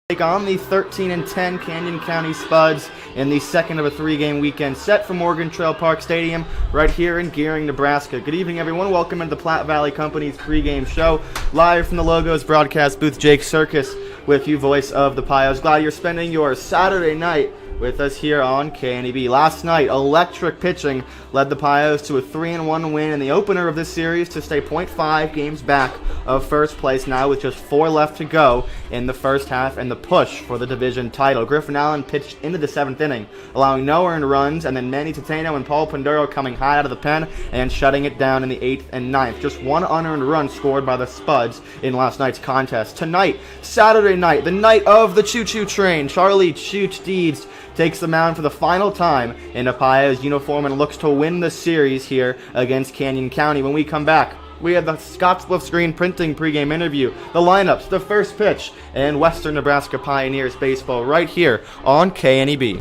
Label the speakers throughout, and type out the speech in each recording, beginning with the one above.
Speaker 1: Take on the 13-10 Canyon County Spuds in the second of a three-game weekend set from Morgan Trail Park Stadium right here in Gearing, Nebraska. Good evening, everyone. Welcome into the Platte Valley Company's pregame show. Live from the Logos broadcast booth, Jake Circus with you, voice of the Pios. Glad you're spending your Saturday night with us here on KNEB. Last night, electric pitching led the Pios to a 3-1 win in the opener of this series to stay 0.5 games back of first place now with just 4 left to go in the first half and the push for the division title. Griffin Allen pitched into the 7th inning, allowing no earned runs, and then Manny Tateno and Paul Panduro coming high out of the pen and shutting it down in the 8th and 9th. Just 1 unearned run scored by the Spuds in last night's contest. Tonight, Saturday night, the night of the choo-choo train, Charlie Chooch Deeds takes the mound for the final time in a Pios uniform and looks to win the series here against Canyon County. When we come back, we have the Scott Split Screen Printing pregame interview, the lineups, the first pitch, and Western Nebraska Pioneers baseball right here on KNEB.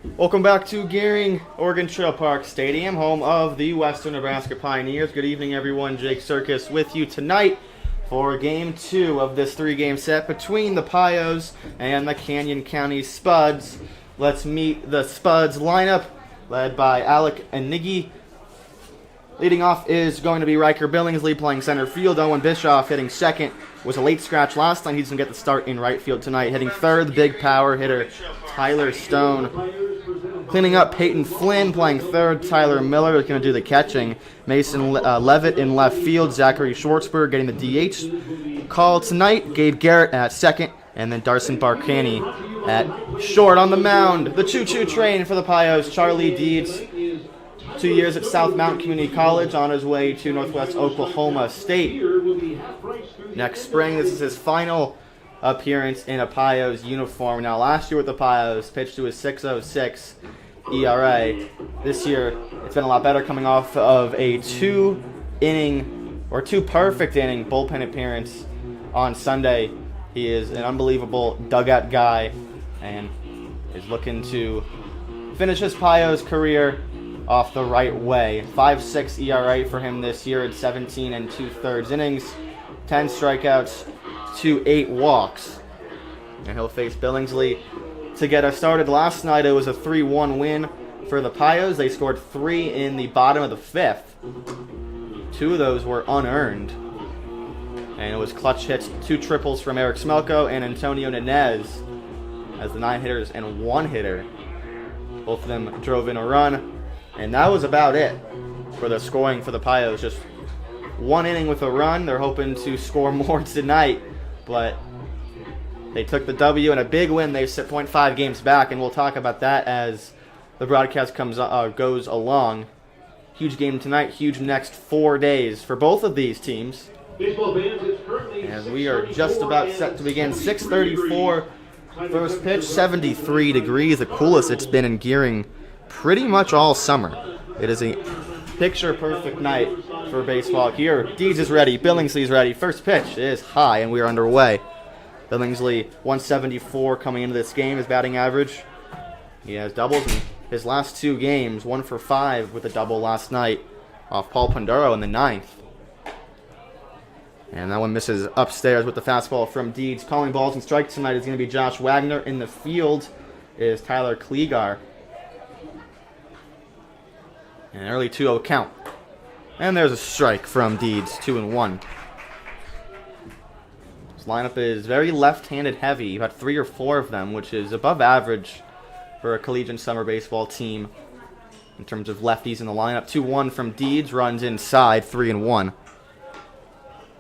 Speaker 1: Welcome back to Gearing Oregon Trail Park Stadium, home of the Western Nebraska Pioneers. Good evening, everyone. Jake Circus with you tonight for Game 2 of this 3-game set between the Pios and the Canyon County Spuds. Let's meet the Spuds lineup, led by Alec and Niggy. Leading off is going to be Riker Billingsley playing center field. Owen Bischoff hitting second. Was a late scratch last night. He's going to get the start in right field tonight. Hitting third, the big power hitter, Tyler Stone. Cleaning up, Peyton Flynn playing third. Tyler Miller is going to do the catching. Mason Levitt in left field. Zachary Schwartzberg getting the DH call tonight. Gabe Garrett at second. And then Darson Barkani at short. On the mound, the choo-choo train for the Pios, Charlie Deeds. 2 years at South Mountain Community College, on his way to Northwest Oklahoma State. Next spring, this is his final appearance in a Pios uniform. Now, last year with the Pios, pitched to his .606 ERA. This year, it's been a lot better, coming off of a two perfect inning bullpen appearance on Sunday. He is an unbelievable dugout guy and is looking to finish his Pios career off the right way. 5.6 ERA for him this year at 17 2/3 innings, 10 strikeouts to 8 walks. And he'll face Billingsley to get us started. Last night it was a 3-1 win for the Pios. They scored 3 in the bottom of the 5th. 2 of those were unearned. And it was clutch hits, 2 triples from Eric Smelko and Antonio Nenez as the 9 hitters and 1 hitter. Both of them drove in a run. And that was about it for the scoring for the Pios. Just 1 inning with a run. They're hoping to score more tonight, but they took the W and a big win. They sit 0.5 games back, and we'll talk about that as the broadcast goes along. Huge game tonight, huge next 4 days for both of these teams. And we are just about set to begin. 6:34 first pitch, 73 degrees, the coolest it's been in Gearing pretty much all summer. It is a picture-perfect night for baseball here. Deeds is ready. Billingsley's ready. First pitch is high, and we are underway. Billingsley, 174 coming into this game, his batting average. He has doubles in his last 2 games, 1 for 5 with a double last night off Paul Panduro in the 9th. And that one misses upstairs with the fastball from Deeds. Calling balls and strikes tonight is going to be Josh Wagner. In the field is Tyler Klegar. An early 2-0 count. And there's a strike from Deeds, 2-1. This lineup is very left-handed heavy. You've got 3 or 4 of them, which is above average for a collegiate summer baseball team in terms of lefties in the lineup. 2-1 from Deeds, runs inside, 3-1.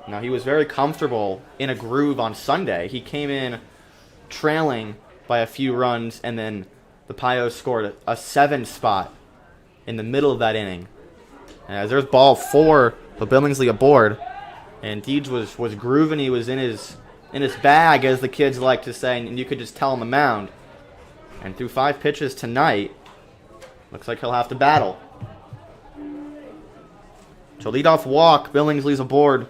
Speaker 1: Now, he was very comfortable in a groove on Sunday. He came in trailing by a few runs, and then the Pios scored a 7 spot in the middle of that inning. As there's ball 4 for Billingsley aboard, and Deeds was grooving. He was in his bag, as the kids like to say, and you could just tell on the mound. And through 5 pitches tonight, looks like he'll have to battle. So leadoff walk, Billingsley's aboard.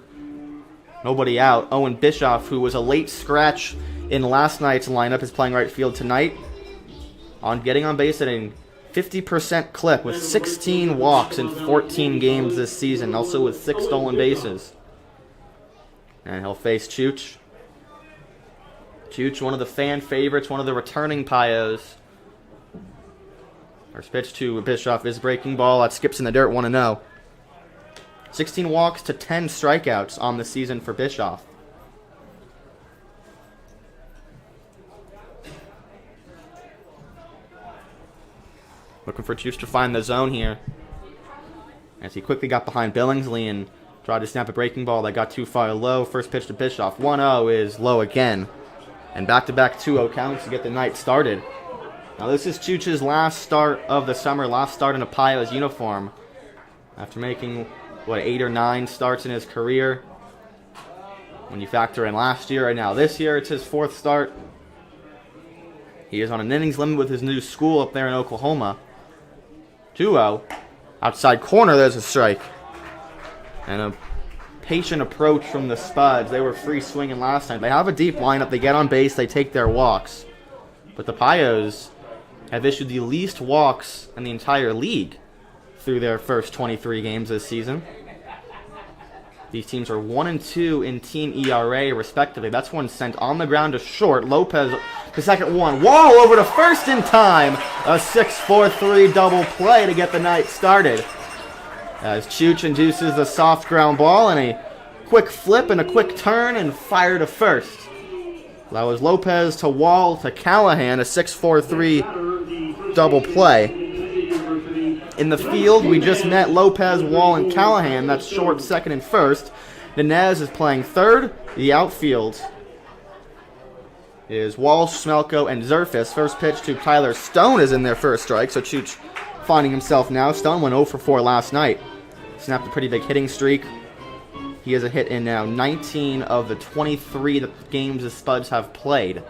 Speaker 1: Nobody out. Owen Bischoff, who was a late scratch in last night's lineup, is playing right field tonight. Getting on base at a 50% clip with 16 walks in 14 games this season, also with 6 stolen bases. And he'll face Chooch. Chooch, one of the fan favorites, one of the returning Pios. First pitch to Bischoff is breaking ball. That skips in the dirt, 1-0. 16 walks to 10 strikeouts on the season for Bischoff. Looking for Chooch to find the zone here, as he quickly got behind Billingsley and tried to snap a breaking ball that got too far low. First pitch to Bischoff, 1-0 is low again. And back-to-back 2-0 counts to get the night started. Now this is Chooch's last start of the summer, last start in a Pios uniform. After making, 8 or 9 starts in his career. When you factor in last year and now this year, it's his 4th start. He is on an innings limit with his new school up there in Oklahoma. 2-0. Outside corner, there's a strike. And a patient approach from the Spuds. They were free swinging last night. They have a deep lineup. They get on base. They take their walks. But the Pios have issued the least walks in the entire league through their first 23 games this season. These teams are 1 and 2 in team ERA, respectively. That's one sent on the ground to short. Lopez, the second one. Wall over to first in time. A 6-4-3 double play to get the night started. As Chooch induces the soft ground ball and a quick flip and a quick turn and fire to first. That was Lopez to Wall to Callahan, a 6-4-3 double play. In the field, we just met Lopez, Wall, and Callahan. That's short, second, and first. Dinez is playing third. The outfield is Walsh, Smelko, and Zerfis. First pitch to Tyler Stone is in their first strike, so Chooch finding himself now. Stone went 0 for 4 last night. Snapped a pretty big hitting streak. He has a hit in now 19 of the 23 games the Spuds have played.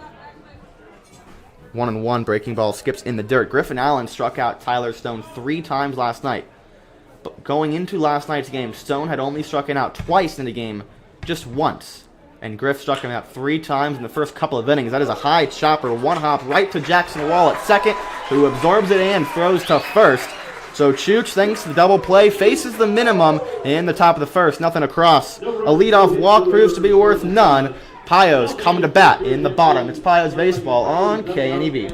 Speaker 1: 1-1, breaking ball skips in the dirt. Griffin Allen struck out Tyler Stone 3 times last night. But going into last night's game, Stone had only struck him out twice in the game, just once. And Griff struck him out 3 times in the first couple of innings. That is a high chopper, one hop right to Jackson Wall at second, who absorbs it and throws to first. So Chooch, thanks to the double play, faces the minimum in the top of the first. Nothing across. A leadoff walk proves to be worth none. Payos coming to bat in the bottom. It's Payos Baseball on KNEB.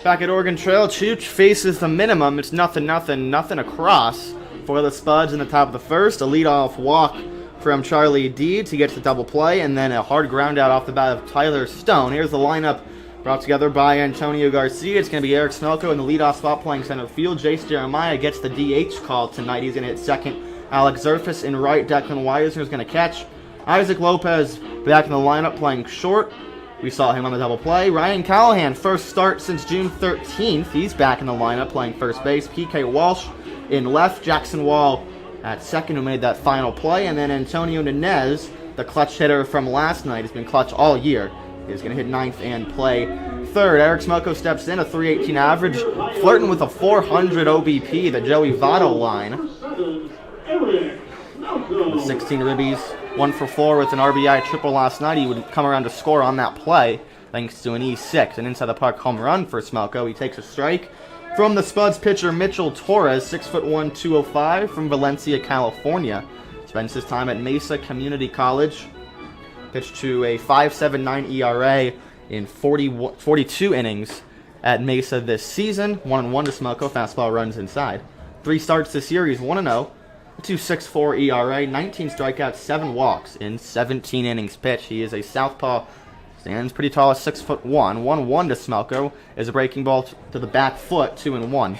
Speaker 1: Back at Oregon Trail, Chooch faces the minimum. It's nothing across for the Spuds in the top of the first. A leadoff walk from Charlie D to get to the double play, and then a hard ground out off the bat of Tyler Stone. Here's the lineup brought together by Antonio Garcia. It's going to be Eric Smelko in the leadoff spot playing center field. Jace Jeremiah gets the DH call tonight. He's going to hit second. Alex Zerfis in right. Declan Weisner is going to catch. Isaac Lopez back in the lineup playing short. We saw him on the double play. Ryan Callahan, first start since June 13th. He's back in the lineup playing first base. PK Walsh in left. Jackson Wall at second, who made that final play. And then Antonio Dinez, the clutch hitter from last night, has been clutch all year. He's going to hit ninth and play third. Eric Smelko steps in, a 318 average, flirting with a 400 OBP, the Joey Votto line. 16 ribbies, 1 for 4 with an RBI triple last night. He would come around to score on that play thanks to an E6, an inside the park home run for Smelko. He takes a strike from the Spuds pitcher Mitchell Torres, 6'1", 205 from Valencia, California. Spends his time at Mesa Community College. Pitched to a 5.79 ERA in 42 innings at Mesa this season. 1-1 to Smelko. Fastball runs inside. 3 starts this year. He's 1-0. 2.64 ERA, 19 strikeouts, 7 walks in 17 innings pitched. He is a southpaw, stands pretty tall at 6'1". 1-1 to Smelko is a breaking ball to the back foot, 2-1.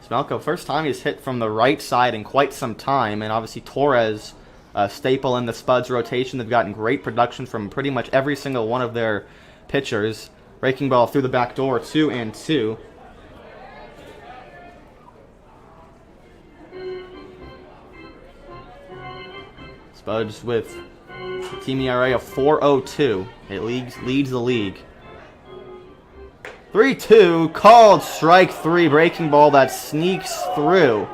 Speaker 1: Smelko, first time he's hit from the right side in quite some time, and obviously Torres, a staple in the Spuds rotation. They've gotten great production from pretty much every single one of their pitchers. Breaking ball through the back door, 2-2. Spuds with a team ERA of 4.02. It leads the league. 3-2, called strike 3, breaking ball that sneaks through.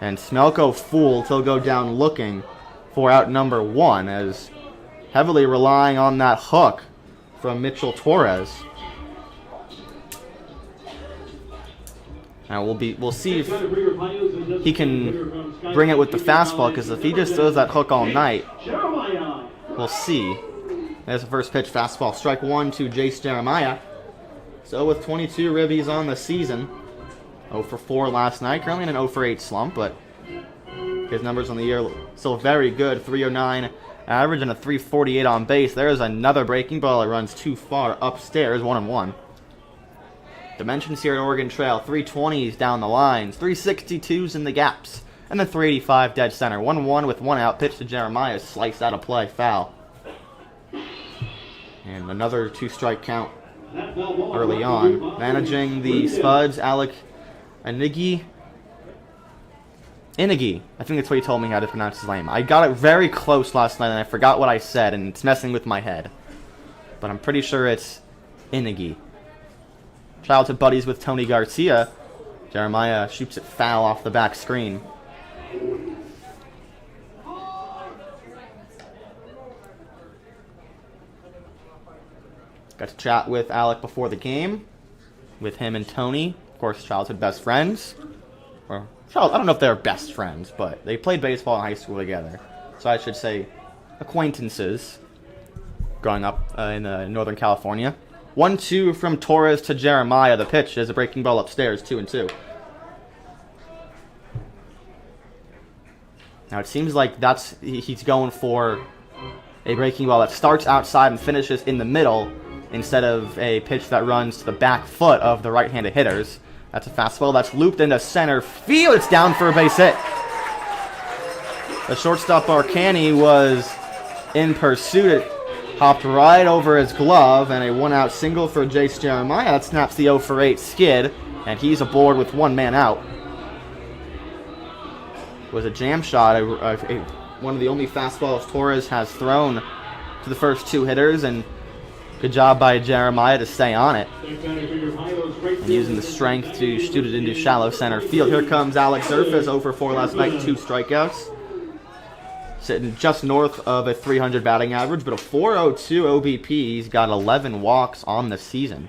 Speaker 1: And Smelko fooled. He'll go down looking for out number 1, as heavily relying on that hook from Mitchell Torres. Now we'll see if he can bring it with the fastball, because if he just throws that hook all night, we'll see. There's the first pitch, fastball, strike 1 to Jace Jeremiah. So with 22 ribbies on the season, 0 for 4 last night, currently in an 0 for 8 slump, but his numbers on the year still very good. 309 average and a 348 on base. There's another breaking ball that runs too far upstairs, 1-1. Dimensions here at Oregon Trail, 320s down the lines, 362s in the gaps, and then 385 dead center. 1-1 with 1 out, pitch to Jeremiah, sliced out of play, foul. And another 2-strike count early on. Managing the Spuds, Alec Inigi. I think that's what he told me how to pronounce his name. I got it very close last night and I forgot what I said, and it's messing with my head. But I'm pretty sure it's Inigi. Childhood buddies with Tony Garcia. Jeremiah shoots it foul off the back screen. Got to chat with Alec before the game, with him and Tony, of course, childhood best friends. I don't know if they're best friends, but they played baseball in high school together. So I should say acquaintances growing up in Northern California. 1-2 from Torres to Jeremiah. The pitch is a breaking ball upstairs, 2-2. Now it seems like he's going for a breaking ball that starts outside and finishes in the middle, instead of a pitch that runs to the back foot of the right-handed hitters. That's a fastball that's looped into center field. It's down for a base hit. The shortstop Arcani was in pursuit. It hopped right over his glove, and a 1-out single for Jace Jeremiah. That snaps the 0 for 8 skid, and he's aboard with 1 man out. It was a jam shot, one of the only fastballs Torres has thrown to the first 2 hitters, and good job by Jeremiah to stay on it. And using the strength to shoot it into shallow center field. Here comes Alex Zerfas, 0 for 4 last night, 2 strikeouts. Sitting just north of a 300 batting average, but a 402 OBP. He's got 11 walks on the season.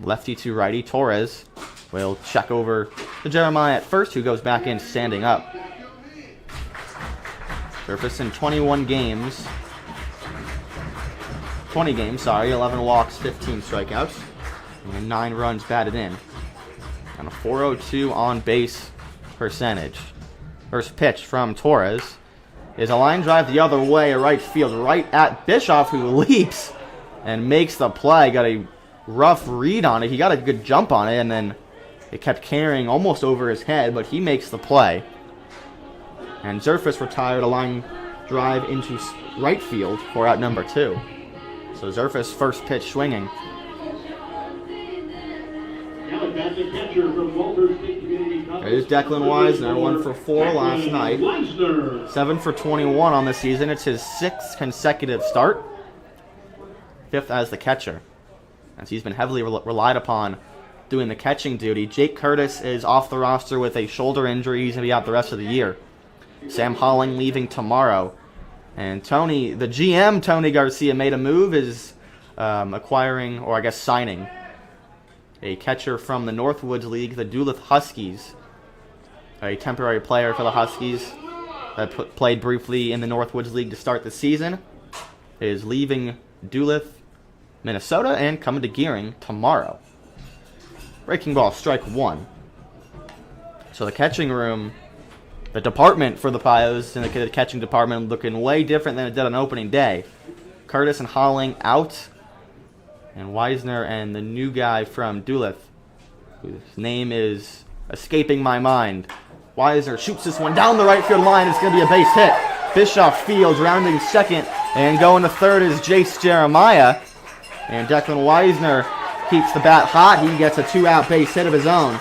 Speaker 1: Lefty to righty, Torres will check over to Jeremiah at first, who goes back in standing up. Zerfas in 20 games, 11 walks, 15 strikeouts, and 9 runs batted in. And a 402 on base percentage. First pitch from Torres is a line drive the other way, a right field, right at Bischoff, who leaps and makes the play. Got a rough read on it. He got a good jump on it, and then it kept carrying almost over his head, but he makes the play. And Zerfas retired a line drive into right field for out number 2. So Zerfas' first pitch swinging. There's Declan Wisner, 1 for 4 last night. 7 for 21 on the season. It's his 6th consecutive start. 5th as the catcher, as he's been heavily relied upon doing the catching duty. Jake Curtis is off the roster with a shoulder injury. He's going to be out the rest of the year. Sam Holling leaving tomorrow. And Tony, the GM, Tony Garcia, made a move, is acquiring, or I guess signing, a catcher from the Northwoods League, the Duluth Huskies. A temporary player for the Huskies that played briefly in the Northwoods League to start the season is leaving Duluth, Minnesota, and coming to Gearing tomorrow. Breaking ball, strike 1. So the catching room, the department for the Pios in the catching department, looking way different than it did on opening day. Curtis and Holling out, and Wisner and the new guy from Duluth, whose name is escaping my mind. Wisner shoots this one down the right field line. It's going to be a base hit. Bischoff fields, rounding second, and going to third is Jace Jeremiah. And Declan Wisner keeps the bat hot. He gets a 2-out base hit of his own.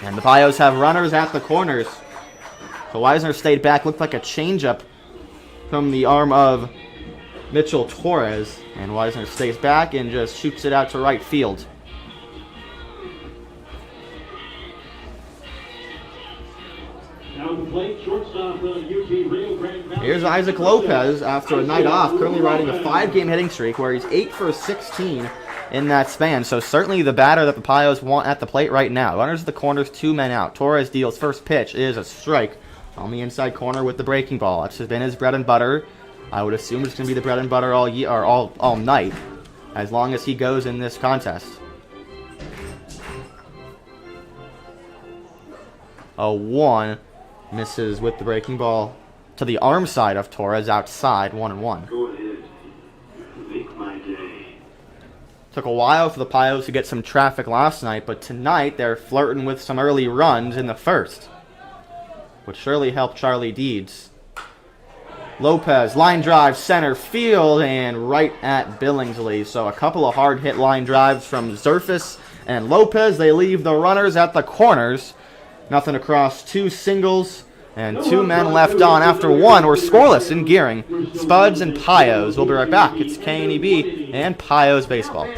Speaker 1: And the Pios have runners at the corners. So Wisner stayed back. Looked like a changeup from the arm of Mitchell Torres. And Wisner stays back and just shoots it out to right field. Here's Isaac Lopez after a night off, currently riding a 5-game hitting streak where he's 8 for 16 in that span. So certainly the batter that the Pios want at the plate right now. Runners at the corners, 2 men out. Torres deals first pitch, is a strike on the inside corner with the breaking ball. That's been his bread and butter. I would assume it's going to be the bread and butter all year, or all night, as long as he goes in this contest. A 1 misses with the breaking ball to the arm side of Torres, outside, 1-1.
Speaker 2: Go ahead. Make my day.
Speaker 1: Took a while for the Pios to get some traffic last night, but tonight they're flirting with some early runs in the first, which surely helped Charlie Deeds. Lopez, line drive, center field, and right at Billingsley. So a couple of hard-hit line drives from Zerfus and Lopez. They leave the runners at the corners. Nothing across, 2 singles, and 2 men left on after 1. We're scoreless in Gearing. Spuds and Pios. We'll be right back. It's KNEB and Pios Baseball.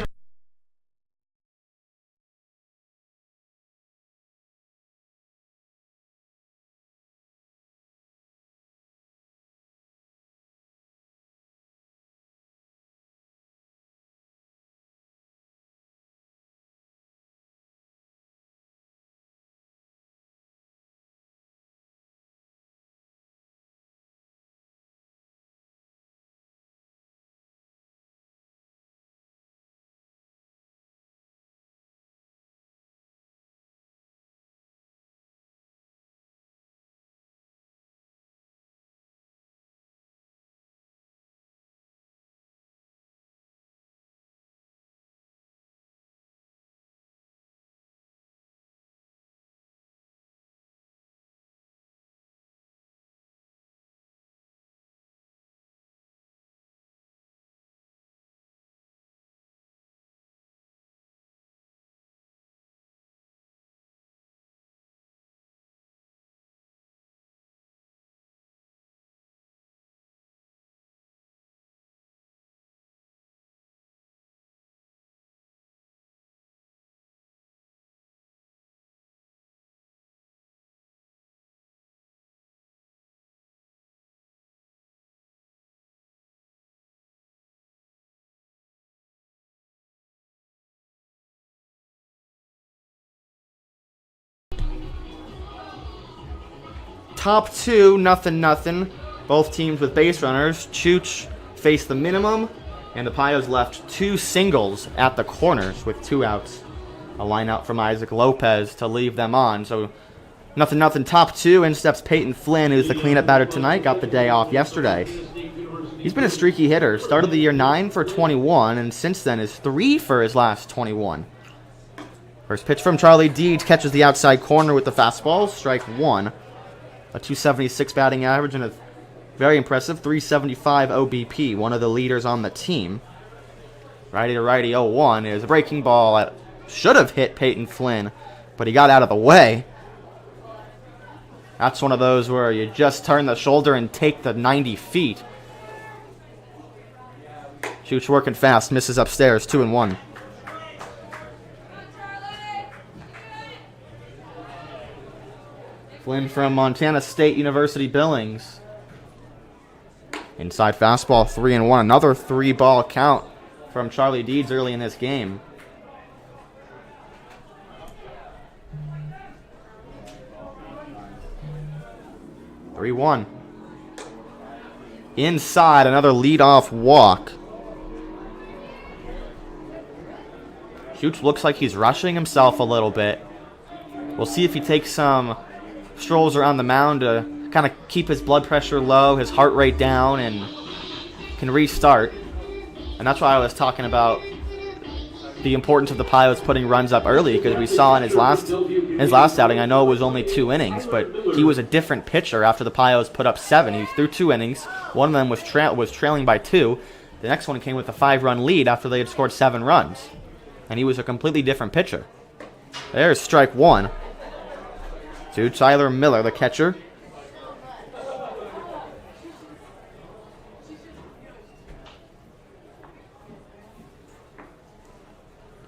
Speaker 1: Top 2, nothing. Both teams with base runners. Chooch faced the minimum, and the Pios left 2 singles at the corners with 2 outs. A line out from Isaac Lopez to leave them on. So nothing. Top 2. In steps Peyton Flynn, who's the cleanup batter tonight. Got the day off yesterday. He's been a streaky hitter. Started the year 9 for 21, and since then is 3 for his last 21. First pitch from Charlie Deeds, catches the outside corner with the fastball. Strike 1. A 276 batting average and a very impressive 375 OBP, one of the leaders on the team. Righty to righty 0-1 is a breaking ball that should have hit Peyton Flynn, but he got out of the way. That's one of those where you just turn the shoulder and take the 90 feet. Chooch working fast, misses upstairs, 2-1. Flynn from Montana State University Billings. Inside fastball, 3-1. Another 3-ball count from Charlie Deeds early in this game. (3-1). Inside, another leadoff walk. Chooch looks like he's rushing himself a little bit. We'll see if he takes some strolls around the mound to kind of keep his blood pressure low, his heart rate down, and can restart. And that's why I was talking about the importance of the Pios putting runs up early, because we saw in his last outing, I know it was only 2 innings, but he was a different pitcher after the Pios put up 7. He threw 2 innings. One of them was trailing by 2. The next one came with a 5-run lead after they had scored 7 runs. And he was a completely different pitcher. There's strike 1 to Tyler Miller, the catcher.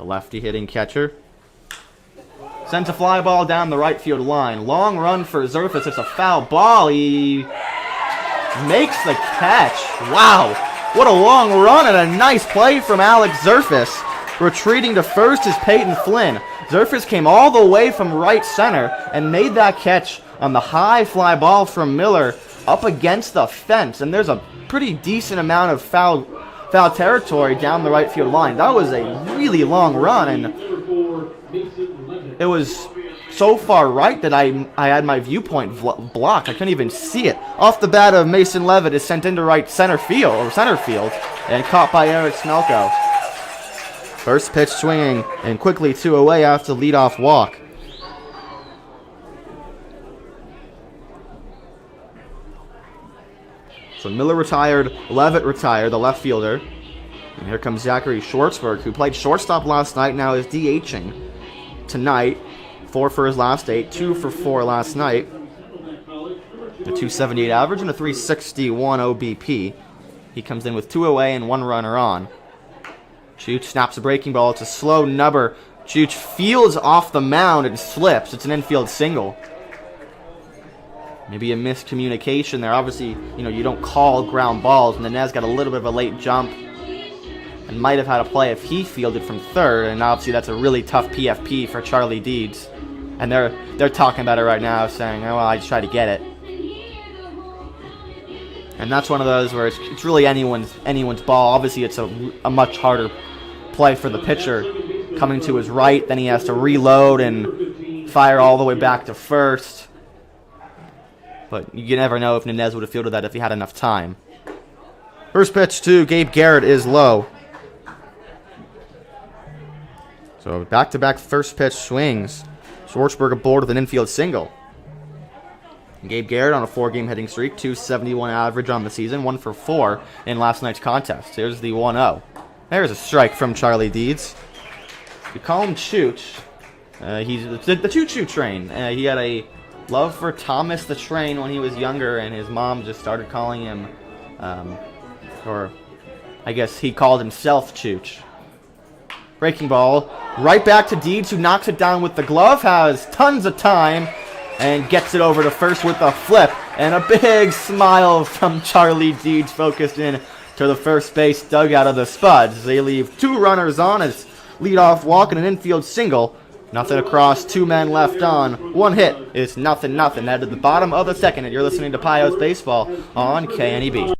Speaker 1: The lefty hitting catcher. Sends a fly ball down the right field line. Long run for Zerfus. It's a foul ball. He makes the catch. Wow. What a long run and a nice play from Alex Zerfus. Retreating to first is Peyton Flynn. Zerfus came all the way from right center and made that catch on the high fly ball from Miller up against the fence. And there's a pretty decent amount of foul territory down the right field line. That was a really long run, and it was so far right that I had my viewpoint blocked. I couldn't even see it. Off the bat of Mason Levitt is sent into right center field, and caught by Eric Smelko. First pitch swinging, and quickly 2 away after leadoff walk. So Miller retired, Levitt retired, the left fielder. And here comes Zachary Schwartzberg, who played shortstop last night, now is DHing tonight. 4 for his last 8, 2 for 4 last night. A 278 average and a 361 OBP. He comes in with 2 away and 1 runner on. Chooch snaps a breaking ball. It's a slow nubber. Chooch fields off the mound and slips. It's an infield single. Maybe a miscommunication there. Obviously, you don't call ground balls, and the Nez got a little bit of a late jump and might have had a play if he fielded from third, and obviously that's a really tough PFP for Charlie Deeds. And they're talking about it right now, saying, oh, well, I just tried to get it. And that's one of those where it's really anyone's ball. Obviously, it's a much harder play for the pitcher coming to his right. Then he has to reload and fire all the way back to first. But you never know if Nunez would have fielded that if he had enough time. First pitch to Gabe Garrett is low. So back-to-back first pitch swings. Schwartzberg aboard with an infield single. Gabe Garrett on a 4-game hitting streak, 271 average on the season, 1 for 4 in last night's contest. Here's the 1-0. There's a strike from Charlie Deeds. You call him Chooch. He's the Choo-Choo Train. He had a love for Thomas the Train when he was younger, and his mom just started calling him, or I guess he called himself Chooch. Breaking ball, right back to Deeds, who knocks it down with the glove, has tons of time, and gets it over to first with a flip. And a big smile from Charlie Deeds focused in to the first base dugout of the Spuds. They leave 2 runners on as leadoff walk and an infield single. Nothing across, 2 men left on. 1 hit. It's 0-0. At the bottom of the second, and you're listening to Pios Baseball on KNEB.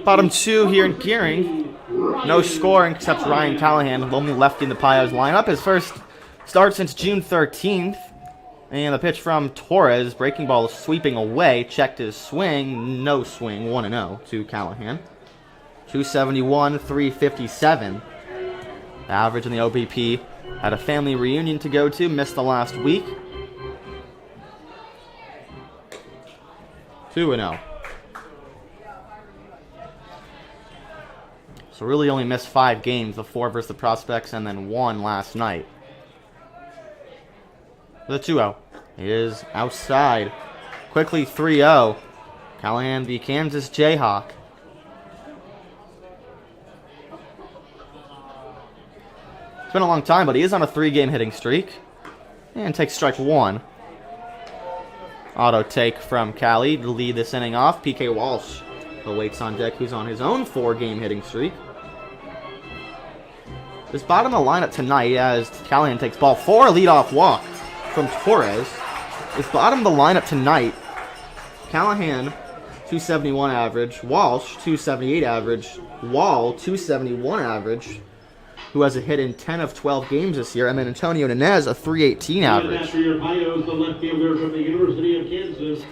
Speaker 1: Bottom 2 here in Gearing. No scoring except Ryan Callahan, only lefty in the Pios lineup. His first start since June 13th. And the pitch from Torres, breaking ball sweeping away, checked his swing, no swing, 1-0 to Callahan. 271, 357. Average in the OBP. Had a family reunion to go to, missed the last week. 2-0. So really only missed 5 games, the 4 versus the Prospects and then 1 last night. for the 2-0. It is outside. Quickly 3-0. Callahan, the Kansas Jayhawk. It's been a long time, but he is on a 3-game hitting streak. And takes strike 1. Auto take from Cali to lead this inning off. PK Walsh awaits on deck, who's on his own 4-game hitting streak. This bottom of the lineup tonight, as Callahan takes ball 4, leadoff walk from Torres. This bottom of the lineup tonight, Callahan, 271 average, Walsh, 278 average, Wall, 271 average, who has a hit in 10 of 12 games this year, and then Antonio Nunez, a 318 average.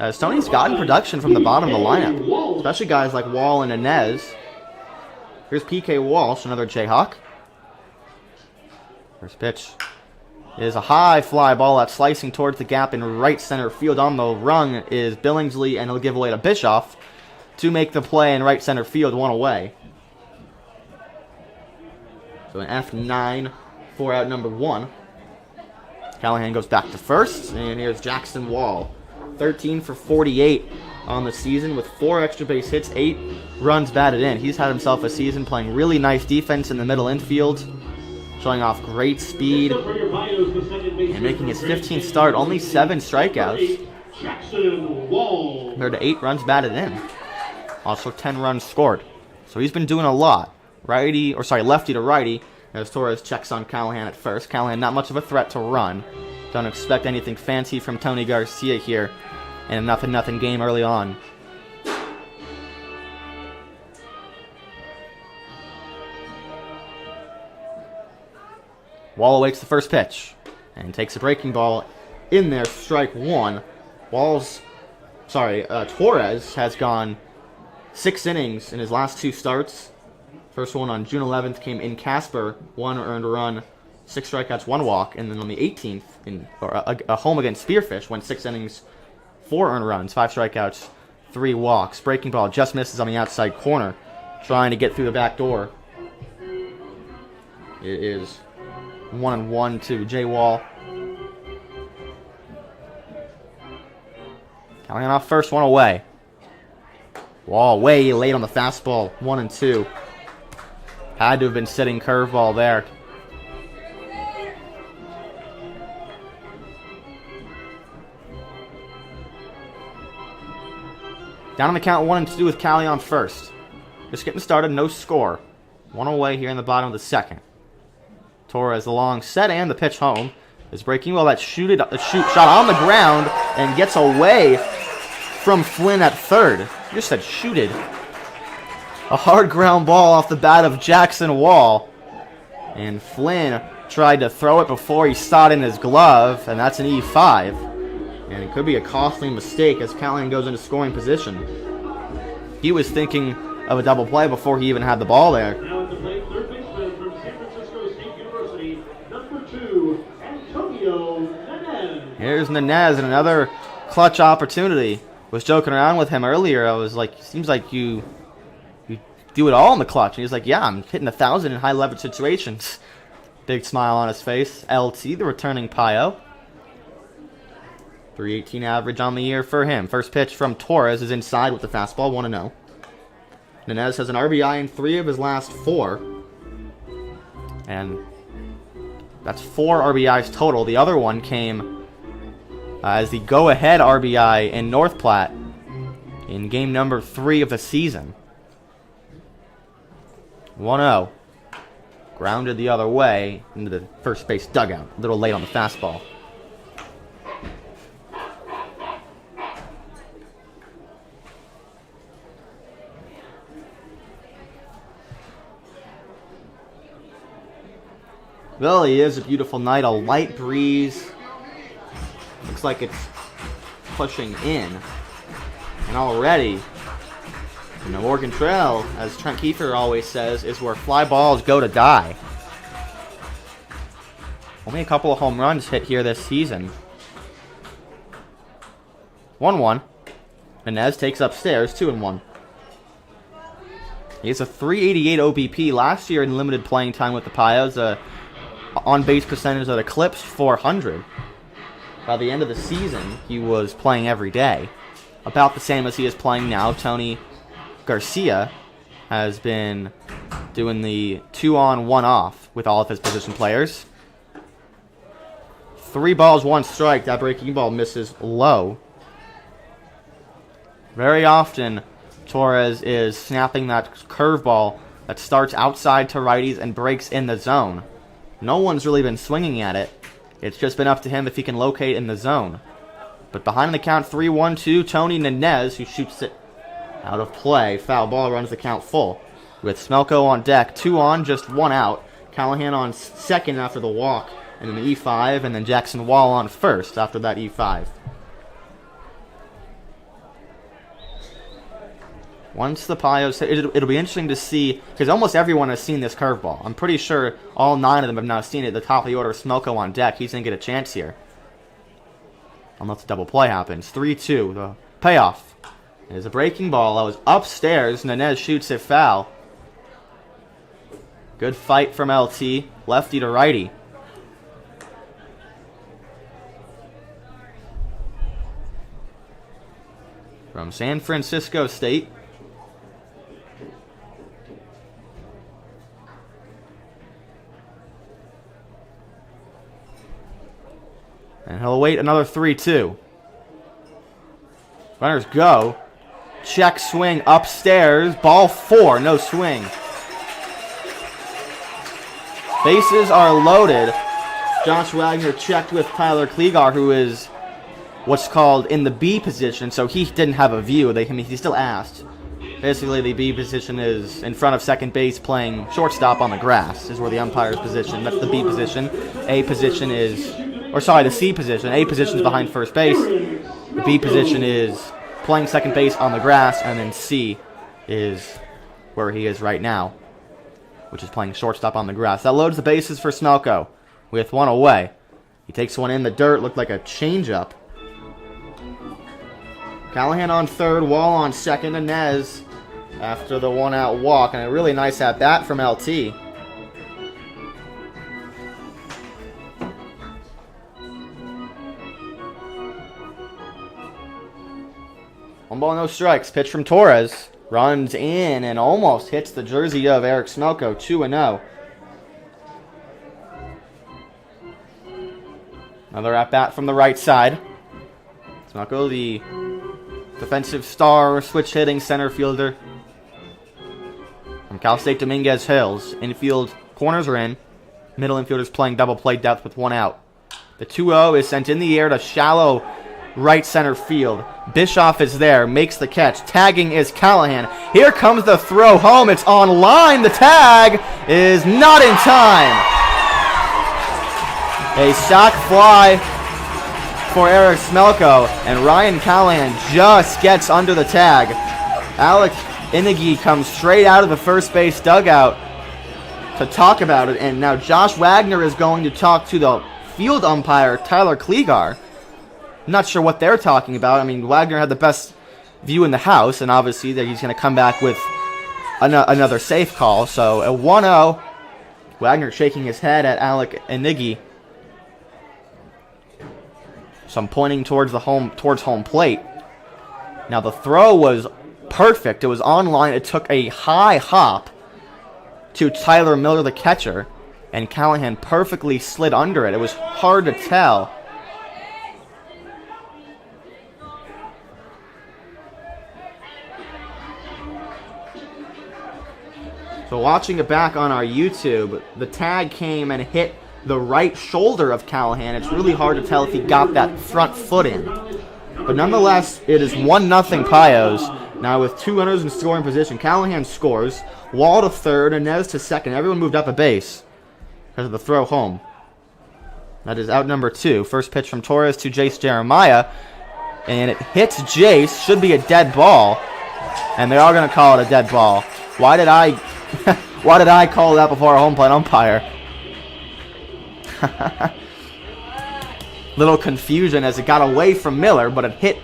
Speaker 1: As Tony's gotten production from the bottom of the lineup, especially guys like Wall and Nunez. Here's PK Walsh, another Jayhawk. First pitch is a high fly ball that's slicing towards the gap in right center field. On the rung is Billingsley, and he'll give away to Bischoff to make the play in right center field, 1 away. So an F9, 4-out number 1. Callahan goes back to first, and here's Jackson Wall. 13 for 48 on the season with 4 extra base hits, 8 runs batted in. He's had himself a season playing really nice defense in the middle infield, showing off great speed, and making his 15th start, only 7 strikeouts, compared to 8 runs batted in. Also 10 runs scored. So he's been doing a lot. Lefty to righty, as Torres checks on Callahan at first. Callahan not much of a threat to run. Don't expect anything fancy from Tony Garcia here in a 0-0 game early on. Wall awaits the first pitch and takes a breaking ball in there, strike 1. Torres has gone 6 innings in his last 2 starts. First one on June 11th came in Casper, 1 earned run, 6 strikeouts, 1 walk, and then on the 18th, a home against Spearfish, went 6 innings, 4 earned runs, 5 strikeouts, 3 walks. Breaking ball just misses on the outside corner, trying to get through the back door. It is 1-1 to Jay Wall. Callahan off first, 1 away. Wall way late on the fastball, 1-2. Had to have been sitting curveball there. Down on the count, 1-2 with Cali on first. Just getting started, no score. 1 away here in the bottom of the second. Torres the long set and the pitch home. Is breaking ball that shoot shot on the ground and gets away from Flynn at third. I just said shooted. A hard ground ball off the bat of Jackson Wall. And Flynn tried to throw it before he saw it in his glove, and that's an E5. And it could be a costly mistake as Callahan goes into scoring position. He was thinking of a double play before he even had the ball there.
Speaker 2: Now at the plate, third baseman from San Francisco State University, number 2, Antonio Nunez.
Speaker 1: Here's Nunez and another clutch opportunity. Was joking around with him earlier. I was like, seems like you do it all in the clutch. And he's like, yeah, I'm hitting 1,000 in high leverage situations. Big smile on his face. LT, the returning Pio. 318 average on the year for him. First pitch from Torres is inside with the fastball, 1-0. Nunez has an RBI in 3 of his last 4. And that's 4 RBIs total. The other one came as the go-ahead RBI in North Platte in game number 3 of the season. 1-0. Grounded the other way into the first base dugout. A little late on the fastball. Well, it is a beautiful night. A light breeze. Looks like it's pushing in. And already, the Oregon Trail, as Trent Kiefer always says, is where fly balls go to die. Only a couple of home runs hit here this season. 1-1. Nunez takes upstairs, 2-1. He has a 388 OBP last year in limited playing time with the Pios. On-base percentage that eclipsed 400. by the end of the season, he was playing every day. About the same as he is playing now. Tony Garcia has been doing the 2-on, 1-off with all of his position players. 3 balls, 1 strike. That breaking ball misses low. Very often, Torres is snapping that curveball that starts outside to righties and breaks in the zone. No one's really been swinging at it. It's just been up to him if he can locate in the zone. But behind the count 3-1-2, Tony Nunez, who shoots it out of play. Foul ball, runs the count full. With Smelko on deck, 2 on, just 1 out. Callahan on second after the walk and then the E5, and then Jackson Wall on first after that E5. Once the Payos, it'll be interesting to see, because almost everyone has seen this curveball. I'm pretty sure all 9 of them have now seen it. At the top of the order, Smelko on deck. He's going to get a chance here. Unless the double play happens. 3-2. The payoff is a breaking ball. That was upstairs. Nunez shoots it foul. Good fight from LT. Lefty to righty. From San Francisco State. And he'll await another 3-2. Runners go. Check swing upstairs. Ball 4. No swing. Bases are loaded. Josh Wagner checked with Tyler Klegar, who is what's called in the B position, so he didn't have a view. He still asked. Basically, the B position is in front of second base playing shortstop on the grass, is where the umpire's position. That's the B position. A position is, or sorry, the C position. A position is behind first base. The B position is playing second base on the grass, and then C is where he is right now, which is playing shortstop on the grass. That loads the bases for Smelko with 1 away. He takes one in the dirt, looked like a changeup. Callahan on third, Wall on second, Inez after the 1-out walk, and a really nice at-bat from LT. One ball, no strikes. Pitch from Torres. Runs in and almost hits the jersey of Eric Smelko, 2-0. Another at-bat from the right side. Smelko, the defensive star, switch-hitting center fielder from Cal State Dominguez Hills. Infield corners are in. Middle infielders playing double play depth with 1 out. The 2-0 is sent in the air to shallow right center field. Bischoff is there, makes the catch. Tagging is Callahan. Here comes the throw home. It's on line. The tag is not in time. A sac fly for Eric Smelko, and Ryan Callahan just gets under the tag. Alec Inigi comes straight out of the first base dugout to talk about it, and now Josh Wagner is going to talk to the field umpire, Tyler Klegar. Not sure what they're talking about. I mean, Wagner had the best view in the house, and obviously that he's going to come back with another safe call. So a 1-0. Wagner shaking his head at Alec Inigi. So I'm pointing towards home plate. Now the throw was perfect. It was on line. It took a high hop to Tyler Miller, the catcher, and Callahan perfectly slid under it. It was hard to tell. So watching it back on our YouTube, the tag came and hit the right shoulder of Callahan. It's really hard to tell if he got that front foot in. But nonetheless, it is 1-0 Payos. Now with 2 runners in scoring position, Callahan scores. Wall to third, Inez to second. Everyone moved up a base because of the throw home. That is out number 2. First pitch from Torres to Jace Jeremiah. And it hits Jace. Should be a dead ball. And they are going to call it a dead ball. Why did I call that before a home plate umpire? Little confusion as it got away from Miller, but it hit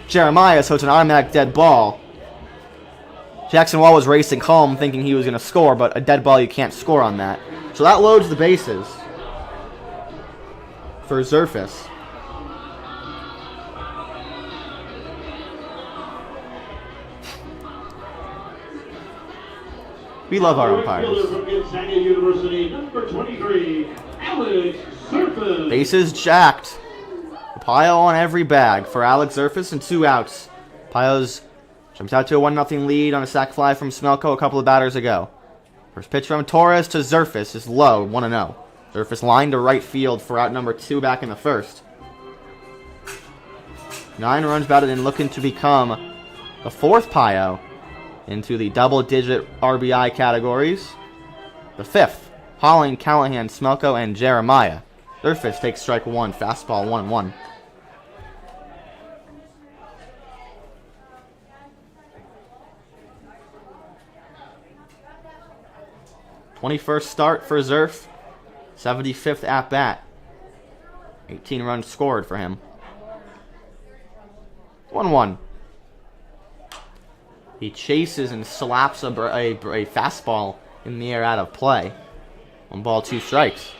Speaker 1: Jeremiah, so it's an automatic dead ball. Jackson Wall was racing home thinking he was going to score, but a dead ball, you can't score on that. So that loads the bases for Zerfus. We love our
Speaker 2: Outfielder
Speaker 1: umpires.
Speaker 2: from Gonzaga University, number 23, Alex Surface.
Speaker 1: Bases jacked. Pio on every bag for Alex Zerfus and 2 outs. Pios jumps out to a 1-0 lead on a sac fly from Smelko a couple of batters ago. First pitch from Torres to Zerfus is low, 1-0. Zerfus lined to right field for out number 2 back in the first. 9 runs batted in, looking to become the 4th Pio into the double-digit RBI categories. The 5th, Holling, Callahan, Smelko, and Jeremiah. Zerfus takes strike 1, fastball 1-1. '21st start for Zerf, 75th at bat. 18 runs scored for him. 1-1. He chases and slaps a fastball in the air out of play. 1 ball, 2 strikes.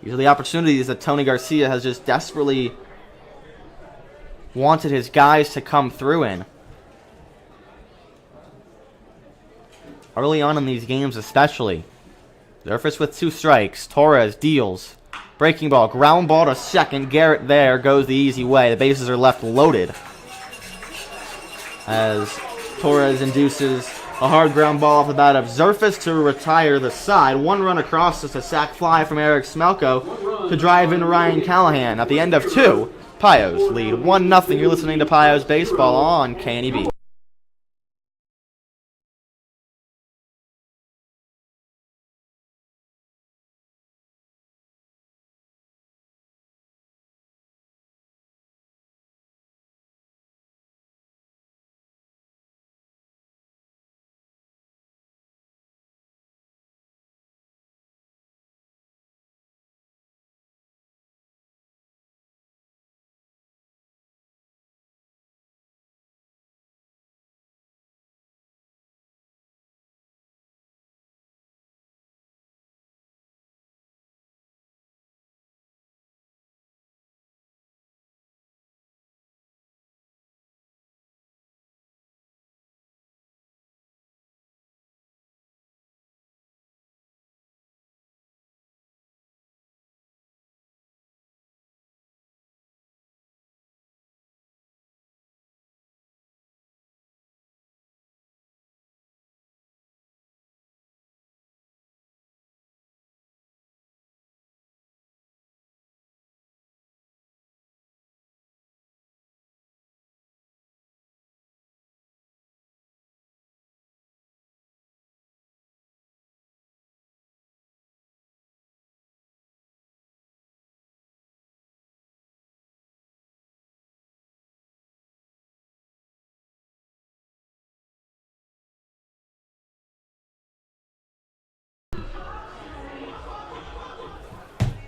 Speaker 1: These are the opportunities that Tony Garcia has just desperately wanted his guys to come through in. Early on in these games especially. Zerfus with 2 strikes. Torres deals. Breaking ball. Ground ball to second. Garrett there goes the easy way. The bases are left loaded. As Torres induces a hard ground ball off the bat of Zerfus to retire the side. 1 run across is a sac fly from Eric Smelko to drive in Ryan Callahan. At the end of 2, Pios lead 1-0. You're listening to Pios Baseball on KNEB.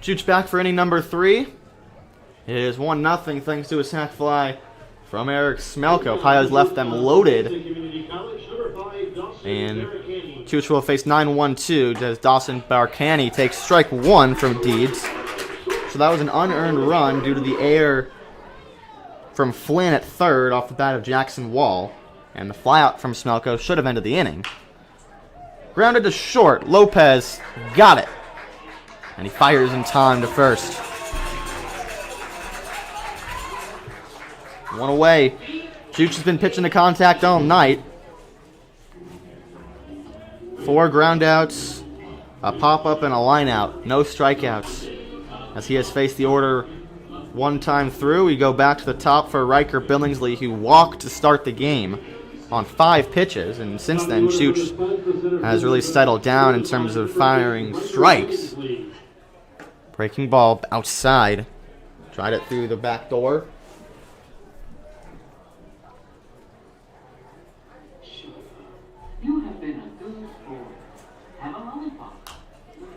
Speaker 1: Shoots back for inning number 3. It is 1-0 thanks to a sac fly from Eric Smelko. Pios left them loaded. And Chooch will face 9-1-2 as Dawson Barcani takes strike 1 from Deeds. So that was an unearned run due to the error from Flynn at third off the bat of Jackson Wall. And the flyout from Smelko should have ended the inning. Grounded to short. Lopez got it. And he fires in time to first. 1 away. Chooch has been pitching to contact all night. 4 groundouts, a pop-up, and a line-out. No strikeouts. As he has faced the order 1 time through, we go back to the top for Riker Billingsley, who walked to start the game on 5 pitches. And since then, Chooch has really settled down in terms of firing strikes. Breaking ball outside. Tried it through the back door.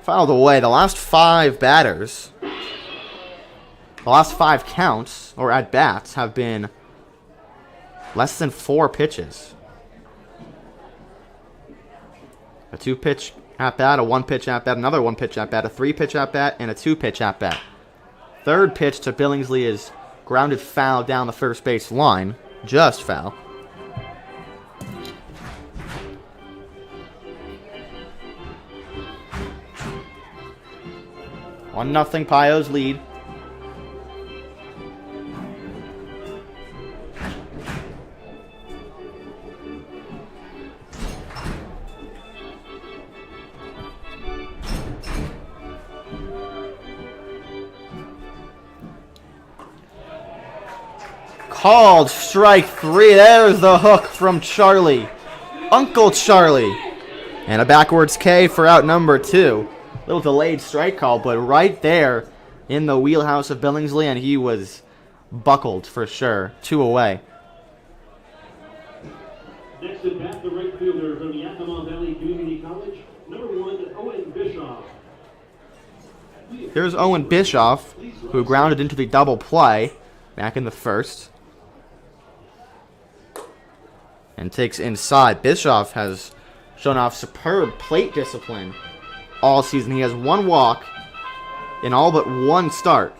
Speaker 1: Fouled away. The last 5 batters, the last 5 counts, or at-bats, have been less than 4 pitches. A 2-pitch at-bat, a 1-pitch at-bat, another 1-pitch at-bat, a 3-pitch at-bat, and a 2-pitch at-bat. Third pitch to Billingsley is Grounded foul down the first base line. Just foul. 1-0 Pios lead. Called strike 3. There's the hook from Charlie. Uncle Charlie. And a backwards K for out number 2. Little delayed strike call, but right there in the wheelhouse of Billingsley, and he was buckled for sure. 2 away.
Speaker 2: Next at bat, the right fielder from Yakima Valley Community College, number 1, Owen Bischoff.
Speaker 1: Here's Owen Bischoff, who grounded into the double play back in the first. And takes inside. Bischoff has shown off superb plate discipline all season. He has 1 walk in all but 1 start.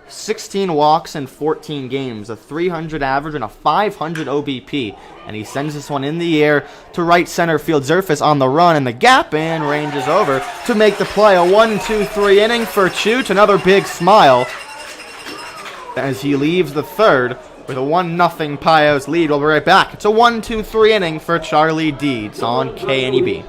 Speaker 1: 16 walks in 14 games, a 300 average and a 500 OBP. And he sends this one in the air to right center field. Zerfus on the run, and the gap in ranges over to make the play. A 1-2-3 inning for Chooch. Another big smile as he leaves the third with a 1-0 Pios lead. We'll be right back. It's a 1-2-3 inning for Charlie Deeds on KNEB.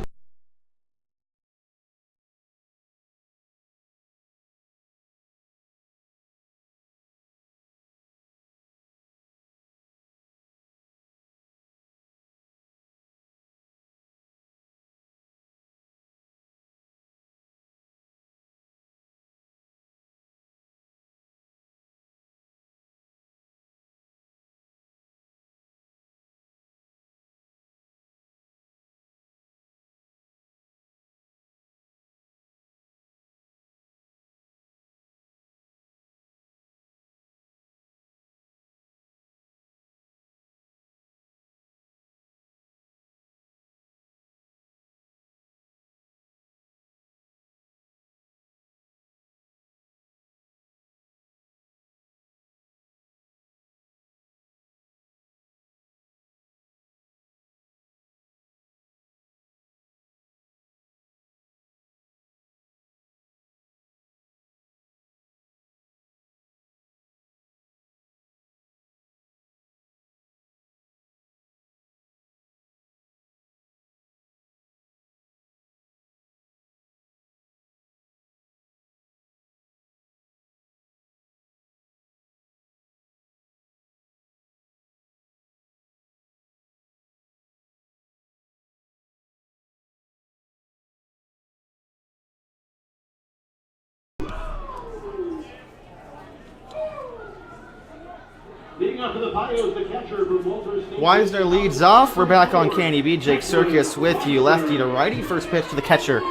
Speaker 1: Wisner leads off. We're back on KNEB. Jake Circus with you, lefty to righty. First pitch to the catcher,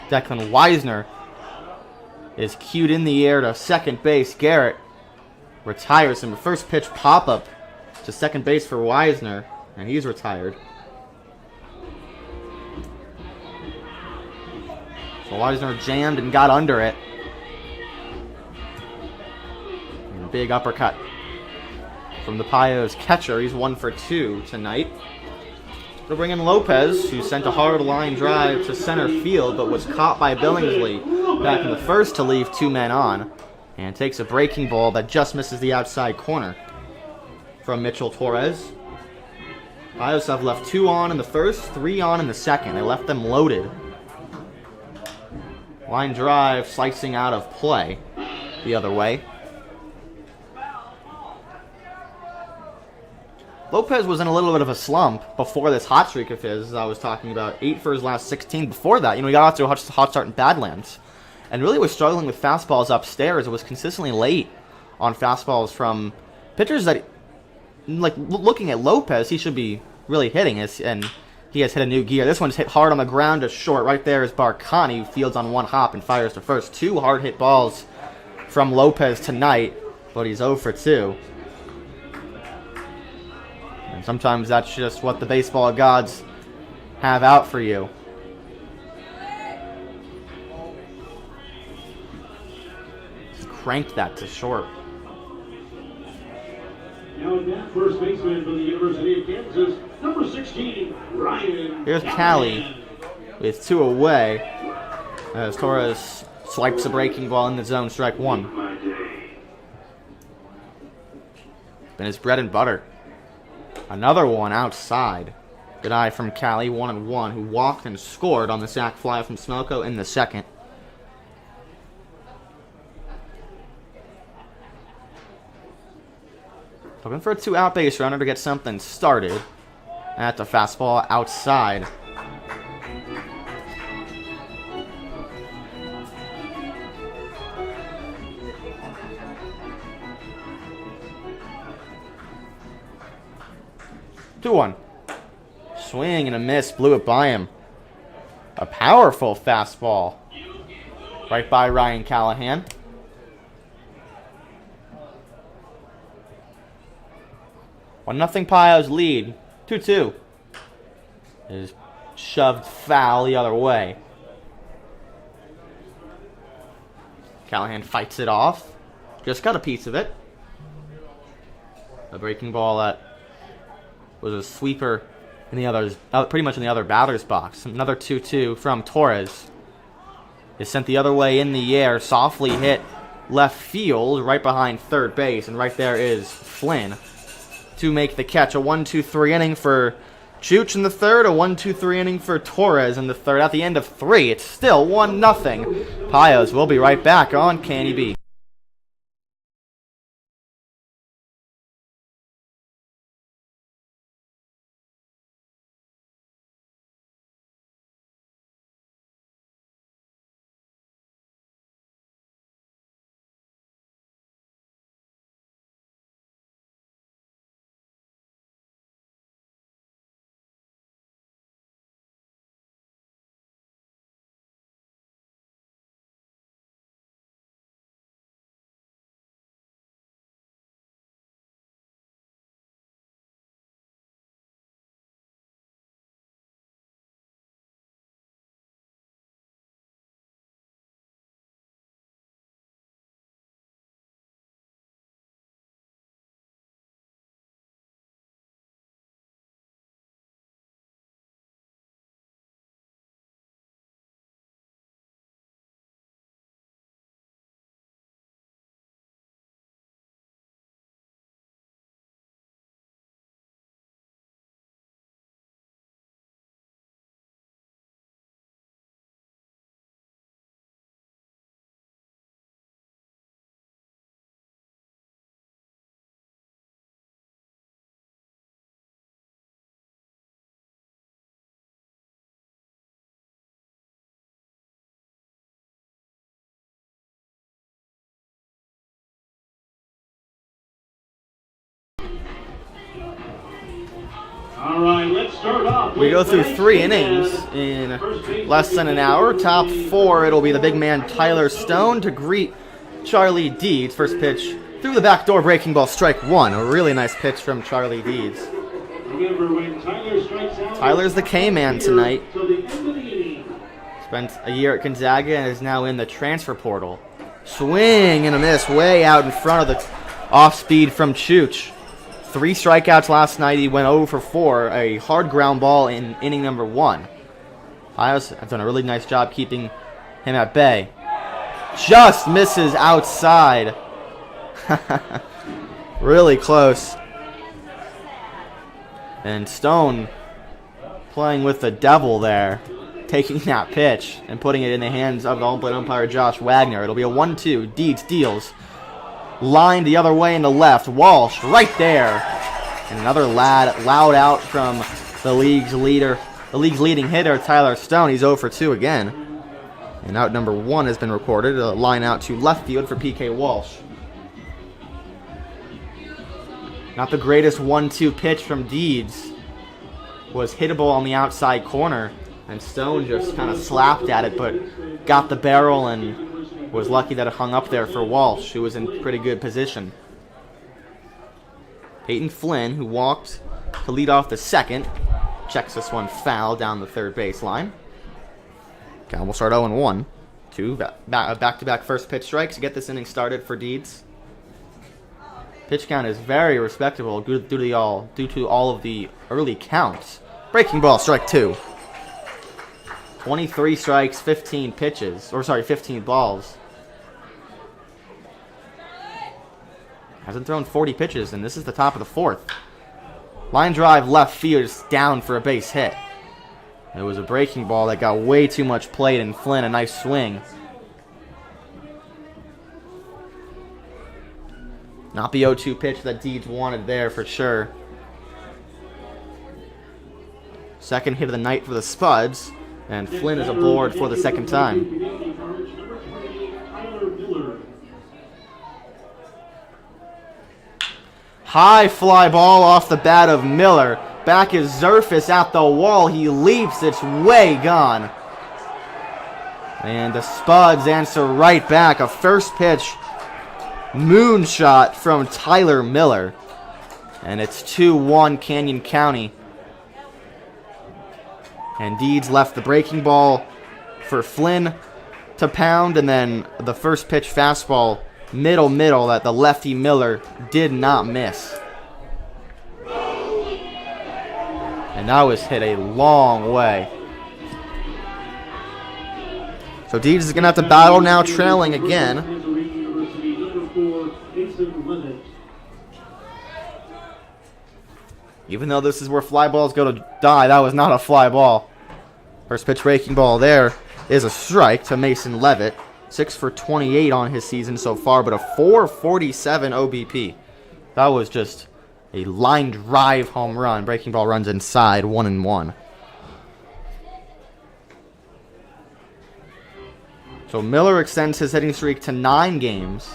Speaker 1: Declan Wisner, is cued in the air to second base. Garrett retires him. First pitch pop-up to second base for Wisner, and he's retired. So Wisner jammed and got under it. And a big uppercut from the Pios catcher. He's 1 for 2 tonight. They'll bring in Lopez, who sent a hard line drive to center field, but was caught by Billingsley back in the first to leave 2 men on, and takes a breaking ball that just misses the outside corner from Mitchell Torres. Pios have left 2 on in the first, 3 on in the second. They left them loaded. Line drive slicing out of play the other way. Lopez was in a little bit of a slump before this hot streak of his, as I was talking about. 8 for his last 16. Before that, he got off to a hot start in Badlands, and really was struggling with fastballs upstairs. It was consistently late on fastballs from pitchers that, looking at Lopez, he should be really hitting it, and he has hit a new gear. This one's hit hard on the ground to short. Right there is Barcani, who fields on 1 hop and fires to first. 2 hard hit balls from Lopez tonight, but he's 0 for 2. And sometimes that's just what the baseball gods have out for you. Cranked that to short.
Speaker 2: at first baseman for the University of Kansas, number 16, Ryan.
Speaker 1: Here's Callie with 2 away as Torres swipes a breaking ball in the zone, strike 1. Been his bread and butter. Another one outside. Good eye from Callie, 1-1, who walked and scored on the sac fly from Smelko in the second. Looking for a 2-out base runner to get something started. At the fastball outside. Two one. Swing and a miss, blew it by him. A powerful fastball. Right by Ryan Callahan. One nothing Pios lead. 2-2. Is shoved foul the other way. Callahan fights it off. Just got a piece of it. A breaking ball that was a sweeper in the others, pretty much in the other batter's box. Another 2-2 from Torres. Is sent the other way in the air, softly hit left field, right behind third base, and right there is Flynn to make the catch. A 1-2-3 inning for Chooch in the third, a 1-2-3 inning for Torres in the third. At the end of 3, it's still 1-0. Pios will be right back on Canny B.
Speaker 2: All right, let's start off.
Speaker 1: We go through 3 innings in less than an hour. Top 4, it'll be the big man Tyler Stone to greet Charlie Deeds. First pitch through the back door, breaking ball, strike 1. A really nice pitch from Charlie Deeds.
Speaker 2: Remember, when Tyler strikes out,
Speaker 1: Tyler's the K-man tonight.
Speaker 2: till the end of the inning.
Speaker 1: Spent a year at Gonzaga and is now in the transfer portal. Swing and a miss way out in front of the off-speed from Chooch. 3 strikeouts last night. He went 0 for 4. A hard ground ball in inning number 1. Pios have done a really nice job keeping him at bay. Just misses outside. Really close. And Stone playing with the devil there, taking that pitch and putting it in the hands of the home plate umpire Josh Wagner. It'll be a 1-2. Deeds deals. Line the other way into left. Walsh right there. And another loud out from the league's leading hitter, Tyler Stone. He's 0 for 2 again. And out number 1 has been recorded. A line out to left field for PK Walsh. Not the greatest 1-2 pitch from Deeds. Was hittable on the outside corner. And Stone just kind of slapped at it, but got the barrel and was lucky that it hung up there for Walsh, who was in pretty good position. Peyton Flynn, who walked to lead off the second, checks this one foul down the third baseline. Okay, we'll start 0-1. 2 back-to-back first pitch strikes to get this inning started for Deeds. Pitch count is very respectable due to all of the early counts. Breaking ball, strike 2. 23 strikes, 15 pitches. 15 balls. Hasn't thrown 40 pitches, and this is the top of the 4th. Line drive left field is down for a base hit. It was a breaking ball that got way too much plate, and Flynn, a nice swing. Not the 0-2 pitch that Deeds wanted there for sure. Second hit of the night for the Spuds, and Flynn is aboard for the second time. High fly ball off the bat of Miller. Back is Zerfus at the wall. He leaps. It's way gone. And the Spuds answer right back. A first pitch moonshot from Tyler Miller. And it's 2-1 Canyon County. And Deeds left the breaking ball for Flynn to pound. And then the first pitch fastball middle that the lefty Miller did not miss. And that was hit a long way. So Deeds is going to have to battle now, trailing again. Even though this is where fly balls go to die, that was not a fly ball. First pitch breaking ball there is a strike to Mason Levitt. 6 for 28 on his season so far, but a 447 OBP. That was just a line drive home run. Breaking ball runs inside, 1-1. So Miller extends his hitting streak to 9 games.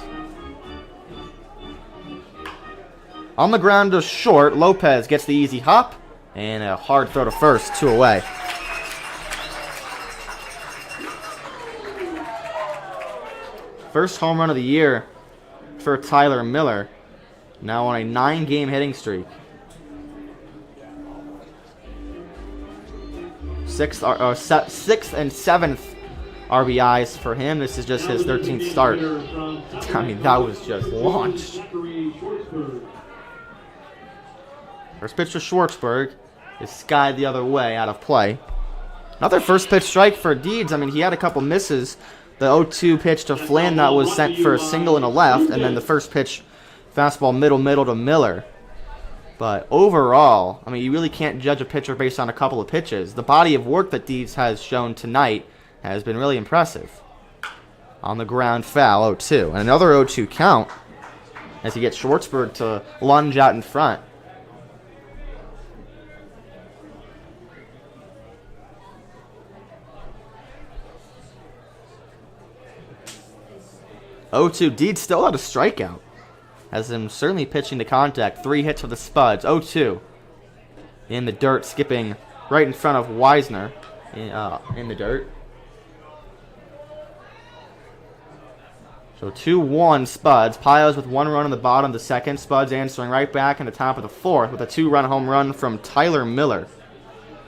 Speaker 1: On the ground to short, Lopez gets the easy hop, and a hard throw to first, 2 away. First home run of the year for Tyler Miller. Now on a 9-game hitting streak. Sixth and 7th RBIs for him. This is just his 13th start. I mean, that was just launched. First pitch to Schwartzberg is skied the other way, out of play. Another first pitch strike for Deeds. I mean, he had a couple misses. The 0-2 pitch to Flynn that was sent for a single and a left, and then the first pitch fastball middle to Miller. But overall, I mean, you really can't judge a pitcher based on a couple of pitches. The body of work that Deeds has shown tonight has been really impressive. On the ground, foul, 0-2. And another 0-2 count as he gets Schwartzberg to lunge out in front. Deeds still had a strikeout. Has him certainly pitching to contact. 3 hits for the Spuds. 0-2. In the dirt, skipping right in front of Weisner in the dirt. So 2-1 Spuds. Pios with 1 run in the bottom of the second. Spuds answering right back in the top of the 4th with a 2-run home run from Tyler Miller,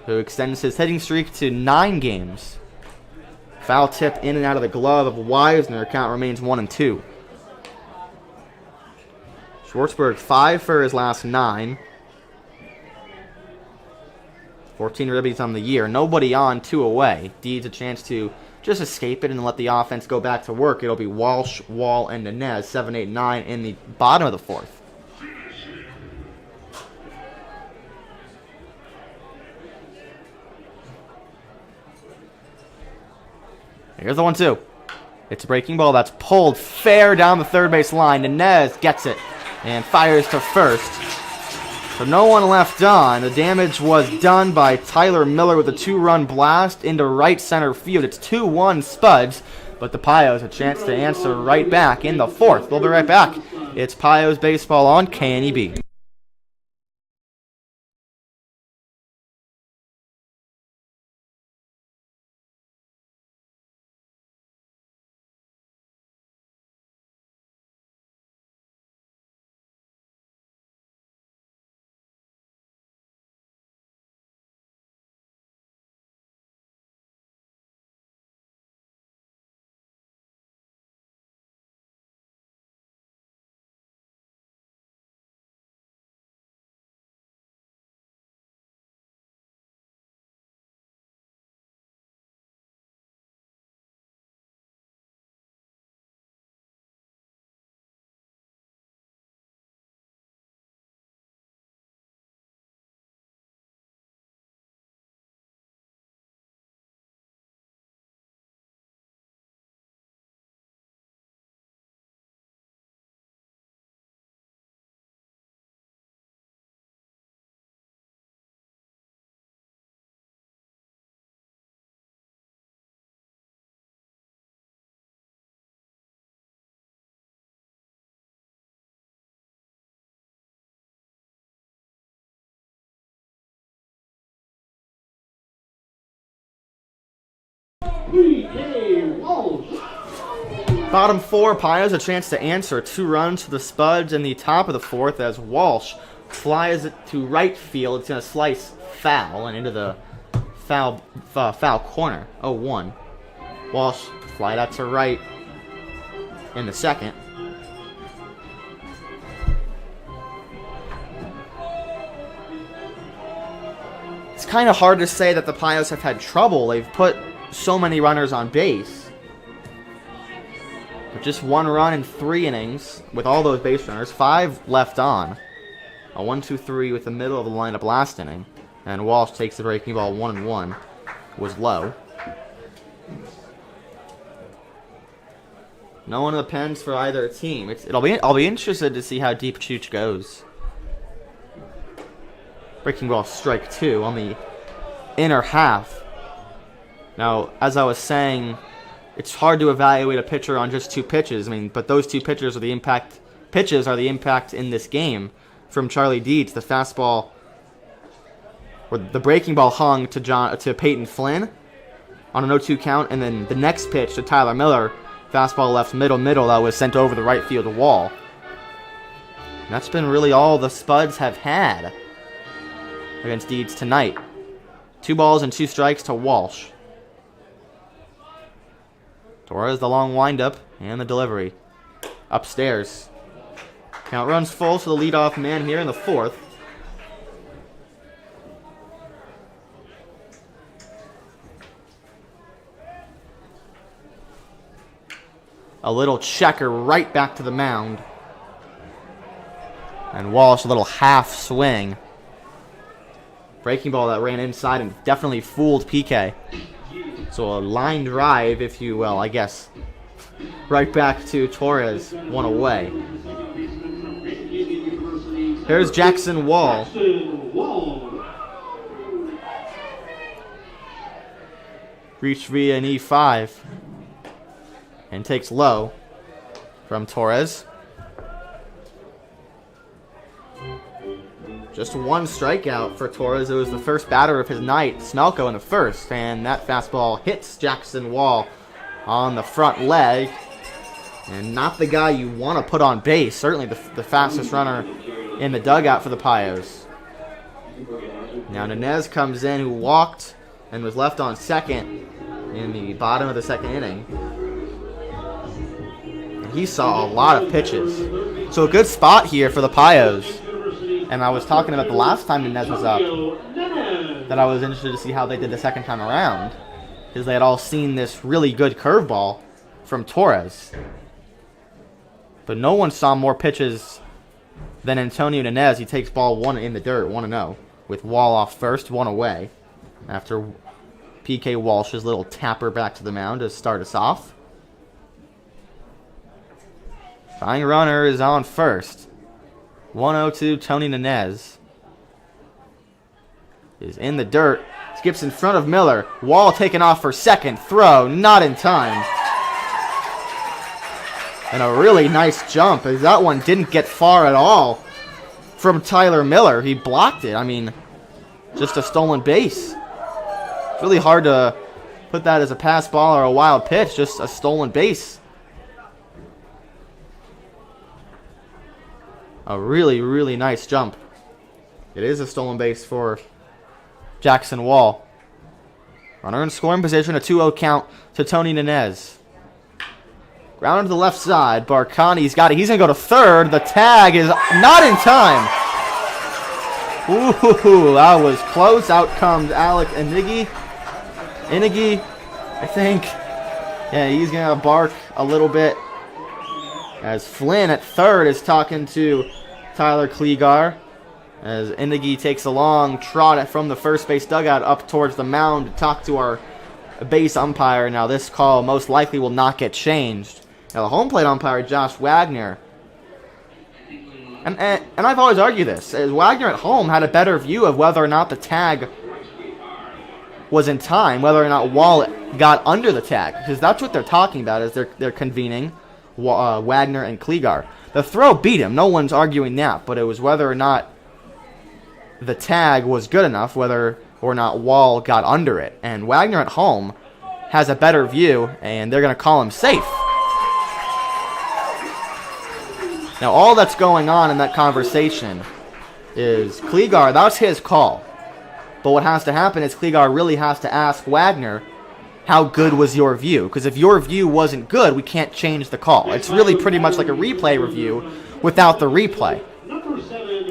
Speaker 1: who extends his hitting streak to 9 games. Foul tip in and out of the glove of Weisner. Count remains 1-2. Schwartzberg 5 for his last 9. 14 ribbies on the year. Nobody on, 2 away. Deeds a chance to just escape it and let the offense go back to work. It'll be Walsh, Wall, and Inez, 7, 8, 9 in the bottom of the 4th. Here's the 1-2. It's a breaking ball that's pulled fair down the third base line. Inez gets it and fires to first. So no one left on. The damage was done by Tyler Miller with a 2-run blast into right center field. It's 2-1 Spuds, but the Pios a chance to answer right back in the 4th. We'll be right back. It's Pios Baseball on KNEB.
Speaker 2: PK Walsh.
Speaker 1: Bottom four, Pios a chance to answer. 2 runs for the Spuds in the top of the 4th as Walsh flies it to right field. It's going to slice foul and into the foul corner. 0-1. Walsh fly that to right in the 2nd. It's kind of hard to say that the Pios have had trouble. They've put so many runners on base. But just 1 run in 3 innings with all those base runners. 5 left on. A 1-2-3 with the middle of the lineup last inning. And Walsh takes the breaking ball 1-1. Was low. No one in the pens for either team. I'll be interested to see how deep Chooch goes. Breaking ball strike 2 on the inner half. Now, as I was saying, it's hard to evaluate a pitcher on just 2 pitches. I mean, but those 2 pitches are the impact in this game. From Charlie Dietz, the fastball, or the breaking ball hung to Peyton Flynn on an 0-2 count, and then the next pitch to Tyler Miller, fastball left middle that was sent over the right field wall. And that's been really all the Spuds have had against Dietz tonight. 2 balls and 2 strikes to Walsh. Torres, the long windup, and the delivery. Upstairs. Count runs full to the leadoff man here in the 4th. A little checker right back to the mound. And Walsh, a little half swing. Breaking ball that ran inside and definitely fooled PK. So a line drive, if you will, I guess. Right back to Torres, 1 away. Here's Jackson Wall. Reached via an E5. And takes low from Torres. Just 1 strikeout for Torres. It was the first batter of his night, Smelko, in the 1st. And that fastball hits Jackson Wall on the front leg. And not the guy you want to put on base. Certainly the fastest runner in the dugout for the Pios. Now Nanez comes in, who walked and was left on second in the bottom of the 2nd inning. And he saw a lot of pitches. So a good spot here for the Pios. And I was talking about the last time Nanez was up, that I was interested to see how they did the 2nd time around, because they had all seen this really good curveball from Torres. But no one saw more pitches than Antonio Nanez. He takes ball 1 in the dirt, 1-0, with Wall off first, 1 away, after PK Walsh's little tapper back to the mound to start us off. Tying runner is on first. 1-0 Tony Nanez is in the dirt. Skips in front of Miller. Wall taken off for second. Throw not in time. And a really nice jump, as that one didn't get far at all from Tyler Miller. He blocked it. I mean, just a stolen base. It's really hard to put that as a pass ball or a wild pitch. Just a stolen base. A really, really nice jump. It is a stolen base for Jackson Wall. Runner in scoring position, a 2-0 count to Tony Nanez. Ground to the left side. Barcani's got it. He's going to go to third. The tag is not in time. Ooh, that was close. Out comes Alec Inigi, I think. Yeah, he's going to bark a little bit, as Flynn at third is talking to Tyler Klegar, as Inigi takes a long trot from the first base dugout up towards the mound to talk to our base umpire. Now this call most likely will not get changed. Now the home plate umpire, Josh Wagner, and I've always argued this, as Wagner at home had a better view of whether or not the tag was in time, whether or not Wall got under the tag, because that's what they're talking about, is they're convening Wagner and Klegar. The throw beat him. No one's arguing that. But it was whether or not the tag was good enough, whether or not Wall got under it. And Wagner at home has a better view, and they're going to call him safe. Now, all that's going on in that conversation is Kligar, that's his call. But what has to happen is Kligar really has to ask Wagner, how good was your view? Because if your view wasn't good, we can't change the call. It's really pretty much like a replay review without the replay.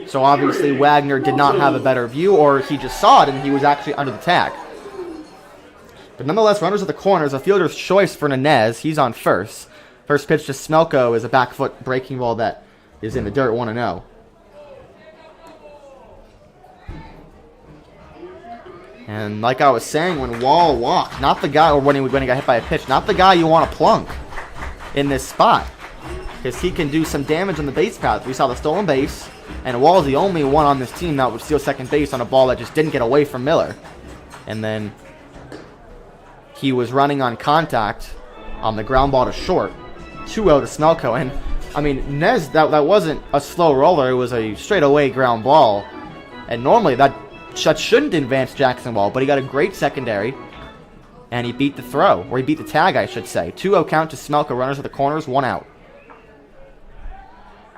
Speaker 1: So obviously Wagner did not have a better view, or he just saw it and he was actually under the tag. But nonetheless, runners at the corners, a fielder's choice for Nanez. He's on first. First pitch to Smelko is a back foot breaking ball that is in the dirt, 1-0. And like I was saying, when Wall walked, not the guy, or when he got hit by a pitch, not the guy you want to plunk in this spot. Because he can do some damage on the base path. We saw the stolen base, and Wall's the only one on this team that would steal second base on a ball that just didn't get away from Miller. And then he was running on contact on the ground ball to short. 2-0 to Smelko. And, I mean, Nez, that wasn't a slow roller. It was a straightaway ground ball. And normally that shouldn't advance Jackson Wall, but he got a great secondary. And he beat the throw, or he beat the tag, I should say. 2-0 count to Smelko. Runners at the corners, 1 out.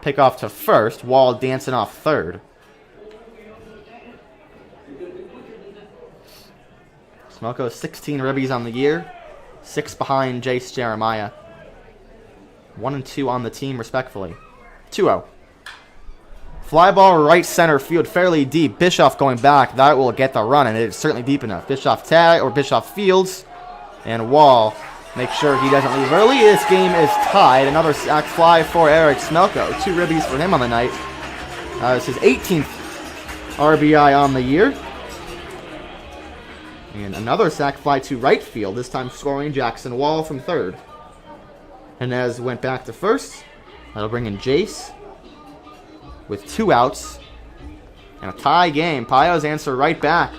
Speaker 1: Pick off to first. Wall dancing off third. Smelko 16 ribbies on the year. 6 behind Jace Jeremiah. 1 and 2 on the team, respectfully. 2-0. Fly ball right center field, fairly deep. Bischoff going back. That will get the run, and it is certainly deep enough. Bischoff tag, or Bischoff fields. And Wall make sure he doesn't leave early. This game is tied. Another sac fly for Eric Smelko. 2 ribbies for him on the night. This is his 18th RBI on the year. And another sac fly to right field, this time scoring Jackson Wall from third. Inez went back to first. That'll bring in Jace with 2 outs. And a tie game. Payos answer right back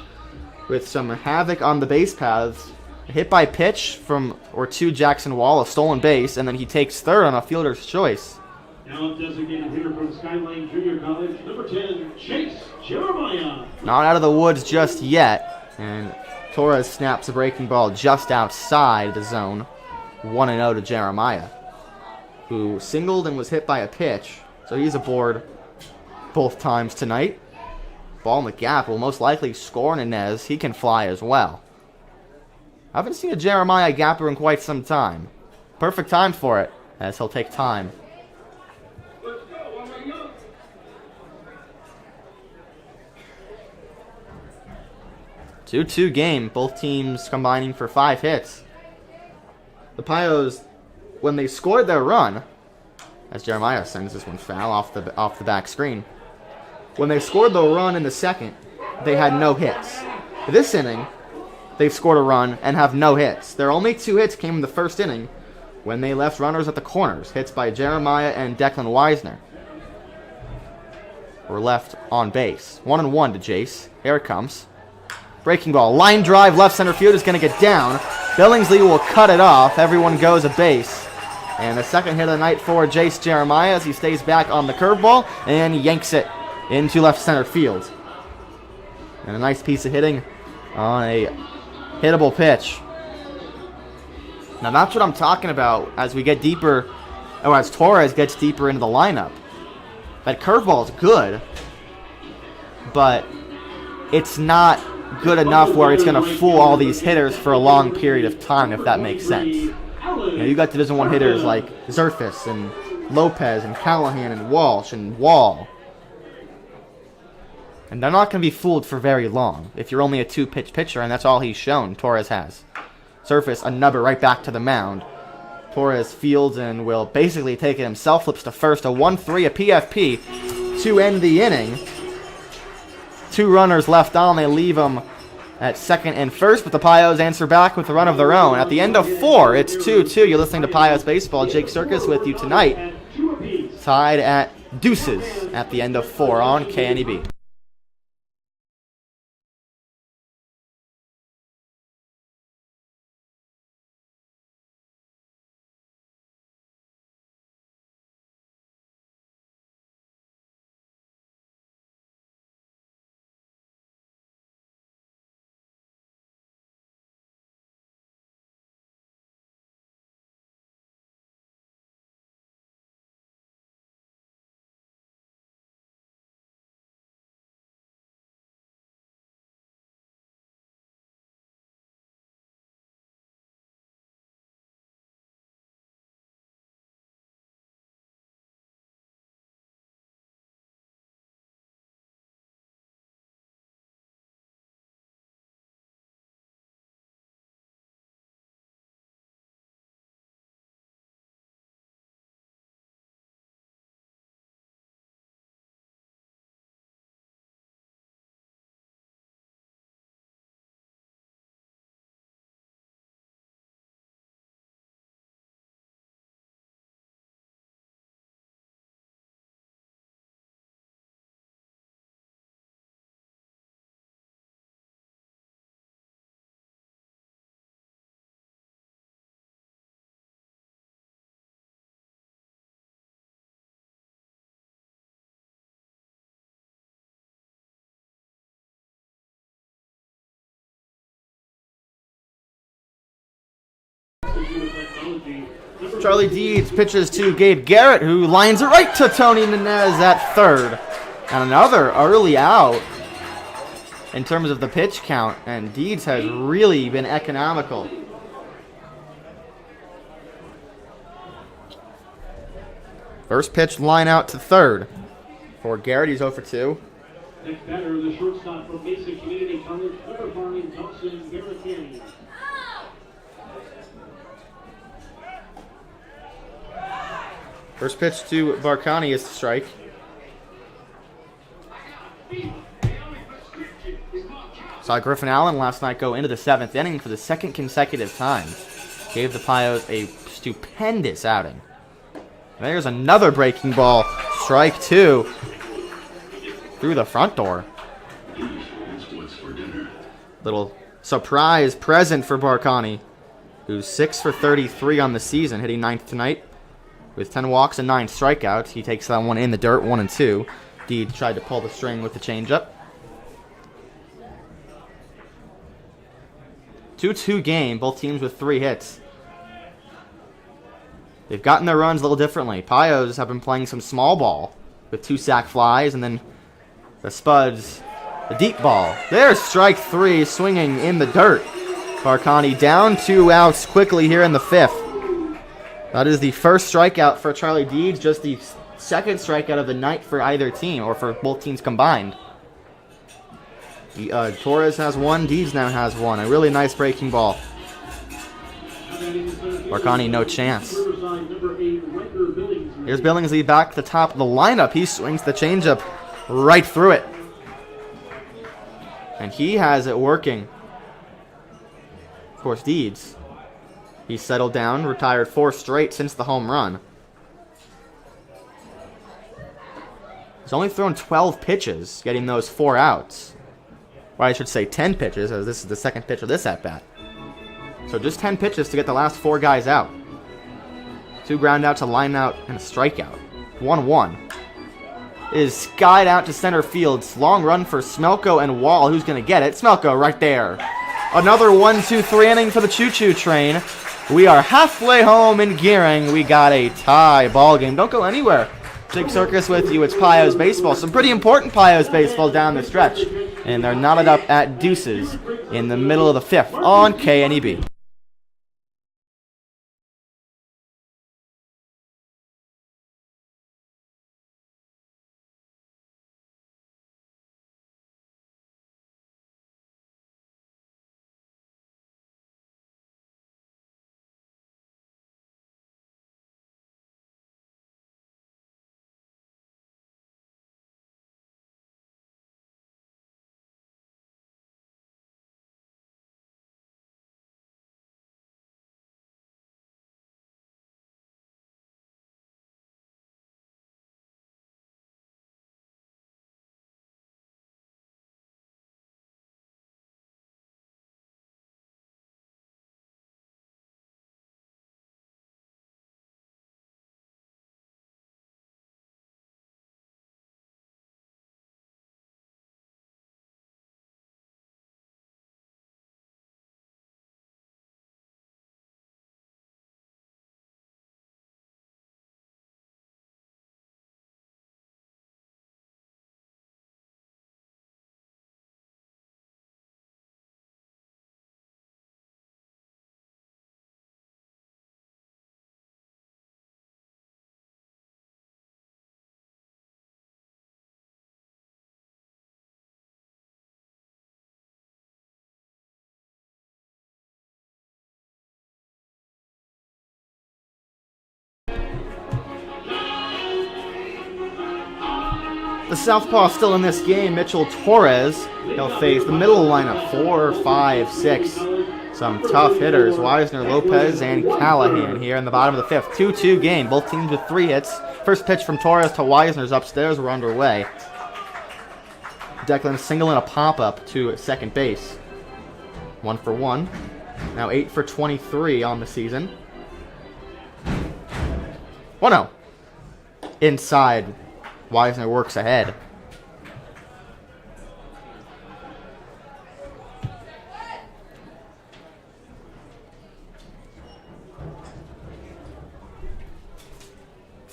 Speaker 1: with some havoc on the base paths. A hit by pitch to Jackson Wall, a stolen base, and then he takes third on a fielder's choice.
Speaker 2: Now designated hitter from Skyline Junior College, number 10, Chase Jeremiah.
Speaker 1: Not out of the woods just yet. And Torres snaps a breaking ball just outside the zone. 1-0 to Jeremiah, who singled and was hit by a pitch. So he's aboard both times tonight. Ball in the gap will most likely score Nanez. He can fly as well. I haven't seen a Jeremiah gapper in quite some time. Perfect time for it, as he'll take time.
Speaker 2: Let's go, I'm young.
Speaker 1: 2-2 game, both teams combining for 5 hits. The Payos, when they scored their run, as Jeremiah sends this one foul off the back screen. When they scored the run in the second, they had no hits. This inning, they've scored a run and have no hits. Their only 2 hits came in the first inning when they left runners at the corners. Hits by Jeremiah and Declan Weisner were left on base. 1-1 to Jace. Here it comes. Breaking ball. Line drive. Left center field is going to get down. Billingsley will cut it off. Everyone goes a base. And the second hit of the night for Jace Jeremiah as he stays back on the curveball and yanks it into left center field. And a nice piece of hitting on a hittable pitch. Now that's what I'm talking about as we get deeper, or as Torres gets deeper into the lineup. That curveball is good, but it's not good enough where it's going to fool all these hitters for a long period of time, if that makes sense. You got Division I hitters like Zerfis and Lopez and Callahan and Walsh and Wall. And they're not going to be fooled for very long if you're only a 2-pitch pitcher, and that's all he's shown, Torres has. Surface, a nubber right back to the mound. Torres fields and will basically take it himself, flips to first, a 1-3, a PFP to end the inning. 2 runners left on, they leave them at second and first, but the Payos answer back with a run of their own. At the end of 4, it's 2-2. You're listening to Payos Baseball. Jake Circus with you tonight. Tied at deuces at the end of 4 on KNEB. Charlie Deeds pitches to Gabe Garrett, who lines it right to Tony Nunez at third. And another early out in terms of the pitch count, and Deeds has really been economical. First pitch line out to third for Garrett. He's 0 for 2.
Speaker 2: Next batter, the shortstop from Mesa Community College, River Farming, Thompson, Garrett.
Speaker 1: First pitch to Barcani is the strike. Saw Griffin Allen last night go into the 7th inning for the second consecutive time. Gave the Pios a stupendous outing. And there's another breaking ball. Strike 2. Through the front door. Little surprise present for Barcani, who's 6 for 33 on the season, hitting 9th tonight. With 10 walks and 9 strikeouts, he takes that one in the dirt, 1 and 2. Deeds tried to pull the string with the changeup. 2-2 game, both teams with 3 hits. They've gotten their runs a little differently. Pios have been playing some small ball with 2 sac flies, and then the Spuds, the deep ball. There's strike 3, swinging in the dirt. Barcani down 2 outs quickly here in the 5th. That is the first strikeout for Charlie Deeds, just the second strikeout of the night for either team, or for both teams combined. Torres has 1, Deeds now has 1. A really nice breaking ball. Barcani, no chance. Here's Billingsley back to the top of the lineup. He swings the changeup right through it. And he has it working. Of course, Deeds. He's settled down, retired 4 straight since the home run. He's only thrown 12 pitches, getting those 4 outs. Or I should say 10 pitches, as this is the second pitch of this at-bat. So just 10 pitches to get the last 4 guys out. 2 ground outs, a line out, and a strikeout. 1-1. Is skied out to center field. Long run for Smelko and Wall. Who's going to get it? Smelko right there. Another 1-2-3 inning for the choo-choo train. We are halfway home in Gearing. We got a tie ball game. Don't go anywhere. Jake Circus with you. It's Pios baseball. Some pretty important Pios baseball down the stretch. And they're knotted up at deuces in the middle of the 5th on KNEB. The southpaw still in this game, Mitchell Torres. He'll face the middle lineup, 4, 5, 6. Some tough hitters, Wisner, Lopez, and Callahan here in the bottom of the 5th. 2-2 game, both teams with 3 hits. First pitch from Torres to Wisner's upstairs. We're underway. Declan single and a pop-up to second base. 1 for 1. Now 8 for 23 on the season. 1-0. Inside. Wisner works ahead.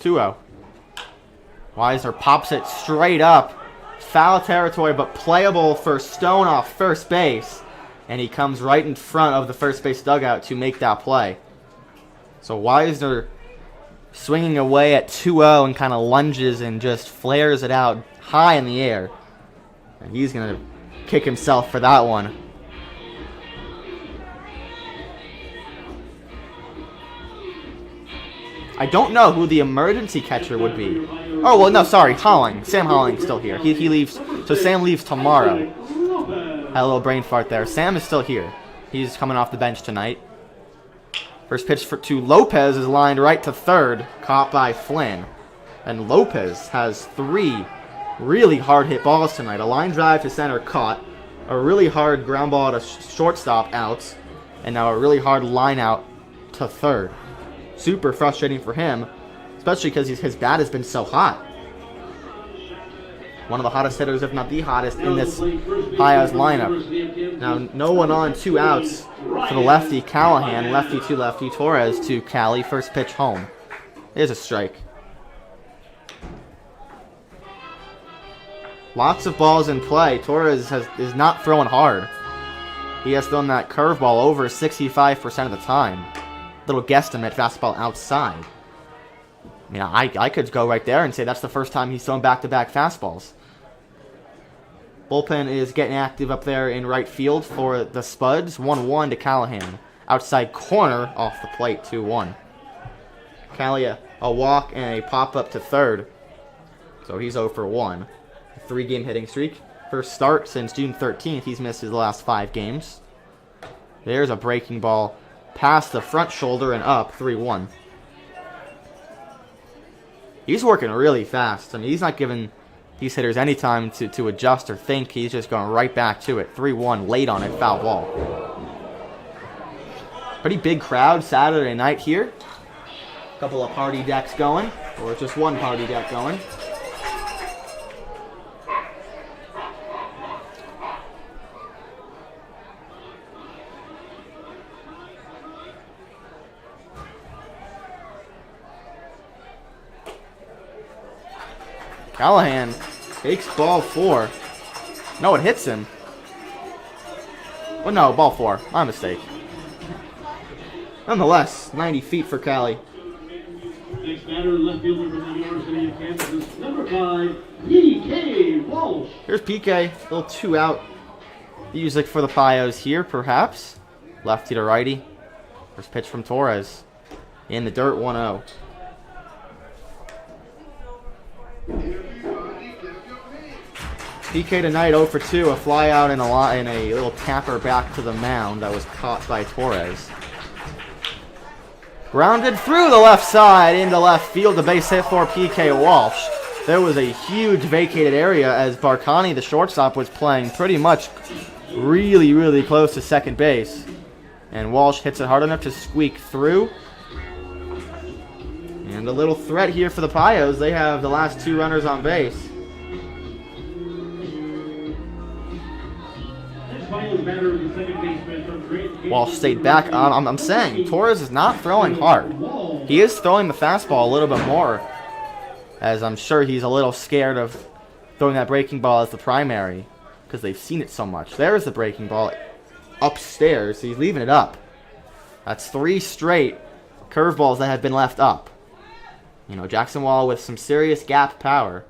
Speaker 1: 2-0. Weiser pops it straight up. Foul territory, but playable for Stone off first base. And he comes right in front of the first base dugout to make that play. So Weiser swinging away at 2-0 and kind of lunges and just flares it out high in the air. And he's going to kick himself for that one. I don't know who the emergency catcher would be. Oh, well, no, sorry, Holling. Sam Holling's still here. He leaves, so Sam leaves tomorrow. Had a little brain fart there. Sam is still here. He's coming off the bench tonight. First pitch to Lopez is lined right to third, caught by Flynn. And Lopez has 3 really hard hit balls tonight. A line drive to center caught, a really hard ground ball to shortstop out, and now a really hard line out to third. Super frustrating for him, especially because his bat has been so hot. One of the hottest hitters, if not the hottest, in this Pios lineup. Now, no one on, 2 outs for the lefty Callahan. Lefty to lefty. Torres to Cali. First pitch home. There's a strike. Lots of balls in play. Torres is not throwing hard. He has thrown that curveball over 65% of the time. Little guesstimate fastball outside. I mean, I could go right there and say that's the first time he's thrown back-to-back fastballs. Bullpen is getting active up there in right field for the Spuds. 1-1 to Callahan. Outside corner off the plate, 2-1. Callie a walk and a pop-up to third. So he's 0 for 1. A 3-game hitting streak. First start since June 13th. He's missed his last 5 games. There's a breaking ball past the front shoulder and up, 3-1. He's working really fast. I mean, he's not giving these hitters any time to adjust or think. He's just going right back to it. 3-1, late on it, foul ball. Pretty big crowd Saturday night here. A couple of party decks going, or just one party deck going. Callahan takes ball 4. No, it hits him. Well, no, ball 4. My mistake. Nonetheless, 90 feet for Cali.
Speaker 2: Next batter, left fielder from the University of Kansas, number 5, P.K. Walsh.
Speaker 1: Here's PK, little 2 out music for the Pios here, perhaps. Lefty to righty. First pitch from Torres. In the dirt, 1-0. PK tonight 0 for 2, a fly out and a little tapper back to the mound that was caught by Torres. Grounded through the left side into left field, the base hit for PK Walsh. There was a huge vacated area as Barkani, the shortstop, was playing pretty much really, really close to second base. And Walsh hits it hard enough to squeak through. And a little threat here for the Pios. They have the last 2 runners on base. Walsh stayed back. I'm saying, Torres is not throwing hard. He is throwing the fastball a little bit more, as I'm sure he's a little scared of throwing that breaking ball as the primary, because they've seen it so much. There's the breaking ball upstairs. He's leaving it up. That's 3 straight curveballs that have been left up. You know, Jackson Wall with some serious gap power.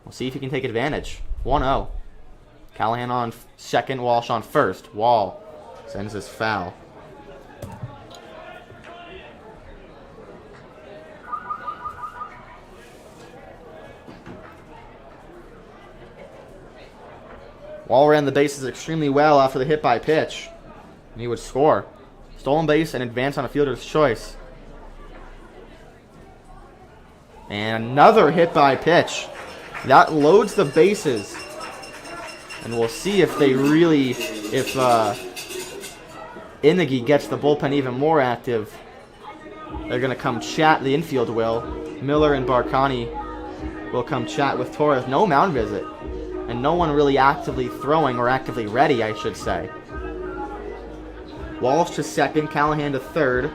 Speaker 1: We'll see if he can take advantage. 1-0. Callahan on second, Walsh on first. Wall sends this foul. Wall ran the bases extremely well after the hit by pitch, and he would score. Stolen base and advance on a fielder's choice. And another hit by pitch. That loads the bases. And we'll see if they really, if Inagi gets the bullpen even more active. They're going to come chat, the infield will. Miller and Barkani will come chat with Torres. No mound visit. And no one really actively throwing, or actively ready, I should say. Walsh to second, Callahan to third.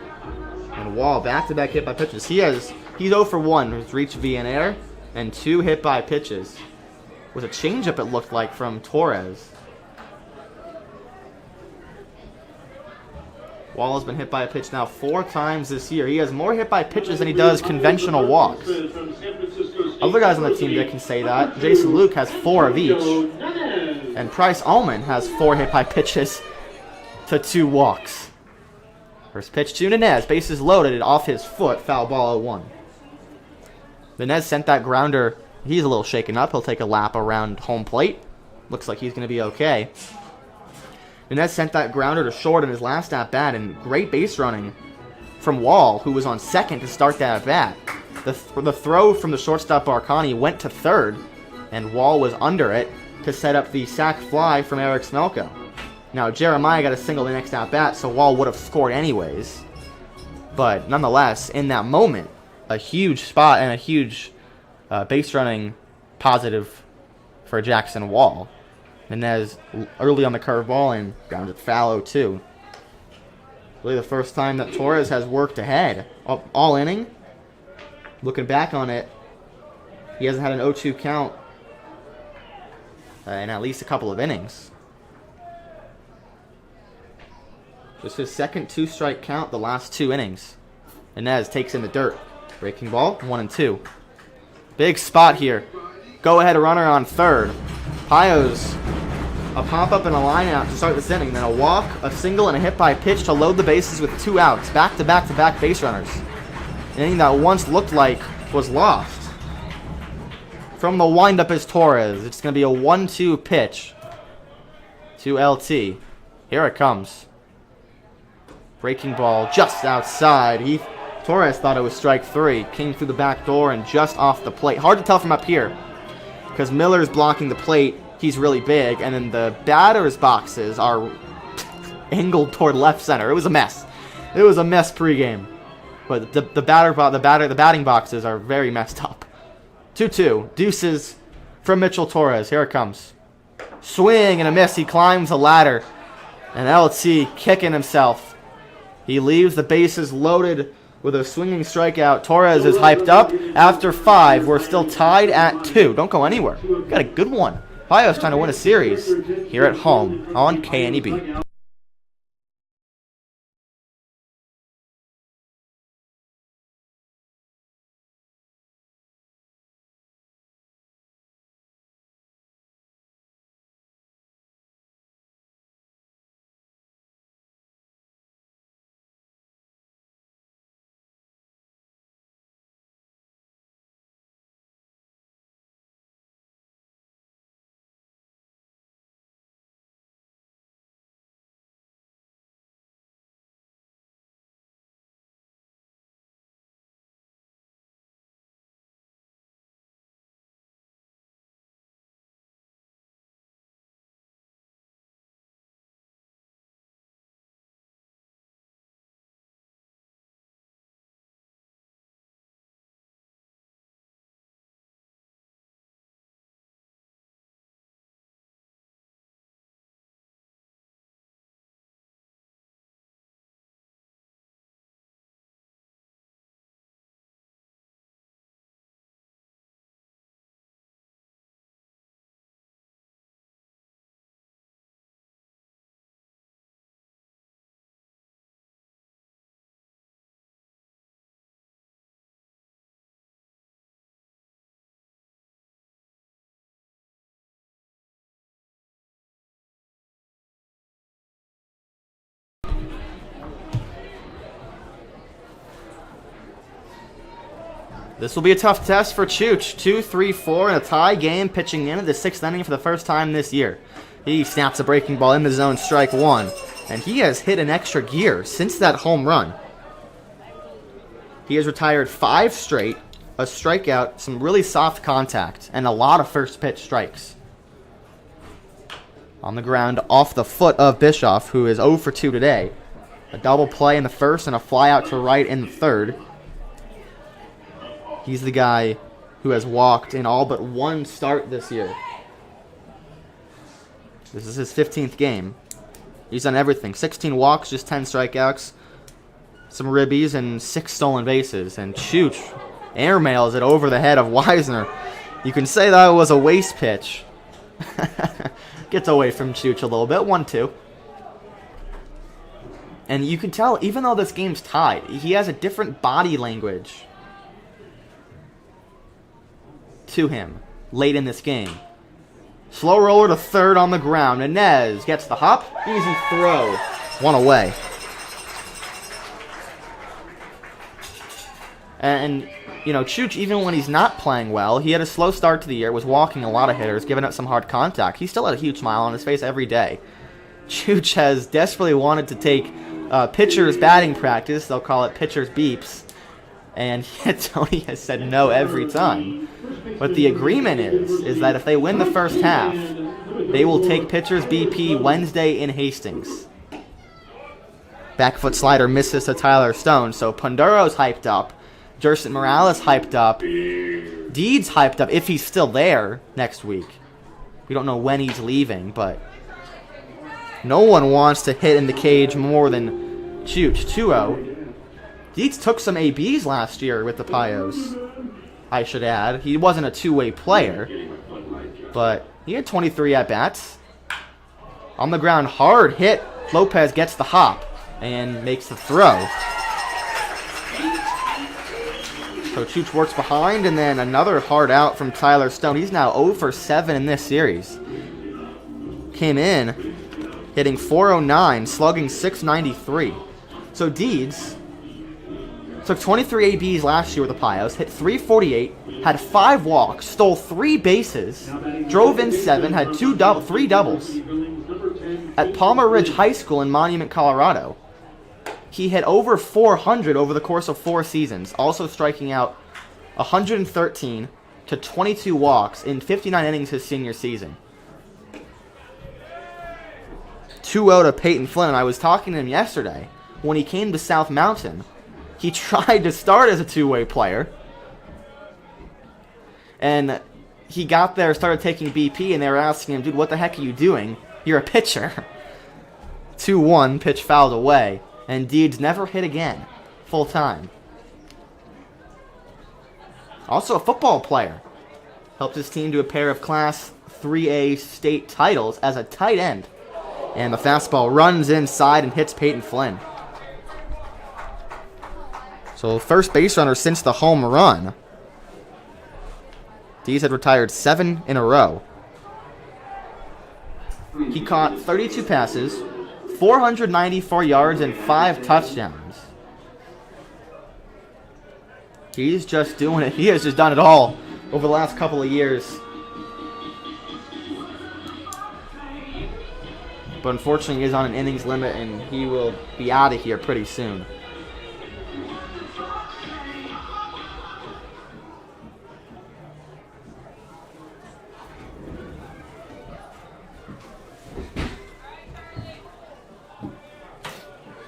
Speaker 1: And Wall, back-to-back hit by pitches. He's 0 for 1 with reach via an air and 2 hit by pitches. Was a changeup, it looked like, from Torres. Wall has been hit by a pitch now 4 times this year. He has more hit by pitches than he does conventional walks. Other guys on the team that can say that. Jason Luke has 4 of each. And Price Ullman has 4 hit by pitches to 2 walks. First pitch to Nunez. Bases loaded off his foot. Foul ball 0-1. Nunez sent that grounder. He's a little shaken up. He'll take a lap around home plate. Looks like he's going to be okay. Nunez sent that grounder to short in his last at-bat, and great base running from Wall, who was on second to start that at-bat. The throw from the shortstop Arcani went to third, and Wall was under it to set up the sac fly from Eric Smelko. Now, Jeremiah got a single the next at-bat, so Wall would have scored anyways. But nonetheless, in that moment, a huge spot and a huge base running positive for Jackson Wall. Nunez early on the curveball and grounded foul 0-2. Really the first time that Torres has worked ahead. All inning. Looking back on it, he hasn't had an 0-2 count in at least a couple of innings. Just his second 2-strike count the last 2 innings. Nunez takes in the dirt. Breaking ball, 1-2. Big spot here. Go ahead runner on third. Payos, a pop-up and a line-out to start this inning. Then a walk, a single, and a hit by pitch to load the bases with 2 outs. Back-to-back-to-back base runners. An inning that once looked like was lost. From the windup is Torres. It's going to be a 1-2 pitch to LT. Here it comes. Breaking ball just outside. Torres thought it was strike 3. Came through the back door and just off the plate. Hard to tell from up here because Miller's blocking the plate. He's really big, and then the batter's boxes are angled toward left center. It was a mess. It was a mess pregame. But the batting boxes are very messed up. 2-2. Deuces from Mitchell Torres. Here it comes. Swing and a miss. He climbs the ladder. And LT kicking himself. He leaves the bases loaded with a swinging strikeout. Torres is hyped up. After 5, we're still tied at 2. Don't go anywhere. Got a good one. Payos trying to win a series here at home on KNEB. This will be a tough test for Chooch. 2-3-4 in a tie game, pitching into the 6th inning for the first time this year. He snaps a breaking ball in the zone, strike 1. And he has hit an extra gear since that home run. He has retired 5 straight, a strikeout, some really soft contact, and a lot of first pitch strikes. On the ground, off the foot of Bischoff, who is 0 for 2 today. A double play in the first and a fly out to right in the third. He's the guy who has walked in all but 1 start this year. This is his 15th game. He's done everything. 16 walks, just 10 strikeouts. some ribbies, and 6 stolen bases. And Chooch airmails it over the head of Wisner. You can say that was a waste pitch. Gets away from Chooch a little bit. 1-2. And you can tell, even though this game's tied, he has a different body language to him late in this game. Slow roller to third on the ground. Inez gets the hop. Easy throw. 1 away. And, you know, Chooch, even when he's not playing well, he had a slow start to the year, was walking a lot of hitters, giving up some hard contact. He still had a huge smile on his face every day. Chooch has desperately wanted to take pitcher's batting practice. They'll call it pitcher's beeps. And Tony has said no every time. But the agreement is that if they win the first half, they will take pitcher's BP Wednesday in Hastings. Back foot slider misses to Tyler Stone. So Pondero's hyped up. Jerson Morales hyped up. Deeds hyped up if he's still there next week. We don't know when he's leaving, but no one wants to hit in the cage more than Chooch. 2-0. Deeds took some ABs last year with the Pios, I should add. He wasn't a two-way player, but he had 23 at-bats. On the ground, hard hit. Lopez gets the hop and makes the throw. So Chooch works behind, and then another hard out from Tyler Stone. He's now 0 for 7 in this series. Came in hitting .409, slugging .693. So Deeds took 23 ABs last year with the Pios, hit .348, had 5 walks, stole 3 bases, drove in 7, had 3 doubles. At Palmer Ridge High School in Monument, Colorado, he hit over 400 over the course of 4 seasons, also striking out 113 to 22 walks in 59 innings his senior season. 2-0 to Peyton Flynn. I was talking to him yesterday when he came to South Mountain. He tried to start as a two-way player, and he got there, started taking BP, and they were asking him, dude, what the heck are you doing? You're a pitcher. 2-1, pitch fouled away, and Deeds never hit again, full time. Also a football player. Helped his team to a pair of Class 3A state titles as a tight end. And the fastball runs inside and hits Peyton Flynn. So first base runner since the home run. Deeds had retired 7 in a row. He caught 32 passes, 494 yards, and 5 touchdowns. He's just doing it. He has just done it all over the last couple of years. But unfortunately, he is on an innings limit, and he will be out of here pretty soon.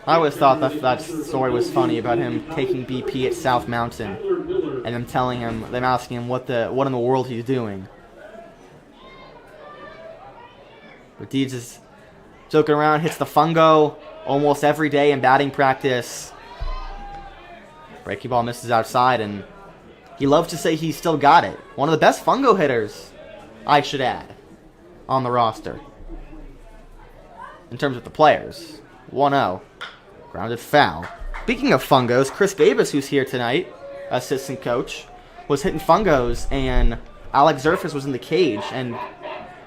Speaker 1: I always thought that story was funny about him taking BP at South Mountain, and them asking him what in the world he's doing. But Deeds is joking around, hits the fungo almost every day in batting practice. Breaking ball misses outside, and he loves to say he's still got it. One of the best fungo hitters, I should add, on the roster. In terms of the players. 1-0. Grounded foul. Speaking of fungos, Chris Gabus, who's here tonight, assistant coach, was hitting fungos, and Alex Zerfus was in the cage, and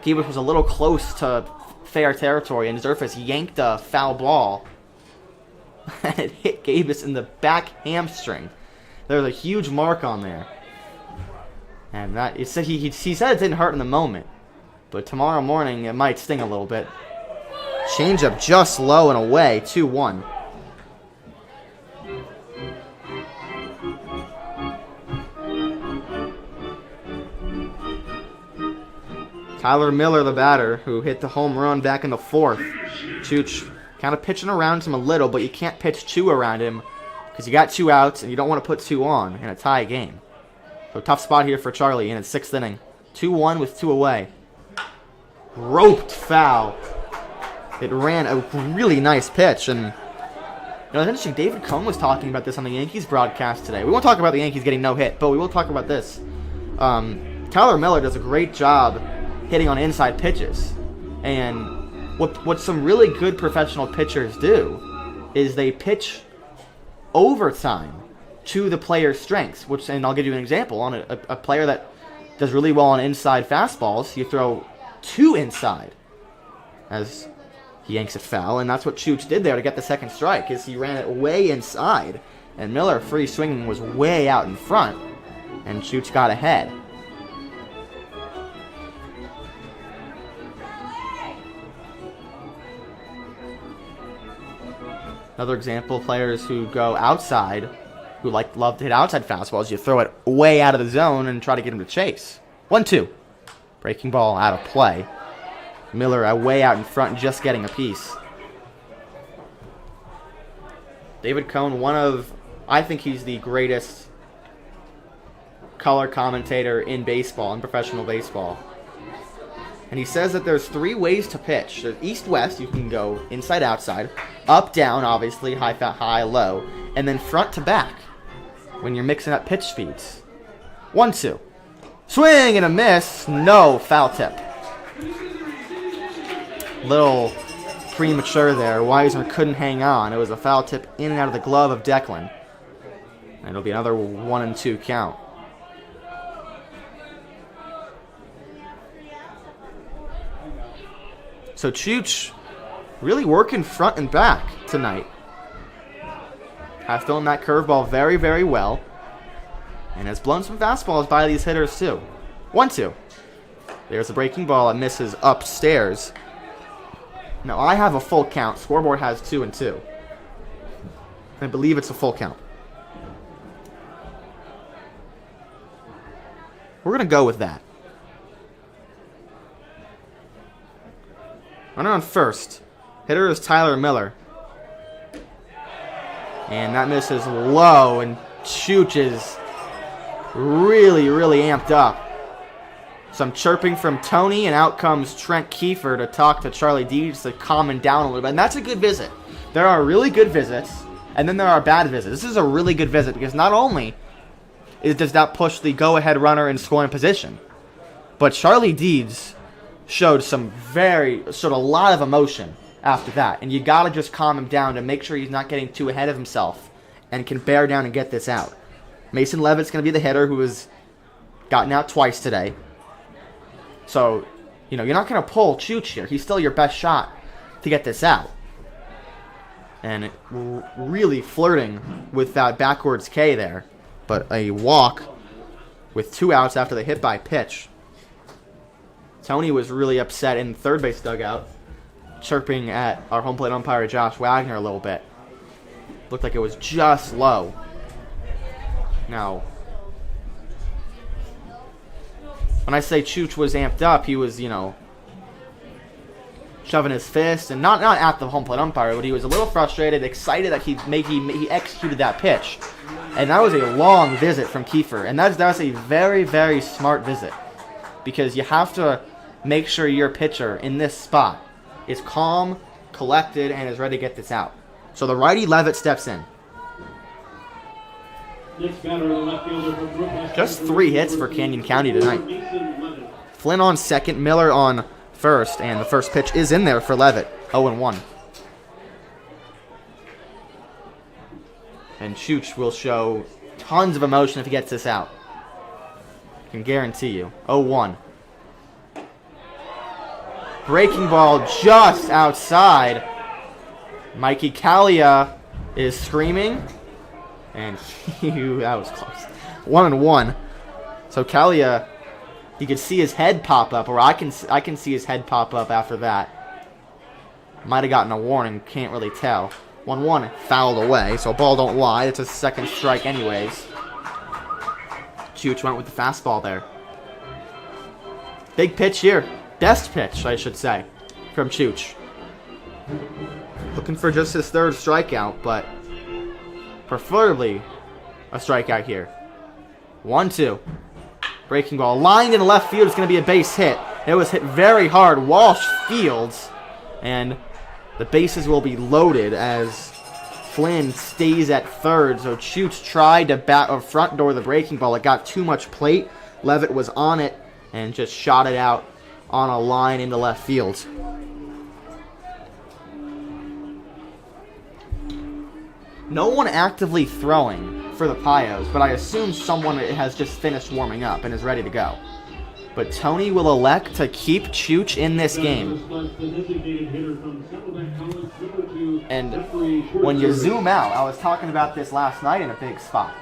Speaker 1: Gabus was a little close to fair territory, and Zerfus yanked a foul ball, and it hit Gabus in the back hamstring. There's a huge mark on there. And he said it didn't hurt in the moment, but tomorrow morning it might sting a little bit. Changeup just low and away, 2-1. Tyler Miller, the batter, who hit the home run back in the 4th. Chooch kind of pitching around him a little, but you can't pitch 2 around him because you got 2 outs and you don't want to put 2 on in a tie game. So tough spot here for Charlie in his 6th inning. 2-1 with 2 away. Roped foul. It ran a really nice pitch, and You know, it's interesting. David Cone was talking about this on the Yankees broadcast today. We won't talk about the Yankees getting no hit, but we will talk about this. Tyler Miller does a great job hitting on inside pitches. And what some really good professional pitchers do is they pitch overtime to the player's strengths. And I'll give you an example. On a player that does really well on inside fastballs, you throw 2 inside as he yanks it foul, and that's what Chooch did there to get the second strike, is he ran it way inside, and Miller, free swinging, was way out in front, and Chooch got ahead. Another example, players who go outside, who love to hit outside fastballs, you throw it way out of the zone and try to get him to chase. 1-2. Breaking ball out of play. Miller way out in front, just getting a piece. David Cone, I think he's the greatest color commentator in baseball, in professional baseball. And he says that there's 3 ways to pitch. There's east-west, you can go inside-outside, up-down, obviously, high, low, and then front-to-back when you're mixing up pitch speeds. 1-2. Swing and a miss. No, foul tip. Little premature there. Weisner couldn't hang on. It was a foul tip in and out of the glove of Declan. And it'll be another 1-2 count. So Chooch really working front and back tonight. Has thrown that curveball very, very well. And has blown some fastballs by these hitters too. 1-2. There's a breaking ball that misses upstairs. Now I have a full count. Scoreboard has 2-2. I believe it's a full count. We're going to go with that. Runner on first. Hitter is Tyler Miller. And that misses low, and Chooch is really, really amped up. Some chirping from Tony, and out comes Trent Kiefer to talk to Charlie Deeds to calm him down a little bit. And that's a good visit. There are really good visits, and then there are bad visits. This is a really good visit because not only does that push the go-ahead runner in scoring position, but Charlie Deeds showed a lot of emotion after that. And you got to just calm him down to make sure he's not getting too ahead of himself and can bear down and get this out. Mason Levitt's going to be the hitter who has gotten out twice today. So, you're not going to pull Chooch here. He's still your best shot to get this out. And really flirting with that backwards K there. But a walk with 2 outs after the hit by pitch. Tony was really upset in the third base dugout, chirping at our home plate umpire Josh Wagner a little bit. Looked like it was just low. Now, when I say Chooch was amped up, he was, shoving his fist, and not at the home plate umpire, but he was a little frustrated, excited that he executed that pitch. And that was a long visit from Kiefer, and that's a very, very smart visit, because you have to make sure your pitcher in this spot is calm, collected, and is ready to get this out. So the righty Levitt steps in. Just 3 hits for Canyon County tonight. Flynn on second, Miller on first, and the first pitch is in there for Levitt. 0-1. And Chooch will show tons of emotion if he gets this out. I can guarantee you. 0-1. Breaking ball just outside. Mikey Calia is screaming. And that was close. 1-1. So Calia, you could see his head pop up, or I can see his head pop up after that. Might have gotten a warning, can't really tell. 1-1, fouled away, so ball don't lie. It's a second strike anyways. Chooch went with the fastball there. Big pitch here. Best pitch, I should say, from Chooch. Looking for just his 3rd strikeout, but preferably a strikeout here. 1-2. Breaking ball. Lined in left field. It's going to be a base hit. It was hit very hard. Walsh fields. And the bases will be loaded as Flynn stays at third, so Chooch tried to front door the breaking ball. It got too much plate. Levitt was on it and just shot it out on a line into left field. No one actively throwing for the Pios, but I assume someone has just finished warming up and is ready to go. But Tony will elect to keep Chooch in this game. And when you zoom out, I was talking about this last night in a big spot.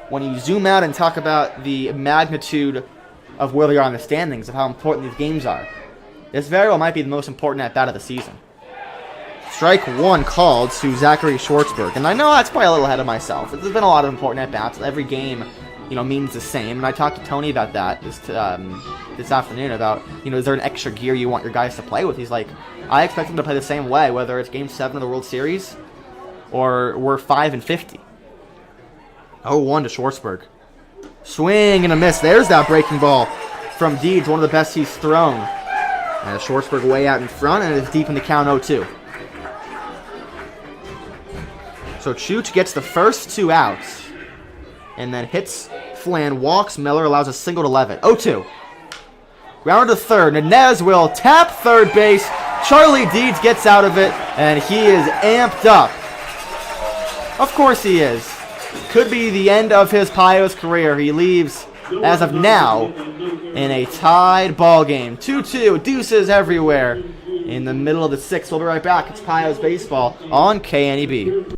Speaker 1: When you zoom out and talk about the magnitude of where they are in the standings, of how important these games are, this very well might be the most important at-bat of the season. Strike one called to Zachary Schwartzberg. And I know that's probably a little ahead of myself. There's been a lot of important at-bats. Every game, means the same. And I talked to Tony about that this afternoon about, is there an extra gear you want your guys to play with? He's like, I expect them to play the same way, whether it's Game 7 of the World Series or we're 5 and 50. 0-1 to Schwartzberg. Swing and a miss. There's that breaking ball from Deeds, one of the best he's thrown. And Schwartzberg way out in front, and it's deep in the count 0-2. So Chooch gets the first two outs, and then hits Flynn, walks Miller, allows a single to Levitt. 0-2. Grounded to third. Nenez will tap third base. Charlie Deeds gets out of it, and he is amped up. Of course he is. Could be the end of his Pios career. He leaves, as of now, in a tied ball game. 2-2, deuces everywhere. In the middle of the sixth, we'll be right back. It's Pios baseball on KNEB.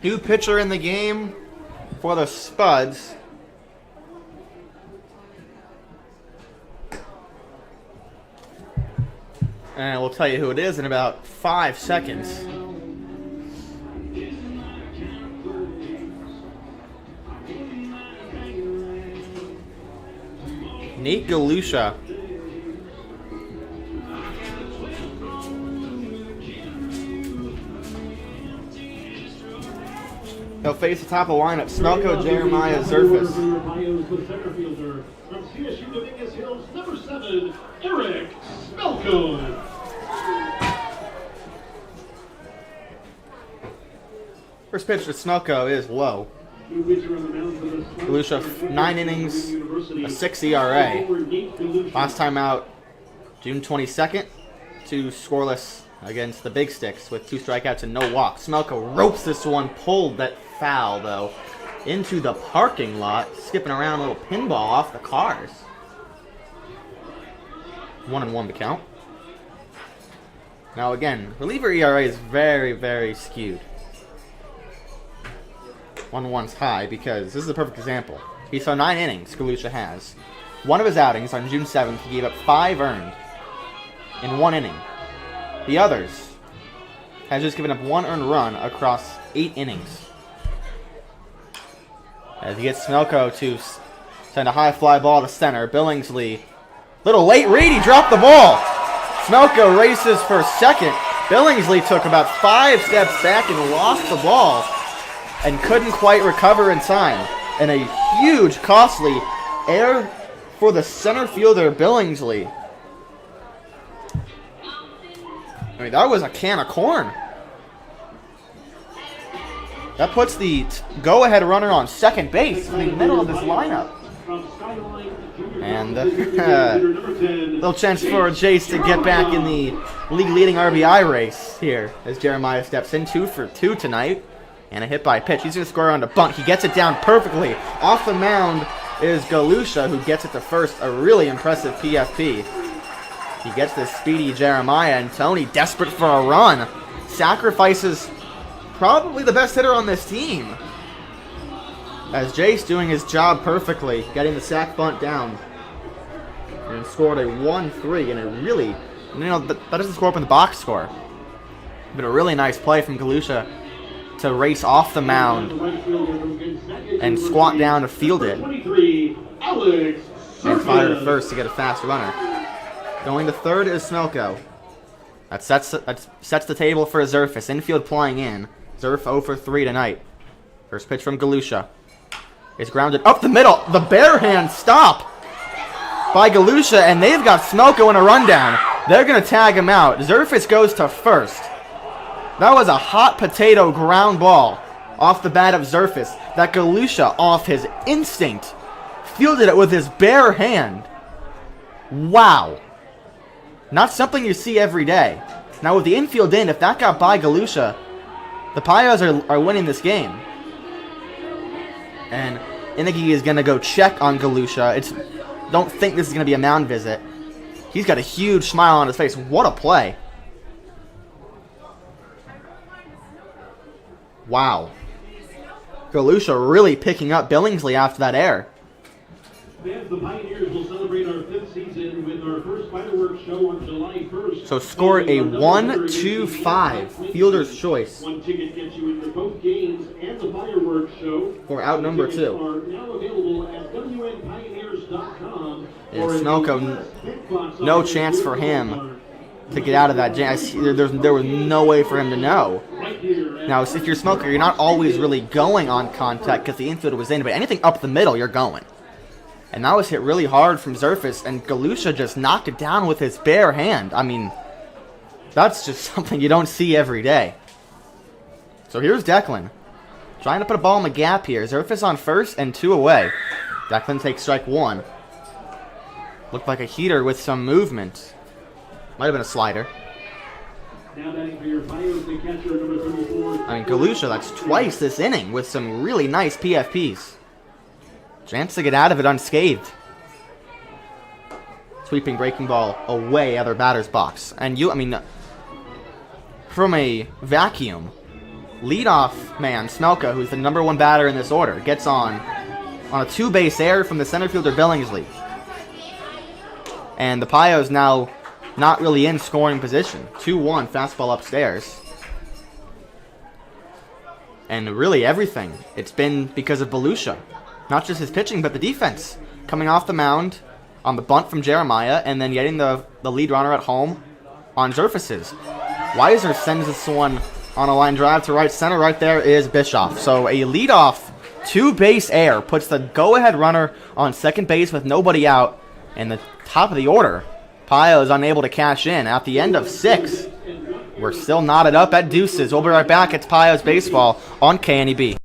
Speaker 1: New pitcher in the game for the Spuds. And we'll tell you who it is in about 5 seconds. Nate Galusha. He'll face the top of the lineup. Smelko, Jeremiah, Zerfus.
Speaker 2: From CSU Dominguez Hills, number 7, Eric Smelko.
Speaker 1: First pitch to Smelko is low. Galusha, 9 innings, a 6 ERA. Last time out, June 22nd, 2 scoreless against the Big Sticks with 2 strikeouts and no walks. Smelko ropes this one, pulled that foul, though, into the parking lot, skipping around a little pinball off the cars. 1-1 the count. Now again, reliever ERA is very, very skewed. 1-1's high because this is a perfect example. He saw 9 innings, Galusha has. One of his outings on June 7th, he gave up 5 earned in 1 inning. The others has just given up 1 earned run across 8 innings. As he gets Smelko to Send a high fly ball to center. Billingsley. Little late read. He dropped the ball. Smelko races for second. Billingsley took about 5 steps back and lost the ball and couldn't quite recover in time. And a huge, costly error for the center fielder, Billingsley. I mean, that was a can of corn. That puts the go-ahead runner on second base in the middle of this lineup. And little chance for Jace to get back in the league-leading RBI race here as Jeremiah steps in 2 for 2 tonight. And a hit by pitch. He's going to score on a bunt. He gets it down perfectly. Off the mound is Galusha, who gets it to first. A really impressive PFP. He gets this speedy Jeremiah, and Tony, desperate for a run, sacrifices probably the best hitter on this team. As Jace doing his job perfectly, getting the sac bunt down. And scored a 1-3, and a really, that doesn't score up in the box score. But a really nice play from Galusha to race off the mound and squat down to field it. And fire to first to get a fast runner. Going to third is Smelko. That sets the table for Zerfus. Infield playing in. Zerf 0 for 3 tonight. First pitch from Galusha. It's grounded up the middle. The bare hand stop by Galusha, and they've got Smelko in a rundown. They're going to tag him out. Zerfus goes to first. That was a hot potato ground ball off the bat of Zerfus. That Galusha, off his instinct, fielded it with his bare hand. Wow. Not something you see every day. Now with the infield in, if that got by Galusha, the Payos are winning this game. And Inagi is going to go check on Galusha. Don't think this is going to be a mound visit. He's got a huge smile on his face. What a play. Wow. Galusha really picking up Billingsley after that error.
Speaker 2: Fans, the Pioneers will celebrate our 5th season with our first fireworks show on July 1st.
Speaker 1: So score a 1-2-5 fielder's choice.
Speaker 2: One ticket gets you into both games and the fireworks show.
Speaker 1: For out number 2.
Speaker 2: Are now available at WNPioneers.com.
Speaker 1: And Smelko, no chance for him to get out of that jam. There was no way for him to know. Now, if you're Smelko, you're not always really going on contact because the infield was in, but anything up the middle, you're going. And that was hit really hard from Zerfus, and Galusha just knocked it down with his bare hand. I mean, that's just something you don't see every day. So here's Declan. Trying to put a ball in the gap here. Zerfus on first and 2 away. Declan takes strike 1. Looked like a heater with some movement. Might have been a slider. I mean, Galusha, that's twice this inning with some really nice PFPs. Chance to get out of it unscathed. Sweeping breaking ball away, other batter's box. And from a vacuum, leadoff man, Smelko, who's the #1 batter in this order, gets on a 2-base error from the center fielder Billingsley. And the Payos now not really in scoring position. 2-1, fastball upstairs. And really everything, it's been because of Galusha. Not just his pitching, but the defense. Coming off the mound on the bunt from Jeremiah, and then getting the lead runner at home on Zerfus's. Weiser sends this one on a line drive to right center. Right there is Bischoff. So a leadoff 2-base error puts the go-ahead runner on second base with nobody out. And the top of the order, Pio is unable to cash in. At the end of 6, we're still knotted up at deuces. We'll be right back. It's Pio's Baseball on KNEB.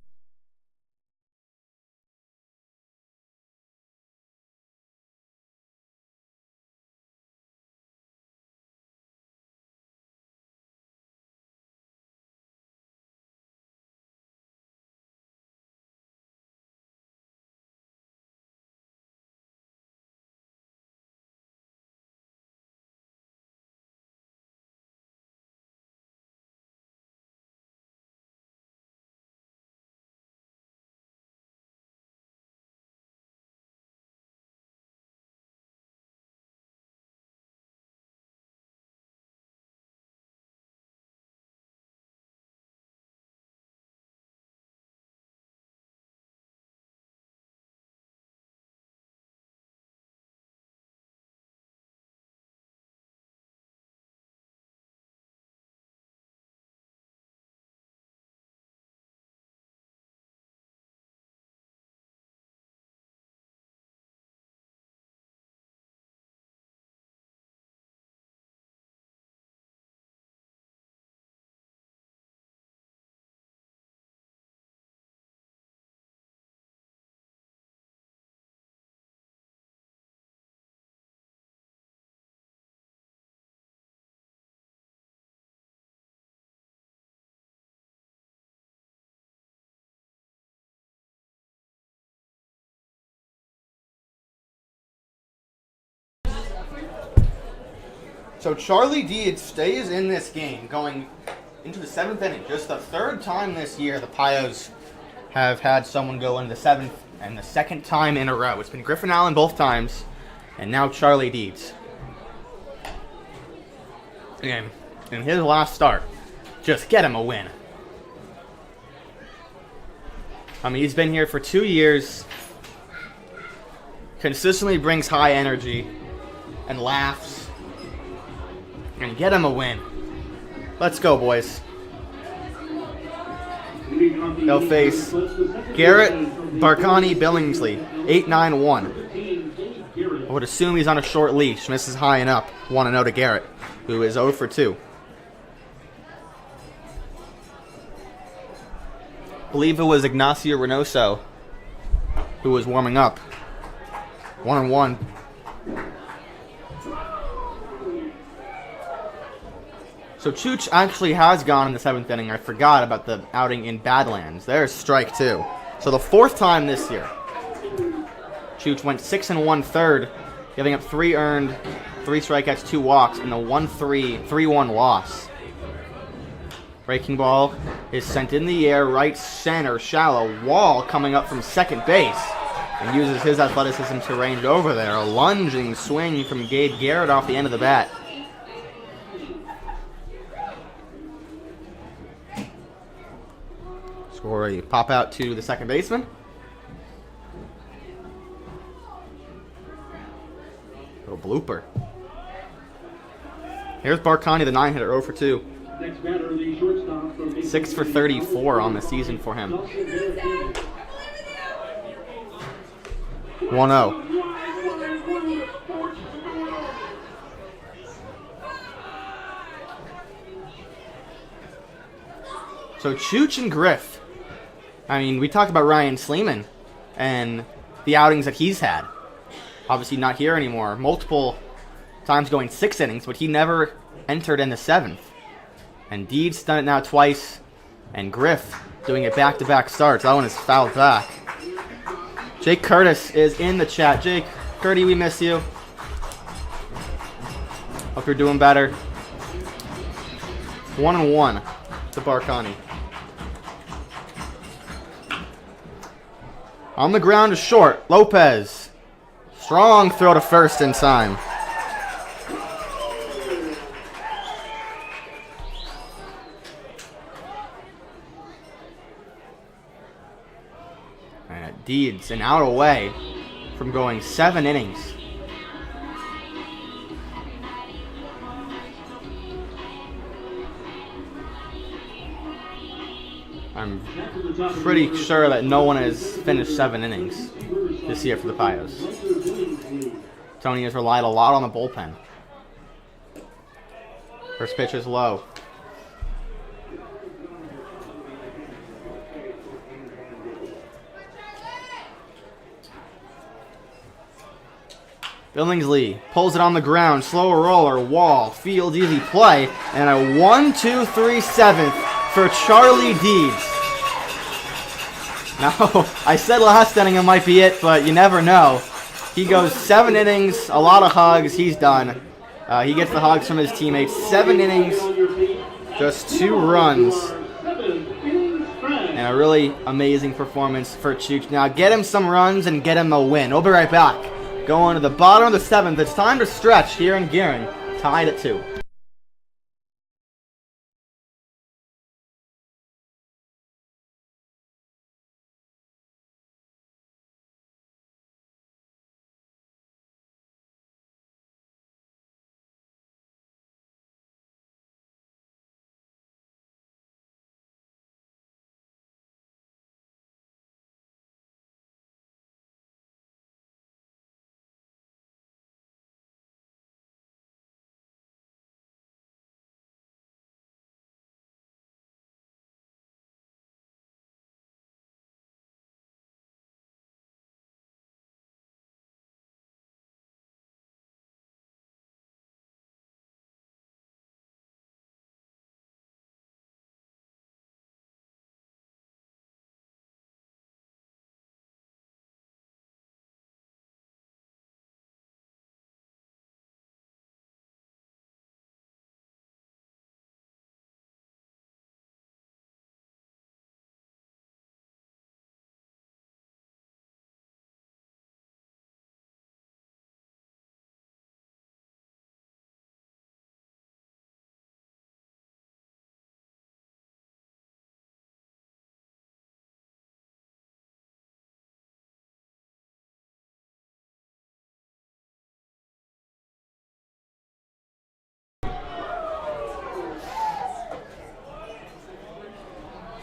Speaker 1: So Charlie Deeds stays in this game going into the 7th inning. Just the 3rd time this year the Pios have had someone go into the 7th, and the 2nd time in a row. It's been Griffin Allen both times, and now Charlie Deeds. Again, in his last start, just get him a win. I mean, he's been here for 2 years, consistently brings high energy and laughs, and get him a win. Let's go, boys. They'll face Garrett Barkani Billingsley, 8-9-1. I would assume he's on a short leash. Misses high and up. 1-0 to Garrett, who is 0 for 2. I believe it was Ignacio Reynoso who was warming up. 1-1. So Chooch actually has gone in the 7th inning. I forgot about the outing in Badlands. There's strike 2. So the 4th time this year. Chooch went 6 1/3, giving up 3 earned, 3 strikeouts, 2 walks, and a 3-1 loss. Breaking ball is sent in the air, right center, shallow. Wall coming up from second base and uses his athleticism to range over there. A lunging swing from Gabe Garrett off the end of the bat. Score a pop out to the second baseman. Little blooper. Here's Barkani, the 9-hitter, 0 for 2. 6 for 34 on the season for him. 1-0. So Chooch and Griff. I mean, we talked about Ryan Sleeman and the outings that he's had. Obviously not here anymore. Multiple times going 6 innings, but he never entered in the 7th. And Deeds done it now twice, and Griff doing it back-to-back starts. That one is fouled back. Jake Curtis is in the chat. Jake, Curdy, we miss you. Hope you're doing better. 1-1 to Barkani. On the ground is short. Lopez. Strong throw to first in time. Deeds an out away from going 7 innings. I'm pretty sure that no one has finished 7 innings this year for the Pios. Tony has relied a lot on the bullpen. First pitch is low. Billingsley pulls it on the ground, slow roller, Wall, fields easy play, and a 1-2-3 7th for Charlie Deeds. Now, I said last inning it might be it, but you never know. He goes 7 innings, a lot of hugs, he's done. He gets the hugs from his teammates. 7 innings, just 2 runs. And a really amazing performance for Chooch. Now get him some runs and get him a win. We'll be right back. Going to the bottom of the 7th. It's time to stretch here in Gearing. Tied at 2.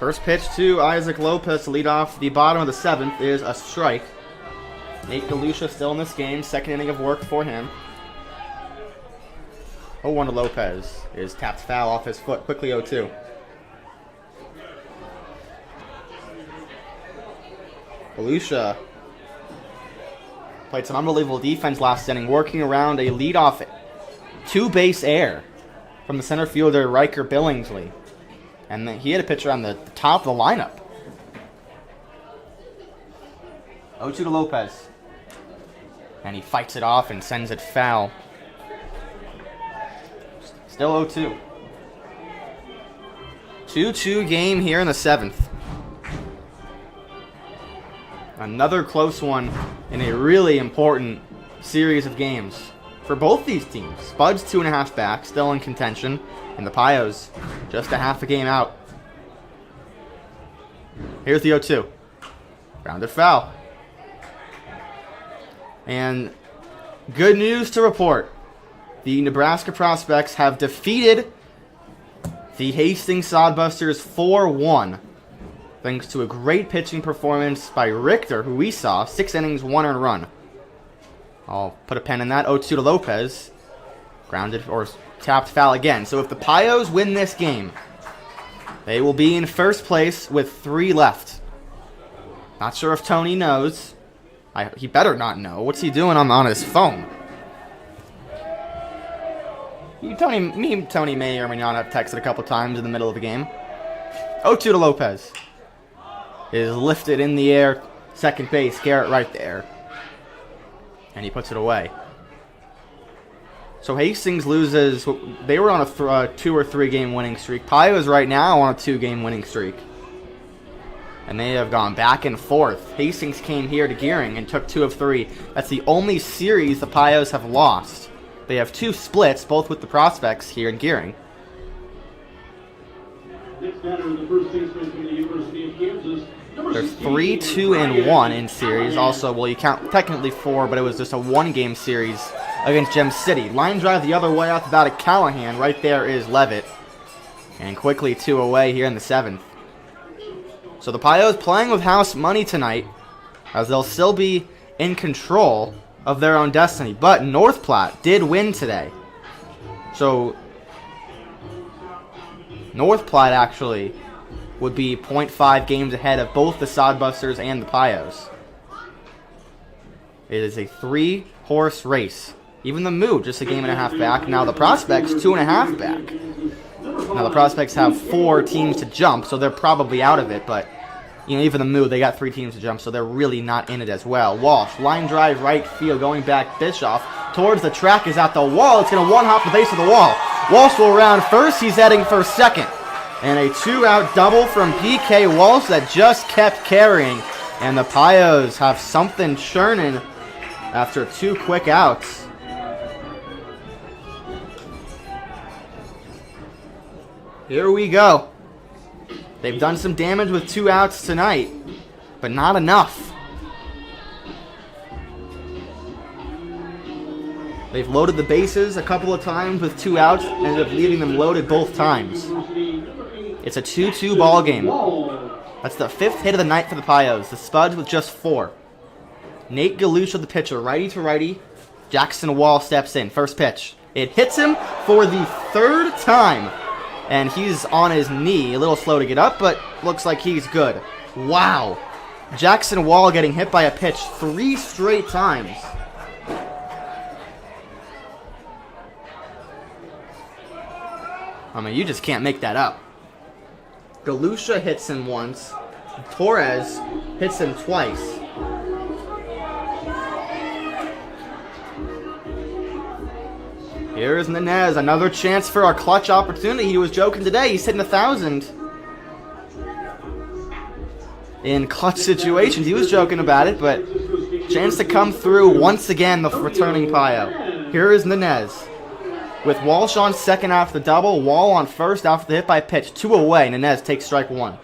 Speaker 1: First pitch to Isaac Lopez to lead off the bottom of the 7th is a strike. Nate Galusha still in this game. Second inning of work for him. 0-1 to Lopez is tapped foul off his foot. Quickly 0-2. Galusha played some unbelievable defense last inning, working around a leadoff two-base error from the center fielder Riker Billingsley. And then he had a pitcher on the top of the lineup. 0-2 to Lopez. And he fights it off and sends it foul. Still 0-2. 2-2 game here in the 7th. Another close one in a really important series of games for both these teams. Spuds 2.5 back, still in contention, and the Pios just a half a game out. Here's the 0-2. Grounded foul. And good news to report. The Nebraska Prospects have defeated the Hastings Sodbusters 4-1. Thanks to a great pitching performance by Richter, who we saw. 6 innings, 1 earned run. I'll put a pen in that. 0-2 to Lopez. Grounded or tapped foul again. So if the Pios win this game, they will be in first place with 3 left. Not sure if Tony knows. He better not know. What's he doing on his phone? Tony may or may not have texted a couple times in the middle of the game. 0-2 to Lopez. Is lifted in the air. Second base. Garrett right there. And he puts it away. So Hastings loses. They were on a 2 or 3 game winning streak. Pios right now on a 2 game winning streak. And they have gone back and forth. Hastings came here to Gearing and took 2 of 3. That's the only series the Pios have lost. They have 2 splits, both with the Prospects here in Gearing.
Speaker 2: Next batter, the first baseman from the University of Kansas.
Speaker 1: There's 3, 2, and 1 in series. Also, well, you count technically 4, but it was just a 1-game series against Gem City. Line drive the other way out the bat of Callahan. Right there is Levitt. And quickly 2 away here in the 7th. So the Pios playing with house money tonight, as they'll still be in control of their own destiny. But North Platte did win today. So North Platte actually would be 0.5 games ahead of both the Sodbusters and the Pios. It is a 3-horse race. Even the Moo, just a game and a half back. Now the Prospects, 2.5 back. Now the Prospects have 4 teams to jump, so they're probably out of it. But even the Moo, they got 3 teams to jump, so they're really not in it as well. Walsh, line drive right field, going back. Bischoff towards the track is at the wall. It's going to one-hop the base of the wall. Walsh will round first. He's heading for second. And a 2-out double from PK Walsh that just kept carrying. And the Pios have something churning after 2 quick outs. Here we go. They've done some damage with 2 outs tonight, but not enough. They've loaded the bases a couple of times with 2 outs, ended up leaving them loaded both times. It's a 2-2 ball game. That's the 5th hit of the night for the Pios. The Spuds with just 4. Nate Galusha, the pitcher, righty to righty. Jackson Wall steps in. First pitch. It hits him for the 3rd time. And he's on his knee. A little slow to get up, but looks like he's good. Wow. Jackson Wall getting hit by a pitch 3 straight times. I mean, you just can't make that up. Galusha hits him once. Torres hits him twice. Here's Nanez, another chance for a clutch opportunity. He was joking today. He's hitting 1,000 in clutch situations. He was joking about it, but chance to come through once again, the returning Pio. Here is Nanez. With Walsh on second after the double, Wall on first after the hit by pitch. 2 away. Nanez takes strike 1.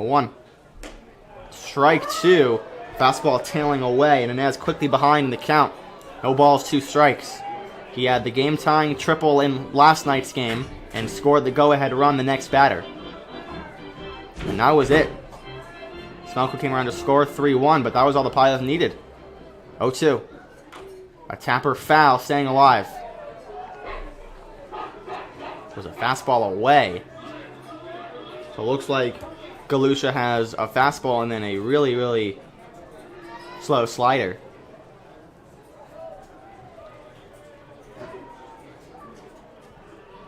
Speaker 1: 0-1. Strike 2. Fastball tailing away, and Inez quickly behind the count. No balls, 2 strikes. He had the game-tying triple in last night's game and scored the go-ahead run the next batter. And that was it. Smelko came around to score 3-1, but that was all the Pilots needed. 0-2. A tapper foul, staying alive. It was a fastball away. So it looks like Galusha has a fastball and then a really, really slow slider.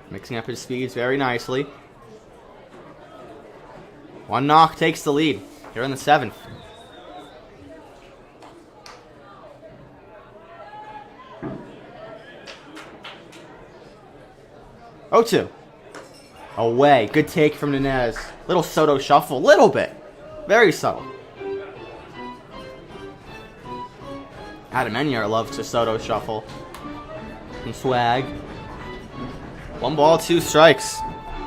Speaker 1: Mixing up his speeds very nicely. One knock takes the lead. Here in the 7th. Oh, 2. Away. Good take from Nunez. Little Soto shuffle. Little bit. Very subtle. Adam Enyar loves to Soto shuffle. And swag. 1 ball, 2 strikes.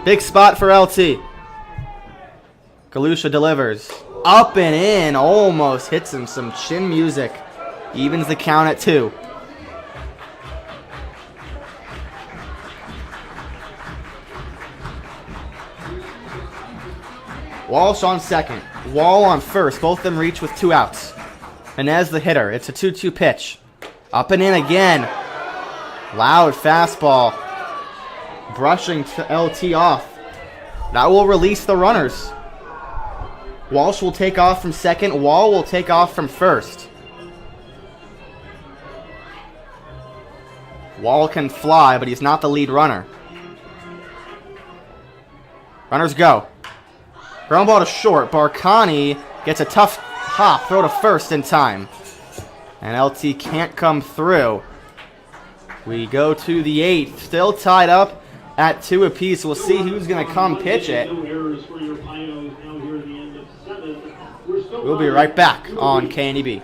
Speaker 1: Big spot for LT. Galusha delivers. Up and in. Almost hits him. Some chin music. Evens the count at 2. Walsh on second. Wall on first. Both of them reach with 2 outs. Inez the hitter. It's a 2-2 pitch. Up and in again. Loud fastball. Brushing LT off. That will release the runners. Walsh will take off from second. Wall will take off from first. Wall can fly, but he's not the lead runner. Runners go. Ground ball to short. Barkani gets a tough hop. Throw to first in time. And LT can't come through. We go to the 8th. Still tied up at 2 apiece. We'll see who's going to come pitch it. We'll be right back on KNEB.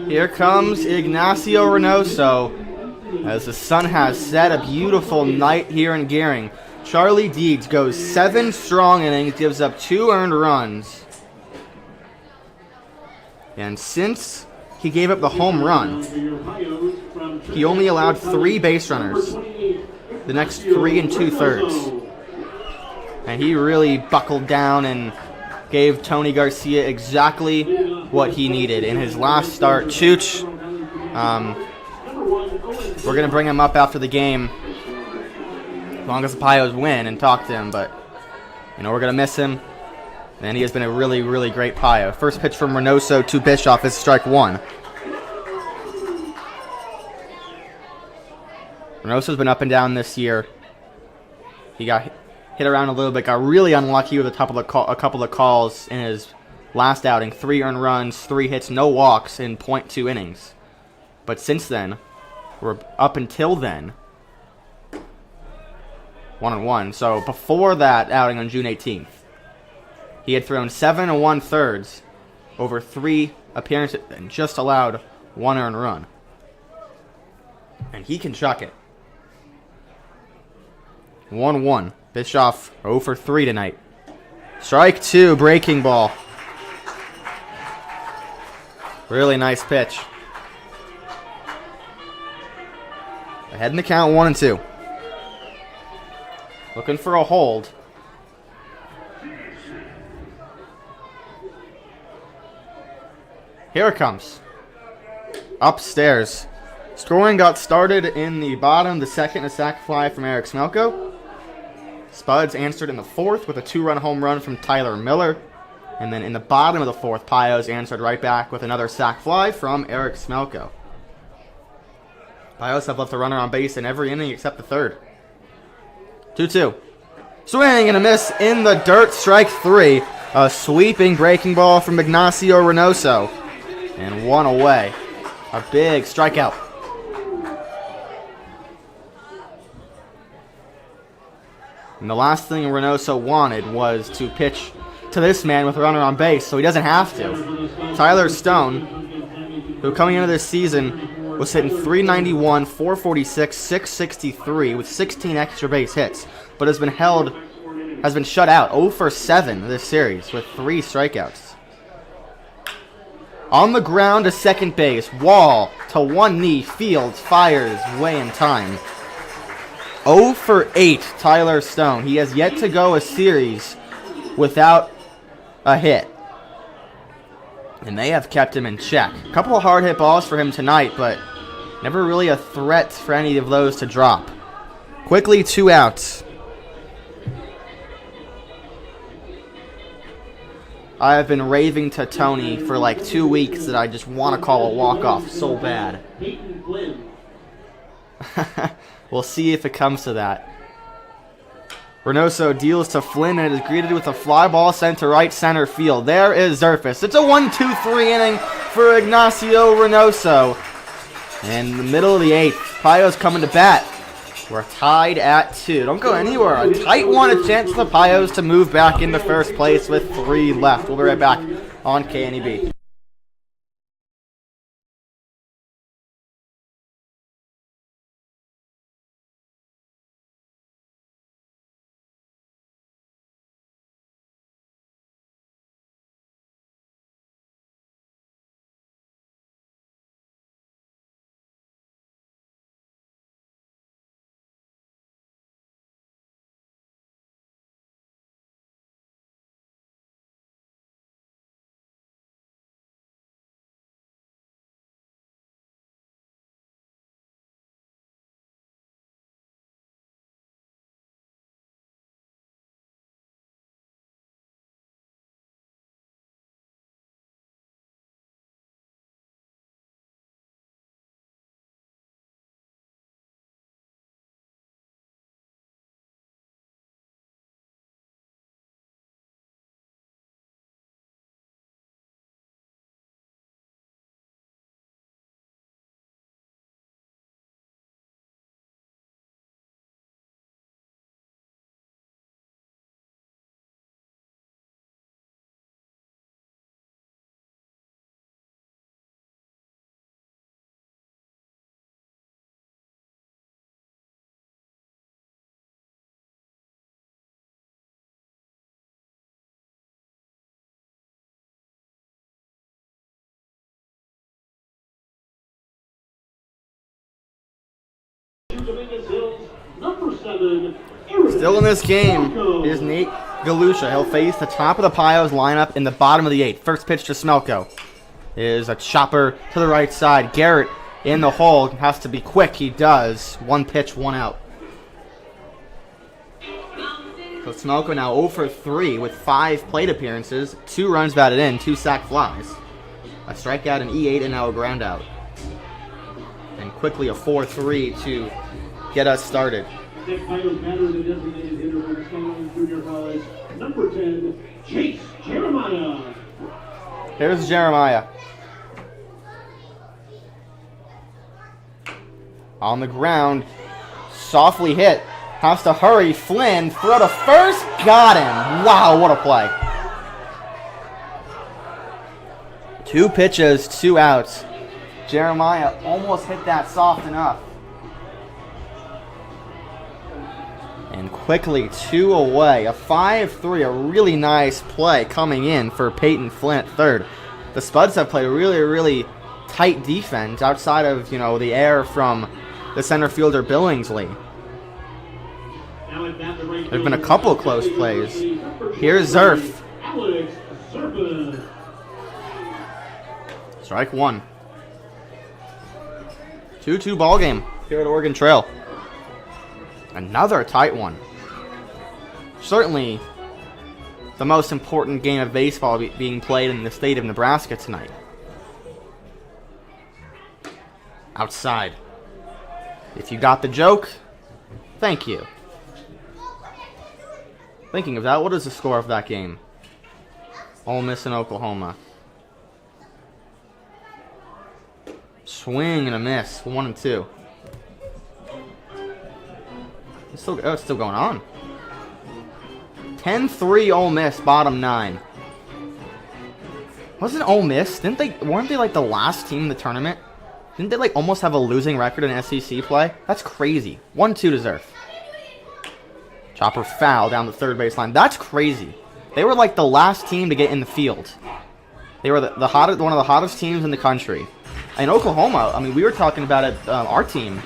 Speaker 1: Here comes Ignacio Reynoso. As the sun has set, a beautiful night here in Gering. Charlie Deeds goes 7 strong innings, gives up 2 earned runs. And since he gave up the home run, he only allowed 3 base runners. The next 3 2/3. And he really buckled down and gave Tony Garcia exactly what he needed in his last start. Chooch, we're going to bring him up after the game, as long as the Pios win, and talk to him, but we're going to miss him, and he has been a really, really great Pio. First pitch from Reynoso to Bischoff is strike 1. Reynoso's been up and down this year. He got hit around a little bit, got really unlucky with a couple of calls in his last outing. 3 earned runs, 3 hits, no walks in .2 innings. But since then, Or up until then, 1-1. So before that outing on June 18th, he had thrown 7 1/3 over 3 appearances and just allowed 1 earned run. And he can chuck it. 1-1. Bischoff 0 for 3 tonight. Strike 2, breaking ball. Really nice pitch. Ahead in the count, 1-2. Looking for a hold. Here it comes. Upstairs. Scoring got started in the bottom of the second, a sac fly from Eric Smelko. Spuds answered in the fourth with a 2-run home run from Tyler Miller. And then in the bottom of the fourth, Pios answered right back with another sac fly from Eric Smelko. Pios have left a runner on base in every inning except the third. 2-2. Swing and a miss in the dirt, strike 3. A sweeping breaking ball from Ignacio Reynoso. And 1 away. A big strikeout. And the last thing Reynoso wanted was to pitch to this man with a runner on base, so he doesn't have to. Tyler Stone, who coming into this season was hitting .391, .446, .663 with 16 extra base hits, but has been shut out 0 for 7 this series with 3 strikeouts. On the ground to second base, Wall to one knee, Fields fires way in time. 0 for 8, Tyler Stone. He has yet to go a series without a hit. And they have kept him in check. A couple of hard hit balls for him tonight, but never really a threat for any of those to drop. Quickly, 2 outs. I have been raving to Tony for like 2 weeks that I just want to call a walk-off so bad. We'll see if it comes to that. Reynoso deals to Flynn and is greeted with a fly ball sent to right center field. There is Zerfus. It's a 1-2-3 inning for Ignacio Reynoso. In the middle of the 8th, Pios coming to bat. We're tied at 2. Don't go anywhere. A tight one, a chance for the Pios to move back into first place with 3 left. We'll be right back on KNEB. Still in this game is Nate Galusha. He'll face the top of the Pios lineup in the bottom of the 8th. First pitch to Smelko is a chopper to the right side. Garrett in the hole. Has to be quick. He does. 1 pitch, 1 out. So Smelko now 0 for 3 with 5 plate appearances, 2 runs batted in, 2 sac flies. A strikeout, an E8, and now a ground out. And quickly a 4-3 to get us started.
Speaker 2: Next Pios batter, the designated hitter from Stoneman Junior College, number 10, Chase Jeremiah.
Speaker 1: Here's Jeremiah. On the ground. Softly hit. Has to hurry. Flynn, throw to first. Got him. Wow, what a play. 2 pitches, 2 outs. Jeremiah almost hit that soft enough. And quickly 2 away. A 5-3, a really nice play coming in for Peyton Flynn at third. The Spuds have played really, really tight defense outside of, the error from the center fielder Billingsley. There have been a couple close plays. Here's Zerf. Strike 1. 2-2 ball game here at Oregon Trail. Another tight one. Certainly the most important game of baseball being played in the state of Nebraska tonight. Outside. If you got the joke, thank you. Thinking of that, what is the score of that game? Ole Miss and Oklahoma. Swing and a miss. 1-2. It's still going on. 10-3 Ole Miss, bottom 9. Wasn't Ole Miss? Weren't they like the last team in the tournament? Didn't they like almost have a losing record in SEC play? That's crazy. 1-2 to Zerf. Chopper foul down the third baseline. That's crazy. They were like the last team to get in the field. They were the hottest, one of the hottest teams in the country. In Oklahoma, I mean, we were talking about it, our team,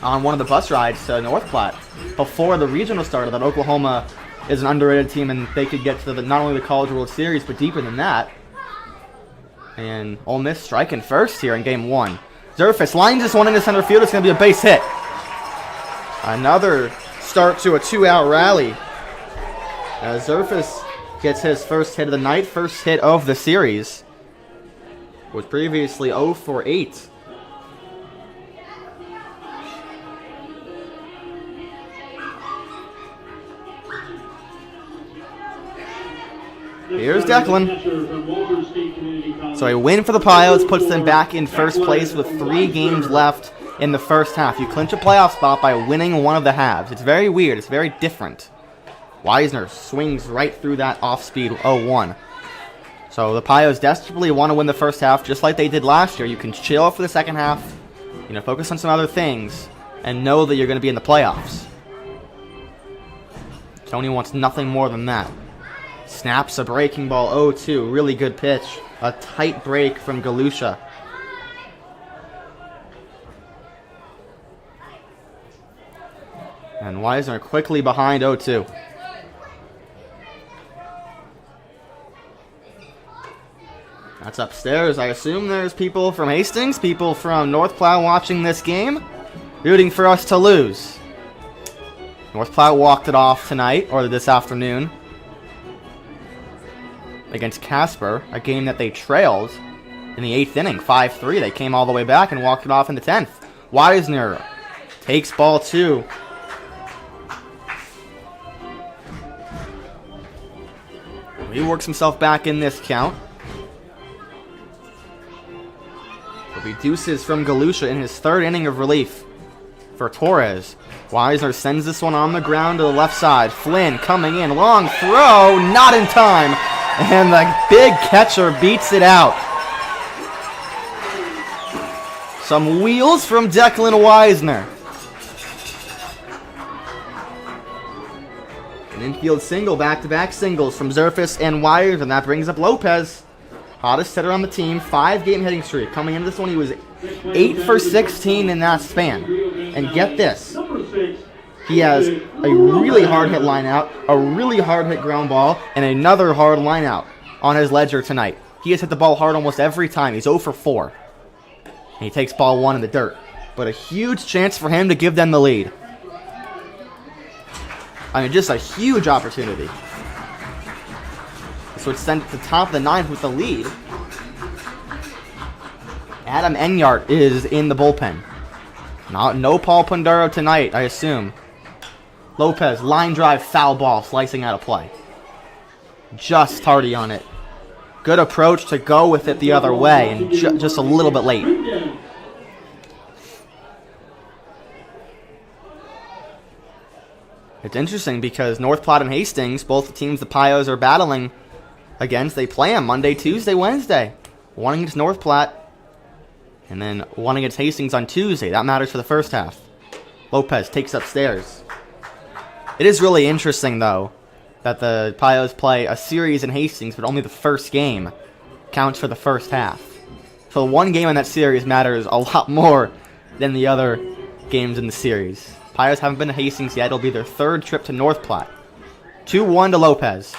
Speaker 1: on one of the bus rides to North Platte before the regional started, that Oklahoma is an underrated team and they could get to not only the College World Series, but deeper than that. And Ole Miss striking first here in game 1. Zerfus lines this one into center field. It's going to be a base hit. Another start to a 2-out rally. Zerfus gets his first hit of the night, first hit of the series. Was previously 0 for 8. Here's Declan. So a win for the Pilots puts them back in first place with 3 games left in the first half. You clinch a playoff spot by winning one of the halves. It's very weird. It's very different. Wisner swings right through that off-speed 0-1. So the Pios desperately want to win the first half just like they did last year. You can chill for the second half, focus on some other things, and know that you're going to be in the playoffs. Tony wants nothing more than that. Snaps a breaking ball 0-2. Really good pitch. A tight break from Galusha. And Wisner quickly behind 0-2. That's upstairs. I assume there's people from Hastings, people from North Platte watching this game, rooting for us to lose. North Platte walked it off tonight, or this afternoon, against Casper, a game that they trailed in the 8th inning, 5-3. They came all the way back and walked it off in the 10th. Wisner takes ball 2. He works himself back in this count. Reduces from Galusha in his 3rd inning of relief for Torres. Wisner sends this one on the ground to the left side. Flynn coming in. Long throw. Not in time. And the big catcher beats it out. Some wheels from Declan Wisner. An infield single. Back-to-back singles from Zerfus and Wires. And that brings up Lopez. Hottest hitter on the team, 5-game hitting streak. Coming into this one, he was 8 for 16 in that span. And get this, he has a really hard hit line out, a really hard hit ground ball, and another hard line out on his ledger tonight. He has hit the ball hard almost every time. He's 0 for 4. And he takes ball 1 in the dirt. But a huge chance for him to give them the lead. I mean, just a huge opportunity. So it's sent to the top of the 9th with the lead. Adam Enyart is in the bullpen. No Paul Panduro tonight, I assume. Lopez, line drive, foul ball, slicing out of play. Just tardy on it. Good approach to go with it the other way, and just a little bit late. It's interesting because North Platte and Hastings, both the teams the Pios are battling against, they play them Monday, Tuesday, Wednesday. One against North Platte, and then one against Hastings on Tuesday. That matters for the first half. Lopez takes upstairs. It is really interesting, though, that the Pios play a series in Hastings, but only the first game counts for the first half. So one game in that series matters a lot more than the other games in the series. Pios haven't been to Hastings yet. It'll be their third trip to North Platte. 2-1 to Lopez.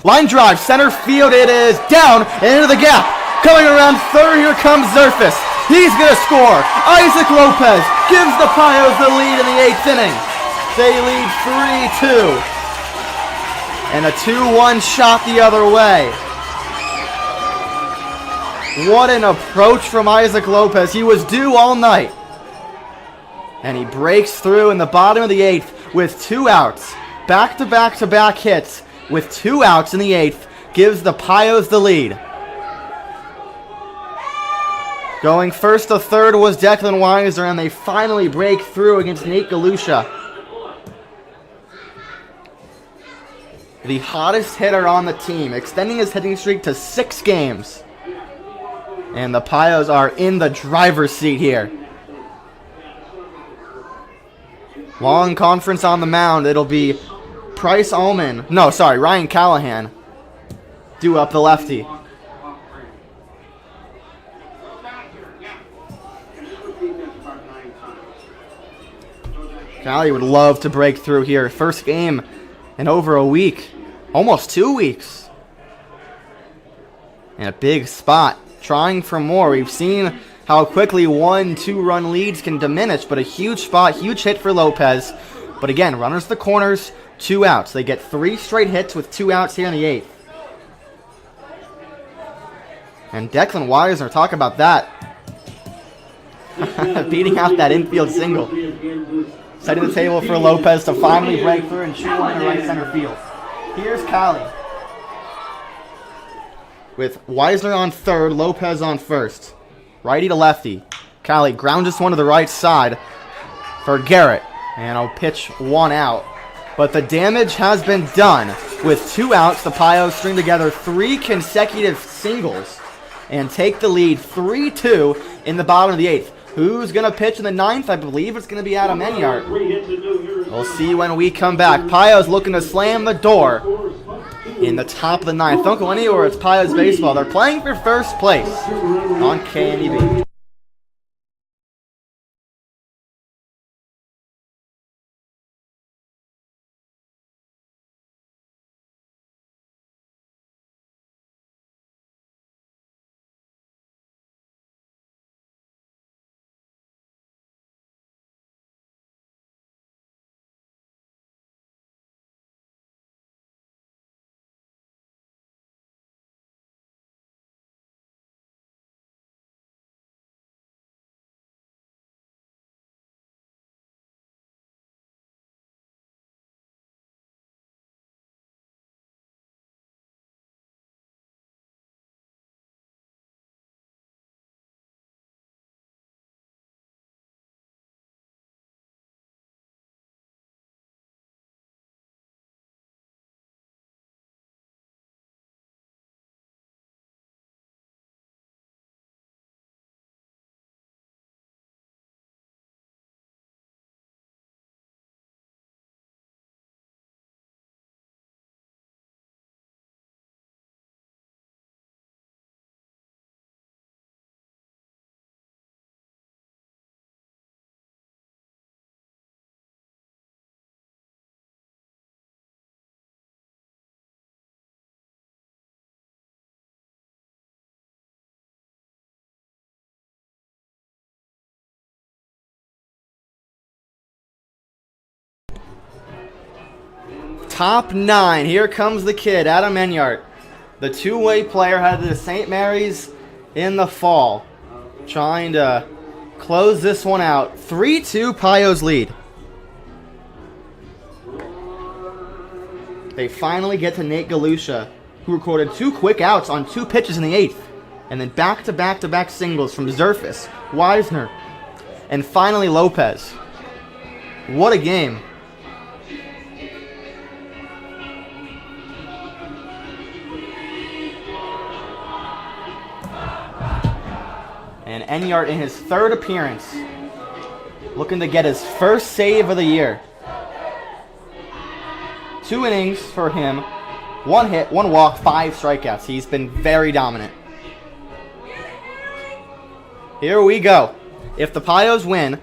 Speaker 1: Line drive, center field. It is down and into the gap. Coming around third, here comes Zerfus. He's going to score. Isaac Lopez gives the Pios the lead in the 8th inning. They lead 3-2. And a 2-1 shot the other way. What an approach from Isaac Lopez. He was due all night. And he breaks through in the bottom of the 8th with 2 outs. Back-to-back-to-back hits with 2 outs in the 8th. Gives the Pios the lead. Going first to third was Declan Weiser, and they finally break through against Nate Galusha. The hottest hitter on the team, extending his hitting streak to 6 games. And the Pios are in the driver's seat here. Long conference on the mound. It'll be Ryan Callahan due up the lefty. Callie would love to break through here. First game in over a week. Almost 2 weeks. And a big spot. Trying for more. We've seen how quickly 1-2 run leads can diminish, but a huge spot, huge hit for Lopez. But again, runners to the corners, 2 outs. They get 3 straight hits with 2 outs here in the 8th. And Declan Weiser, talk about that. Beating out that infield single. Setting the table for Lopez to finally break through and shoot one in the right center field. Here's Callie. With Weiser on third, Lopez on first. Righty to lefty. Callie grounds this one to the right side for Garrett. And I'll pitch 1 out. But the damage has been done. With 2 outs, the Pios string together 3 consecutive singles and take the lead 3-2 in the bottom of the 8th. Who's going to pitch in the 9th? I believe it's going to be Adam Enyart. We'll see when we come back. Pios looking to slam the door in the top of the 9th. Don't go anywhere. It's Pios baseball. They're playing for first place on KNEB. Top 9. Here comes the kid, Adam Enyart. The two-way player headed to St. Mary's in the fall. Trying to close this one out. 3-2 Pios lead. They finally get to Nate Galusha, who recorded 2 quick outs on 2 pitches in the 8th. And then back-to-back-to-back singles from Zerfus, Weisner, and finally Lopez. What a game. And Enyart in his 3rd appearance, looking to get his first save of the year. 2 innings for him, 1 hit, 1 walk, 5 strikeouts. He's been very dominant. Here we go. If the Pios win,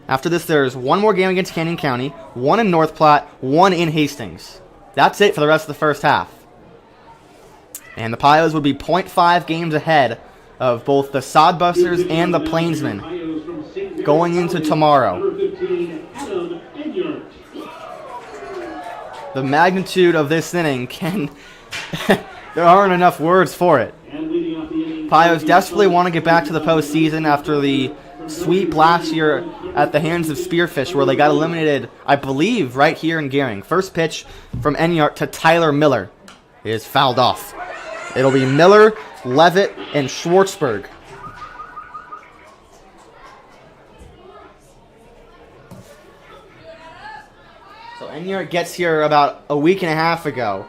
Speaker 1: after this there's 1 more game against Canyon County, 1 in North Platte, 1 in Hastings. That's it for the rest of the first half. And the Pios would be .5 games ahead of both the Sodbusters and the Plainsmen going into tomorrow. The magnitude of this inning can... there aren't enough words for it. Pios desperately want to get back to the postseason after the sweep last year at the hands of Spearfish, where they got eliminated, I believe, right here in Gering. First pitch from Enyart to Tyler Miller is fouled off. It'll be Miller, Levitt, and Schwartzberg. So Enyart gets here about a week and a half ago.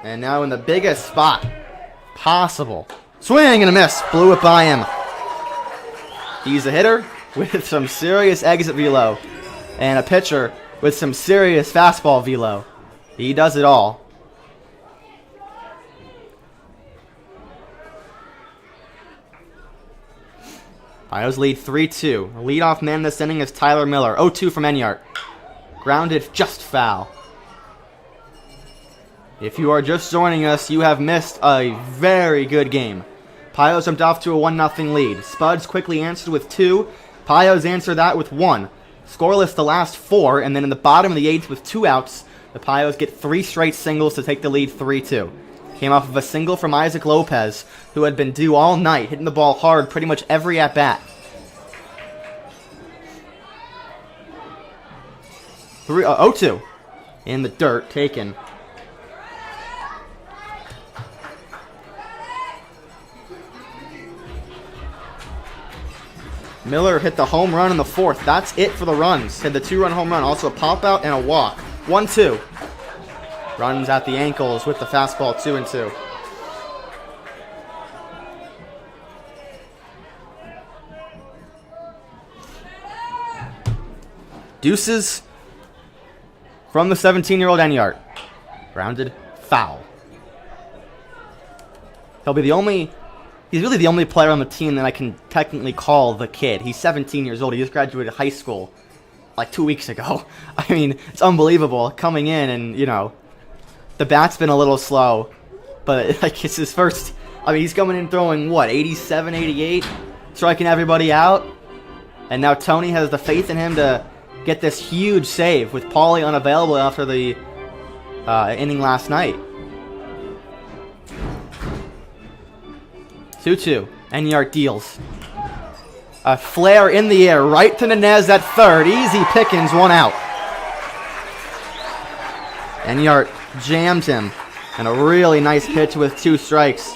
Speaker 1: And now in the biggest spot possible. Swing and a miss. Blew it by him. He's a hitter with some serious exit velo. And a pitcher with some serious fastball velo. He does it all. Pios lead 3-2. The leadoff man this inning is Tyler Miller. 0-2 from Enyart. Grounded just foul. If you are just joining us, you have missed a very good game. Pios jumped off to a 1-0 lead. Spuds quickly answered with 2. Pios answered that with 1. Scoreless the last 4, and then in the bottom of the 8th with 2 outs, the Pios get 3 straight singles to take the lead 3-2. Came off of a single from Isaac Lopez, who had been due all night, hitting the ball hard pretty much every at-bat. 0-2 in the dirt, taken. Miller hit the home run in the 4th. That's it for the runs. Hit the 2-run home run. Also a pop-out and a walk. 1-2. Runs at the ankles with the fastball. 2-2. Deuces from the 17-year-old Enyart. Grounded foul. He'll be the only... He's really the only player on the team that I can technically call the kid. He's 17 years old. He just graduated high school like 2 weeks ago. I mean, it's unbelievable coming in and, you know, the bat's been a little slow, but like it's his first. I mean, he's coming in throwing what, 87, 88, striking everybody out. And now Tony has the faith in him to get this huge save with Paulie unavailable after the inning last night. 2-2. Enyart deals. A flare in the air right to Nenez at 3rd. Easy pickings, 1 out. Enyart jammed him. And a really nice pitch with 2 strikes.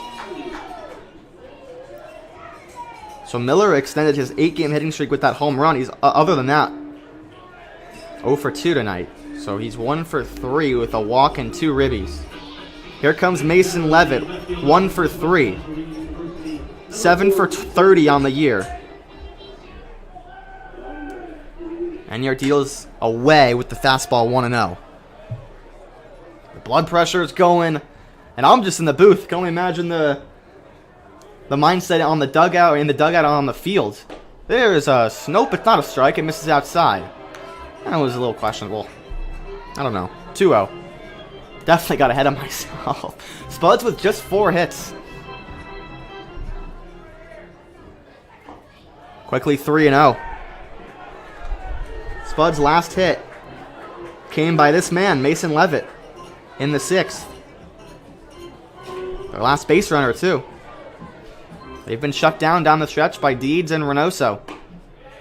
Speaker 1: So Miller extended his 8-game hitting streak with that home run. He's, other than that, 0 for 2 tonight. So he's 1 for 3 with a walk and 2 ribbies. Here comes Mason Levitt, 1 for 3. 7 for 30 on the year. Enyart deals away with the fastball 1-0. The blood pressure is going, and I'm just in the booth. Can only imagine the mindset on the dugout, or in the dugout on the field. There is a nope, it's not a strike. It misses outside. That was a little questionable. I don't know. 2-0. Definitely got ahead of myself. Spuds with just 4 hits. Quickly 3-0. Spuds' last hit came by this man, Mason Levitt, in the 6th. Their last base runner, too. They've been shut down the stretch by Deeds and Reynoso.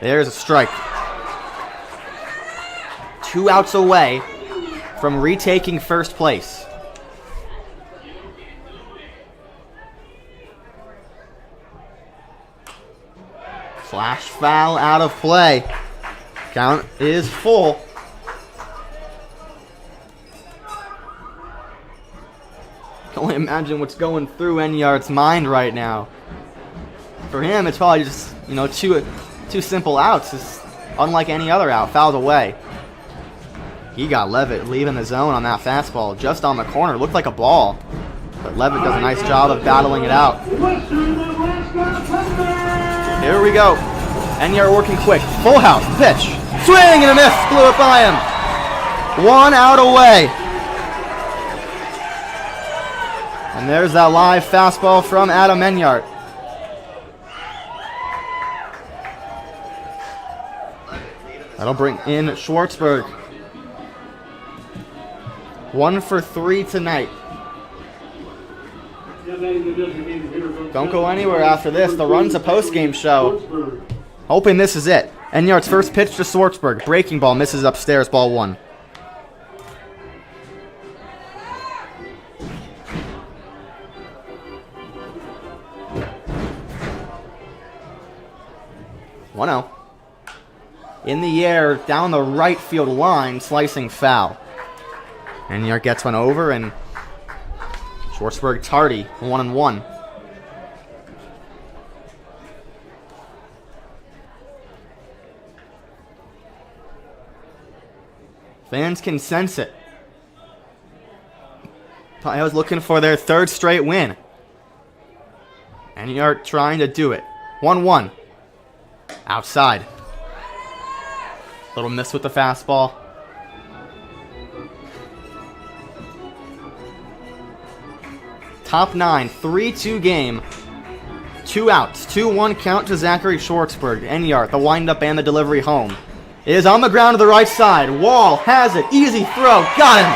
Speaker 1: There's a strike. 2 outs away from retaking first place. Flash foul out of play. Count is full. Can only imagine what's going through Enyart's mind right now. For him, it's probably just, you know, two simple outs. It's unlike any other out. Fouled away. He got Levitt leaving the zone on that fastball just on the corner. Looked like a ball. But Levitt does a nice job of battling it out. Here we go. Enyart working quick. Full house. Pitch. Swing and a miss. Blew it by him. 1 out away. And there's that live fastball from Adam Enyart. That'll bring in Schwartzberg. 1 for 3 tonight. Don't go anywhere after this. The Run's a post-game show. Hoping this is it. Enyart's first pitch to Schwartzberg. Breaking ball misses upstairs, ball 1. One-0. In the air, down the right field line, slicing foul. Enyart gets one over, and Schwartzberg tardy, 1-1. Fans can sense it. Pio's looking for their 3rd straight win. Enyart trying to do it. 1-1. Outside. Little miss with the fastball. Top 9, 3-2 game. 2 outs, 2-1 count to Zachary Schwartzberg. Enyart, the windup and the delivery home. It is on the ground to the right side. Wall has it. Easy throw. Got him.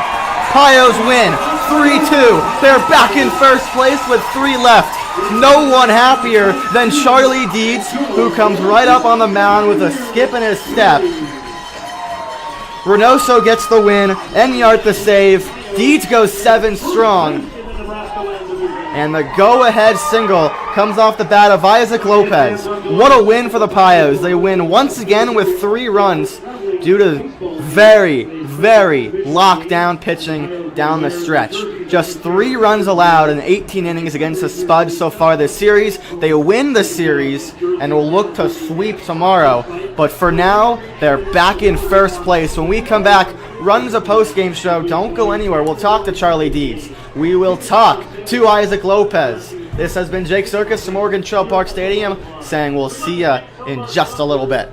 Speaker 1: Pios win. 3-2. They're back in first place with 3 left. No one happier than Charlie Deeds, who comes right up on the mound with a skip in his step. Reynoso gets the win. Enyart the save. Deeds goes 7 strong. And the go-ahead single comes off the bat of Isaac Lopez. What a win for the Pios. They win once again with 3 runs due to very, very lockdown pitching down the stretch. Just 3 runs allowed in 18 innings against the Spuds so far this series. They win the series and will look to sweep tomorrow. But for now, they're back in first place. When we come back, Run's a post-game show. Don't go anywhere. We'll talk to Charlie Deeds. We will talk to Isaac Lopez. This has been Jake Circus from Morgan Trail Park Stadium saying we'll see ya in just a little bit.